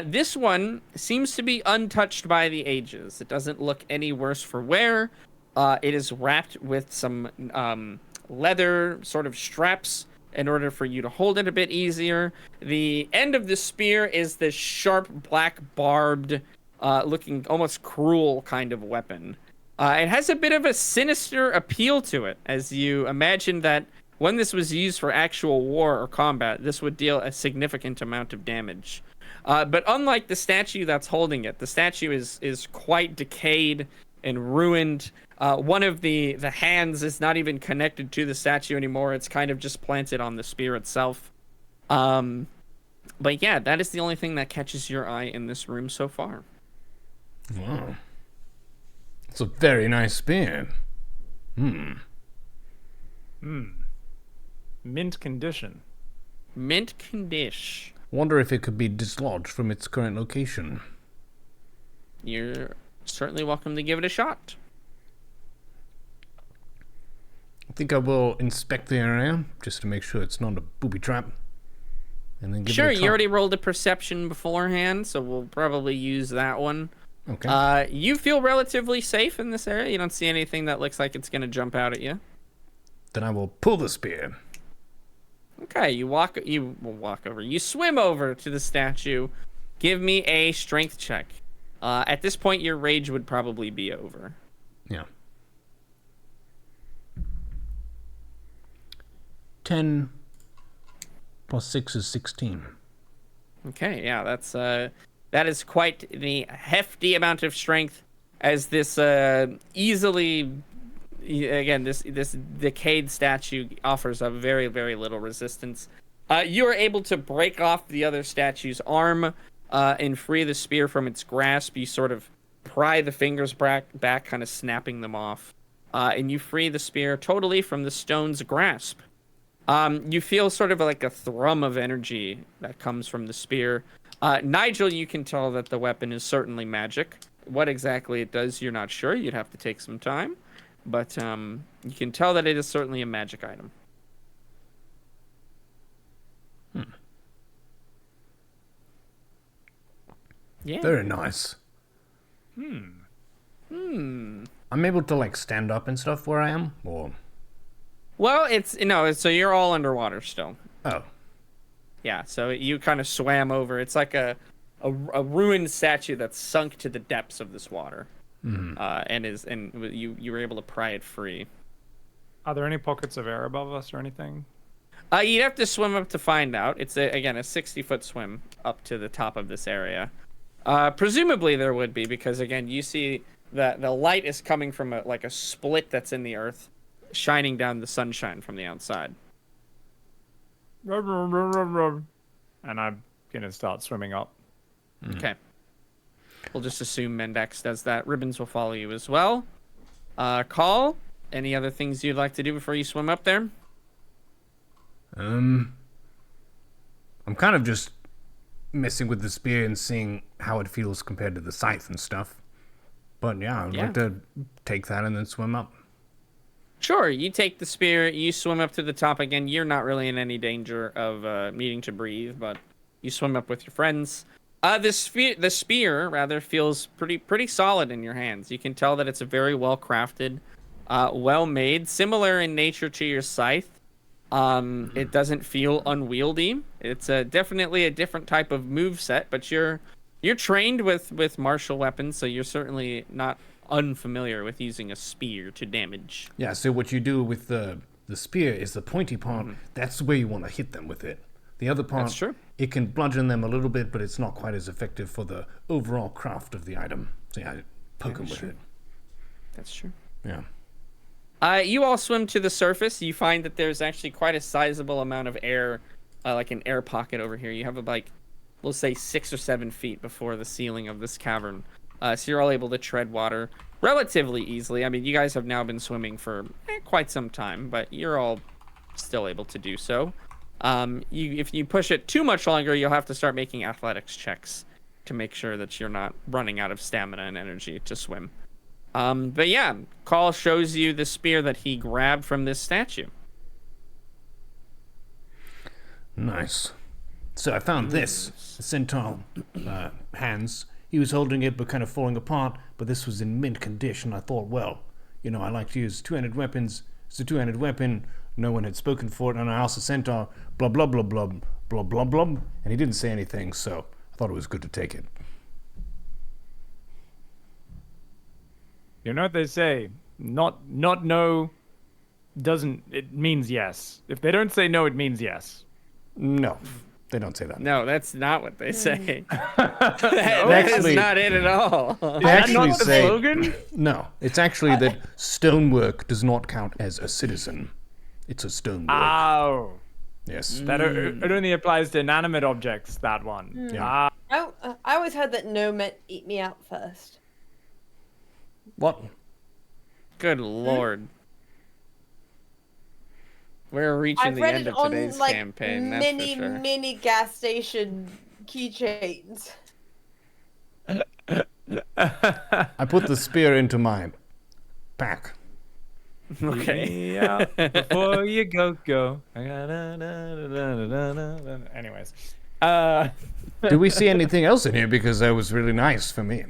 This one seems to be untouched by the ages. It doesn't look any worse for wear. It is wrapped with some leather sort of straps in order for you to hold it a bit easier. The end of the spear is this sharp, black, barbed, looking almost cruel kind of weapon. It has a bit of a sinister appeal to it, as you imagine that when this was used for actual war or combat, this would deal a significant amount of damage. But unlike the statue that's holding it, the statue is quite decayed and ruined. One of the hands is not even connected to the statue anymore. It's kind of just planted on the spear itself. But yeah, that is the only thing that catches your eye in this room so far. Wow. It's a very nice spear. Mint condition. Mint condition. Wonder if it could be dislodged from its current location. You're certainly welcome to give it a shot. I think I will inspect the area just to make sure it's not a booby trap. And then give Sure, it a try. you already rolled a perception beforehand, so we'll probably use that one. Okay. You feel relatively safe in this area. You don't see anything that looks like it's going to jump out at you. Then I will pull the spear. Okay, you swim over to the statue. Give me a strength check. At this point, your rage would probably be over. Yeah. 10 plus 6 is 16. Okay, yeah, that is quite the hefty amount of strength, as this easily, again, this decayed statue offers a very, very little resistance. You are able to break off the other statue's arm and free the spear from its grasp. You sort of pry the fingers back, kind of snapping them off, and you free the spear totally from the stone's grasp. You feel sort of like a thrum of energy that comes from the spear. Nigel, you can tell that the weapon is certainly magic. What exactly it does, you're not sure. You'd have to take some time. But you can tell that it is certainly a magic item. Yeah. Very nice. I'm able to like stand up and stuff where I am, or Well, so you're all underwater still. oh, Yeah, so you kind of swam over. It's like a ruined statue that's sunk to the depths of this water, and you were able to pry it free. Are there any pockets of air above us or anything? You'd have to swim up to find out. It's again a 60-foot swim up to the top of this area. Presumably there would be, because again you see that the light is coming from a split that's in the earth, shining down the sunshine from the outside. And I'm gonna start swimming up. Okay. We'll just assume Mendax does that. Ribbons will follow you as well. Call, any other things you'd like to do before you swim up there? I'm kind of just messing with the spear and seeing how it feels compared to the scythe and stuff. But yeah, I'd like to take that and then swim up. Sure, you take the spear, you swim up to the top again. You're not really in any danger of needing to breathe, but you swim up with your friends. The spear rather feels pretty solid in your hands. You can tell that it's a very well crafted, well made, similar in nature to your scythe. It doesn't feel unwieldy. It's definitely a different type of move set, but you're trained with martial weapons, so you're certainly not unfamiliar with using a spear to damage. Yeah, so what you do with the spear is the pointy part, that's where you want to hit them with it. The other part, That's true. It can bludgeon them a little bit, but it's not quite as effective for the overall craft of the item. So yeah, poke them with it. That's true. Yeah. You all swim to the surface. You find that there's actually quite a sizable amount of air, like an air pocket over here. You have we'll say 6 or 7 feet before the ceiling of this cavern. So you're all able to tread water relatively easily. I mean, you guys have now been swimming for quite some time, but you're all still able to do so. If you push it too much longer, you'll have to start making athletics checks to make sure that you're not running out of stamina and energy to swim. But yeah, Call shows you the spear that he grabbed from this statue. Nice. So I found this. The centaur hands. He was holding it but kind of falling apart, but this was in mint condition. I thought, well, I like to use two-handed weapons. It's a two-handed weapon. No one had spoken for it, and I asked the centaur, blah, blah, blah, blah, blah, blah, blah, and he didn't say anything, so I thought it was good to take it. You know what they say? Not no doesn't, it means yes. If they don't say no, it means yes. No, they don't say that. No, that's not what they say. that is not it at all. They actually not the say, slogan? no, it's actually that stonework does not count as a citizen. It's a stonework. Oh. Yes. That it only applies to inanimate objects, that one. Yeah. I always heard that no meant eat me out first. What? Good lord. We're reaching I've the read end it of on today's like campaign, that's for sure. mini gas station keychains. I put the spear into my pack. Okay. Yeah. Before you go. Anyways. Do we see anything else in here? Because that was really nice for me.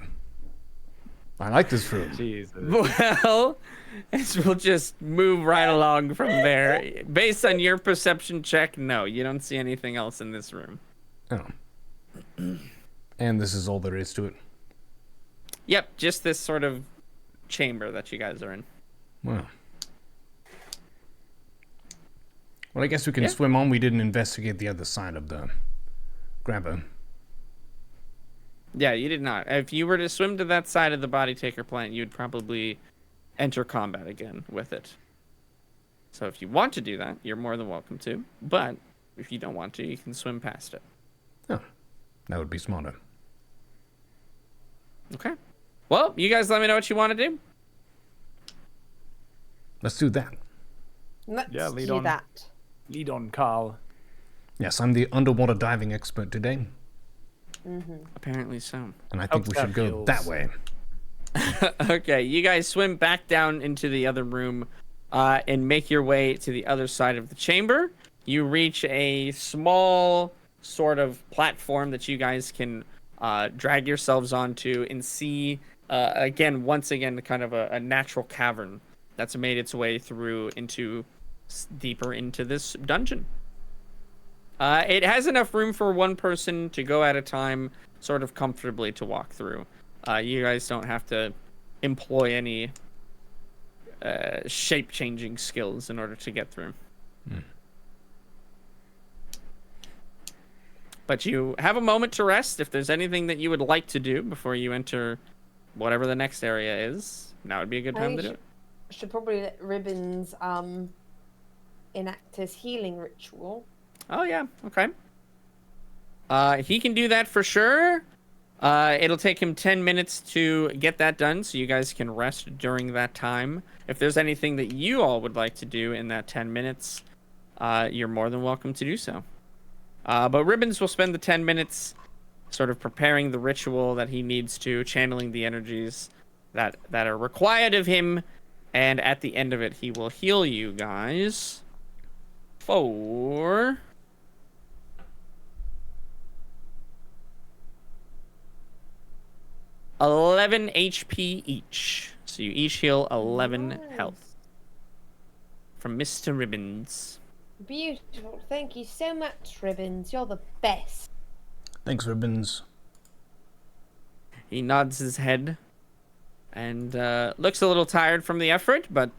I like this room. Jesus. Well, we'll just move right along from there. Based on your perception check, no, you don't see anything else in this room. Oh. And this is all there is to it? Yep, just this sort of chamber that you guys are in. Wow. Well, I guess we can swim on. We didn't investigate the other side of the grabber. Yeah, you did not. If you were to swim to that side of the body taker plant, you'd probably enter combat again with it. So if you want to do that, you're more than welcome to. But if you don't want to, you can swim past it. Oh, that would be smarter. Okay. Well, you guys let me know what you want to do. Let's do that. Let's lead do on. that. Lead on, Carl. Yes, I'm the underwater diving expert today, Apparently so. and I think Helps we should that go feels. that way. Okay, you guys swim back down into the other room and make your way to the other side of the chamber. You reach a small sort of platform that you guys can drag yourselves onto and see, once again, kind of a natural cavern that's made its way through deeper into this dungeon. It has enough room for one person to go at a time, sort of comfortably to walk through. You guys don't have to employ any shape-changing skills in order to get through. But you have a moment to rest. If there's anything that you would like to do before you enter whatever the next area is, now would be a good time to do it. Should probably let Ribbons enact his healing ritual. Oh, yeah. Okay. He can do that for sure. It'll take him 10 minutes to get that done, so you guys can rest during that time. If there's anything that you all would like to do in that 10 minutes, you're more than welcome to do so. But Ribbons will spend the 10 minutes sort of preparing the ritual that he needs to, channeling the energies that are required of him, and at the end of it, he will heal you guys for 11 HP each. So you each heal 11 health from Mr. Ribbons. Beautiful. Thank you so much, Ribbons. You're the best. Thanks, Ribbons. He nods his head and looks a little tired from the effort, but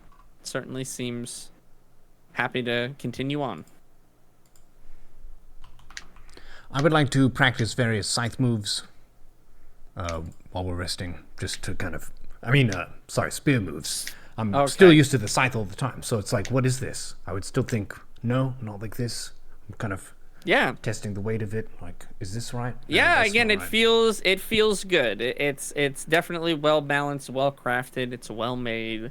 certainly seems happy to continue on. I would like to practice various scythe moves while we're resting, just to kind of... spear moves. I'm still used to the scythe all the time, so it's like, what is this? I would still think, no, not like this. I'm kind of testing the weight of it. Like, is this right? Yeah, That's again, not it right. feels good. It's definitely well balanced, well crafted. It's well made.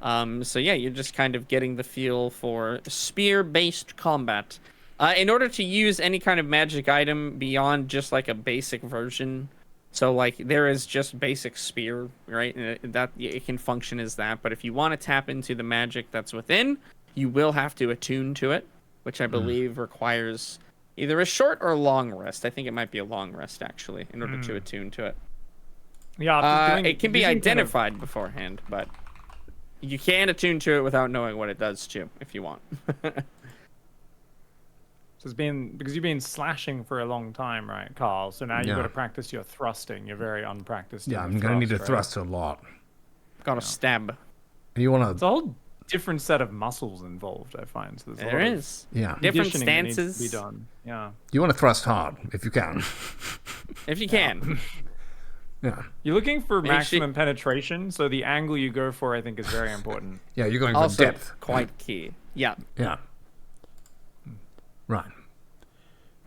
So yeah, you're just kind of getting the feel for spear-based combat. In order to use any kind of magic item beyond just like a basic version, so like there is just basic spear, right? And that it can function as that. But if you want to tap into the magic that's within, you will have to attune to it, which I believe requires either a short or long rest. I think it might be a long rest actually, in order to attune to it. Yeah, it can be identified beforehand, but you can attune to it without knowing what it does too, if you want. So because you've been slashing for a long time, right, Carl? So now you've got to practice your thrusting. You're very unpracticed. Yeah, I'm gonna need to thrust a lot. Gotta stab. You wanna? It's a whole different set of muscles involved, I find. So There is. Yeah. Different conditioning that needs stances. to be done. Yeah. You want to thrust hard if you can. If you can. Yeah. You're looking for Make maximum penetration, so the angle you go for, I think, is very important. Yeah, you're going for Also depth. quite key. Yeah. Yeah. Right.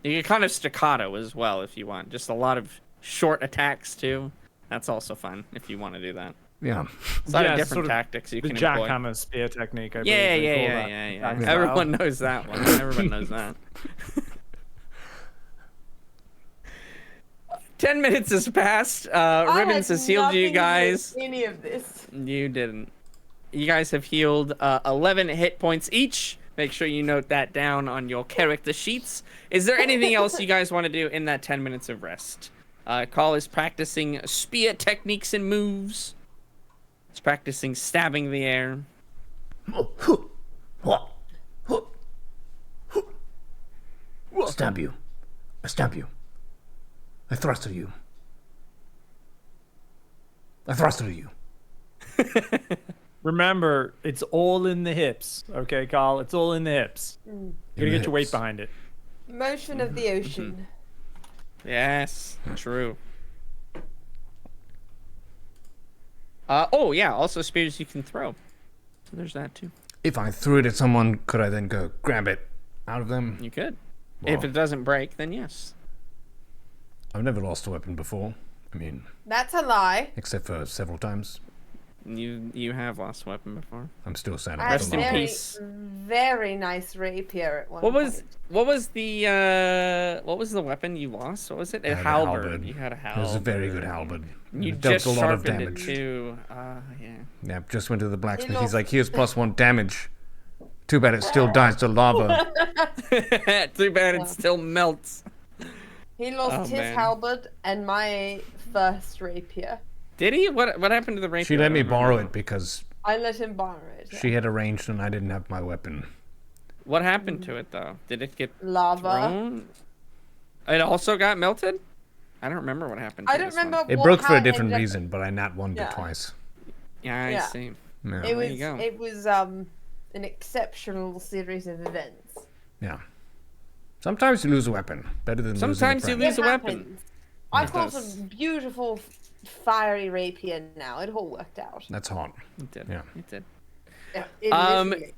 You can kind of staccato as well if you want. Just a lot of short attacks too. That's also fun if you want to do that. Yeah. It's a lot of Yeah, different sort of tactics you The can employ. jackhammer spear technique, I Yeah, believe they call yeah, that. yeah, yeah. That style. Everyone knows that one. Everyone knows that. 10 minutes has passed. Ribbons has healed you guys. Any of this. You didn't. You guys have healed 11 hit points each. Make sure you note that down on your character sheets. Is there anything else you guys want to do in that 10 minutes of rest? Call is practicing spear techniques and moves. He's practicing stabbing the air. Stab you. I stab you. I thrust at you. I thrust at you. Remember, it's all in the hips, okay, Carl? It's all in the hips. You gotta get your weight behind it. Motion of the ocean. Yes, true. Oh yeah, also spears you can throw. So there's that too. If I threw it at someone, could I then go grab it out of them? You could. Wow. If it doesn't break, then yes. I've never lost a weapon before. I mean, That's a lie. except for several times. You have lost a weapon before. I'm still sad I about had Rest the in lava. very, peace. very nice rapier at one What point. was the weapon you lost? What was it? I A had a halberd. halberd. You had a It halberd. was a very good halberd. You It dealt just a lot of sharpened damage. it too. Yeah. Yeah, just went to the blacksmith. lost- He's like, here's +1 damage. Too bad it still dies to lava. Too bad it still melts. He lost Oh, his man. halberd and my first rapier. Did he? What happened to the rapier? She let me borrow it because I let him borrow it. she had arranged and I didn't have my weapon. What happened to it though? Did it get Lava. thrown? It also got melted? I don't remember what happened to I don't this one. remember. It what- broke for how a it different ended up- reason, but I nat one Yeah. it twice. Yeah, I Yeah. see. Yeah. It There was. you go. It was an exceptional series of events. Yeah. Sometimes you lose a weapon. Better than Sometimes you losing a lose It a weapon. happens. I've It got does. some beautiful fiery rapier now. It all worked out. That's hot. It did. Yeah. It did. Yeah, literally.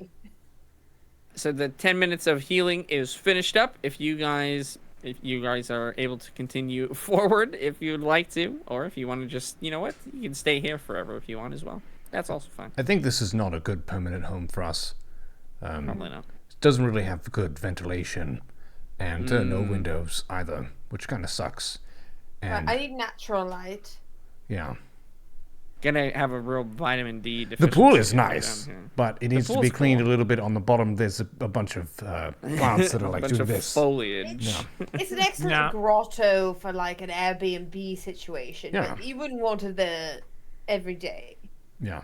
So the 10 minutes of healing is finished up. If you guys are able to continue forward if you'd like to, or if you want to just, you know what, you can stay here forever if you want as well. That's also fine. I think this is not a good permanent home for us. Probably not. It doesn't really have good ventilation and no windows either, which kind of sucks. And I need natural light. yeah, Gonna have a real vitamin D the deficiency pool is down nice, here. but it needs to be pool's cleaned cool. a little bit on the bottom. There's a bunch of plants that are A like bunch doing of this. foliage. Yeah. It's an excellent Nah. grotto for like an Airbnb situation. Yeah. But you wouldn't want it there every day. Yeah.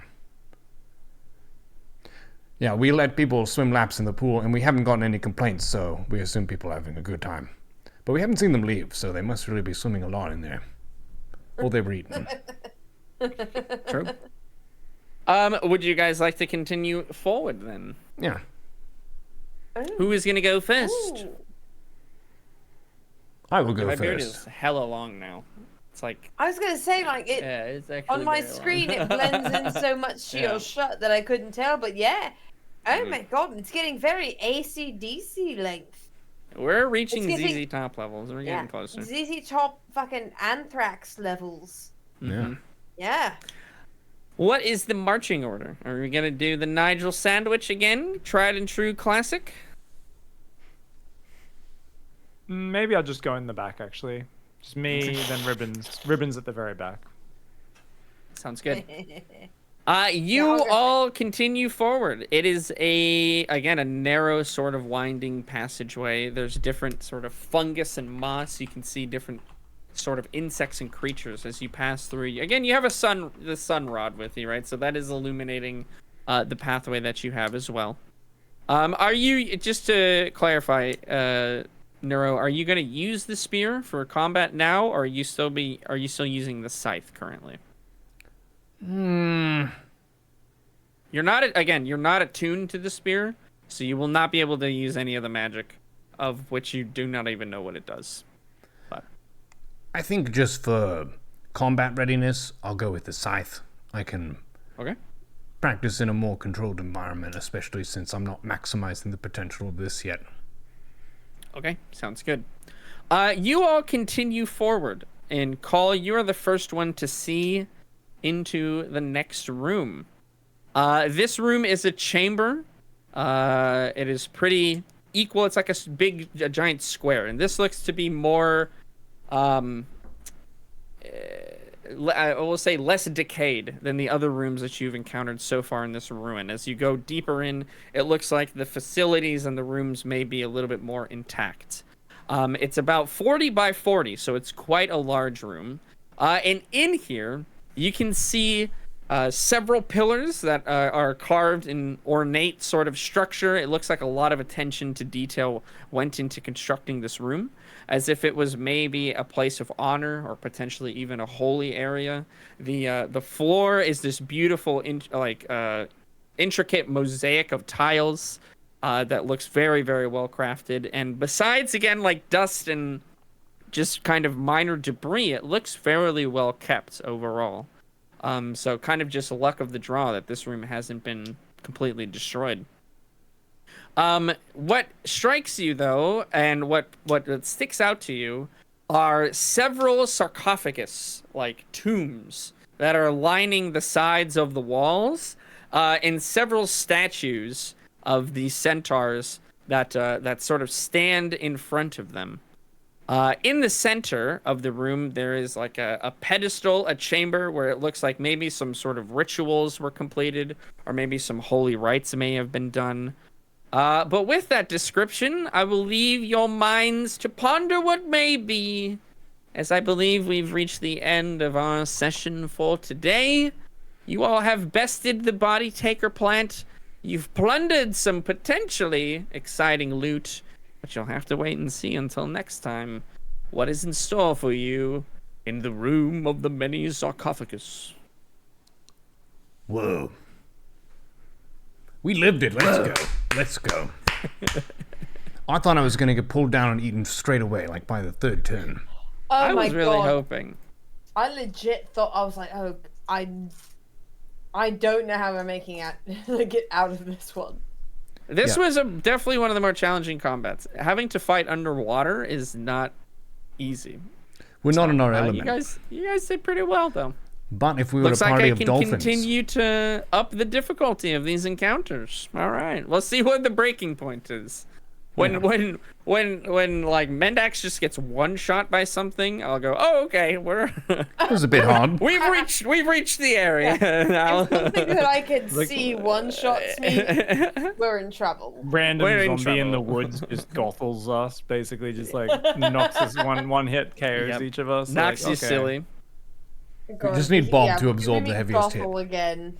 Yeah, we let people swim laps in the pool, and we haven't gotten any complaints, so we assume people are having a good time. But we haven't seen them leave, so they must really be swimming a lot in there. Or they were eaten. True. Would you guys like to continue forward then? Yeah. Who is gonna go first? Ooh. I will go My beard is first. hella long now. It's like I was gonna say like it it's actually on my very long. screen it blends in so much to Yeah. your shot that I couldn't tell. But yeah, oh Mm-hmm. my god, it's getting very AC/DC length. We're reaching It's getting- ZZ top levels. We're getting closer. ZZ Top fucking Anthrax levels. Yeah. Yeah. What is the marching order? Are we gonna do the Nigel sandwich again? Tried and true classic? Maybe I'll just go in the back, actually. Just me, then Ribbons. Ribbons at the very back. Sounds good. I'll You go all continue forward. It is a narrow sort of winding passageway. There's different sort of fungus and moss. You can see different sort of insects and creatures as you pass through. Again, you have the sun rod with you, right? So that is illuminating the pathway that you have as well. Are you, just to clarify, Neuro, are you going to use the spear for combat now, or are you still using the scythe currently? You're not attuned to the spear, so you will not be able to use any of the magic, of which you do not even know what it does. But I think just for combat readiness, I'll go with the scythe. I can okay. practice in a more controlled environment, especially since I'm not maximizing the potential of this yet. Okay, sounds good. You all continue forward, and Call, you are the first one to see into the next room. This room is a chamber. It is pretty equal. It's like a giant square, and this looks to be more, I will say, less decayed than the other rooms that you've encountered so far in this ruin. As you go deeper in, it looks like the facilities and the rooms may be a little bit more intact. It's about 40 by 40, so it's quite a large room. And in here, you can see several pillars that are carved in ornate sort of structure. It looks like a lot of attention to detail went into constructing this room, as if it was maybe a place of honor or potentially even a holy area. The floor is this beautiful intricate mosaic of tiles that looks very, very well crafted. And besides, again, like dust and just kind of minor debris, it looks fairly well kept overall. So kind of just luck of the draw that this room hasn't been completely destroyed. What strikes you though, and what sticks out to you, are several sarcophagus like tombs that are lining the sides of the walls, and several statues of the centaurs that sort of stand in front of them. In the center of the room, there is like a pedestal, a chamber where it looks like maybe some sort of rituals were completed, or maybe some holy rites may have been done. But with that description, I will leave your minds to ponder what may be, as I believe we've reached the end of our session for today. You all have bested the body taker plant. You've plundered some potentially exciting loot, but you'll have to wait and see until next time what is in store for you in the room of the many sarcophagus. Whoa. We lived it. Let's go. I thought I was going to get pulled down and eaten straight away, like by the third turn. Oh I my was really God. hoping. I legit thought, I was like, oh, I don't know how we're making out get out of this one. This was definitely one of the more challenging combats. Having to fight underwater is not easy. We're not in our element. You guys did pretty well though. But if we were Looks a party like I of can dolphins, continue to up the difficulty of these encounters. All right, we'll see what the breaking point is. When like Mendax just gets one shot by something, I'll go, oh okay, we're it was a bit hard. we've reached the area. Now. If something that I could see one shots me, we're in trouble. Random We're in zombie in the trouble. woods just gothels us, basically just like knocks us one hit, KOs Yep. each of us. Knocks like, you okay. silly. God, just need Bob to we're absorb gonna the be heaviest hit. Gothel again.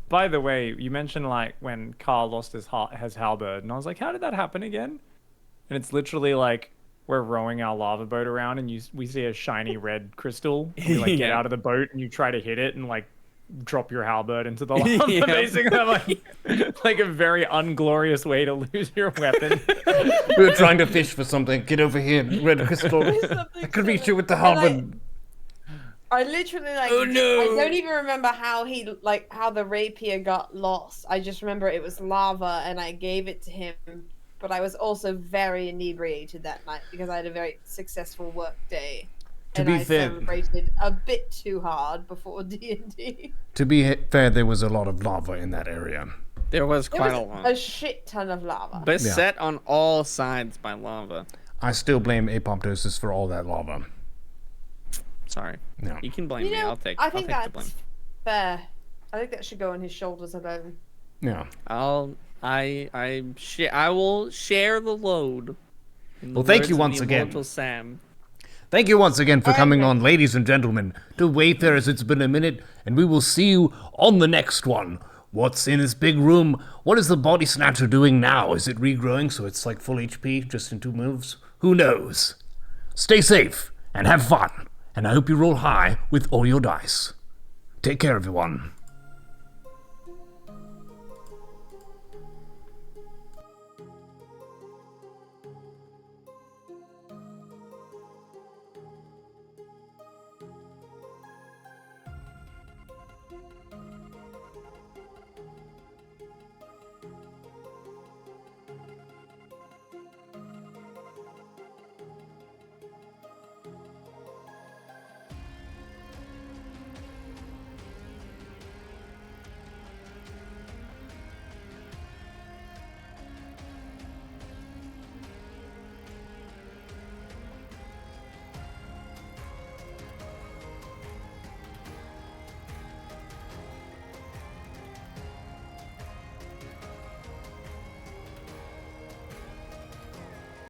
By the way, you mentioned like when Carl lost his halberd, and I was like, how did that happen again? And it's literally like we're rowing our lava boat around, and we see a shiny red crystal. And we like get Yeah. out of the boat, and you try to hit it, and like drop your halberd into the lava. Yeah. Basically, like a very unglorious way to lose your weapon. We were trying to fish for something. Get over here, red crystal. I could reach you with the halberd. I literally like. Oh, no. I don't even remember how how the rapier got lost. I just remember it was lava, and I gave it to him. But I was also very inebriated that night because I had a very successful work day. To and be I fair- celebrated a bit too hard before D&D. To be fair, there was a lot of lava in that area. There was There quite a was lot. a shit ton of lava. Beset on all sides by lava. I still blame apoptosis for all that lava. Sorry. No. You can blame You me. know, I'll take I think the blame. that's fair. I think that should go on his shoulders alone. Yeah. I will share the load. in the Well, thank words you of once the again. immortal Sam. Thank you once again for coming Okay. on, ladies and gentlemen, to Wayfarers. It's been a minute, and we will see you on the next one. What's in this big room? What is the body snatcher doing now? Is it regrowing so it's like full HP just in 2 moves? Who knows? Stay safe and have fun, and I hope you roll high with all your dice. Take care, everyone.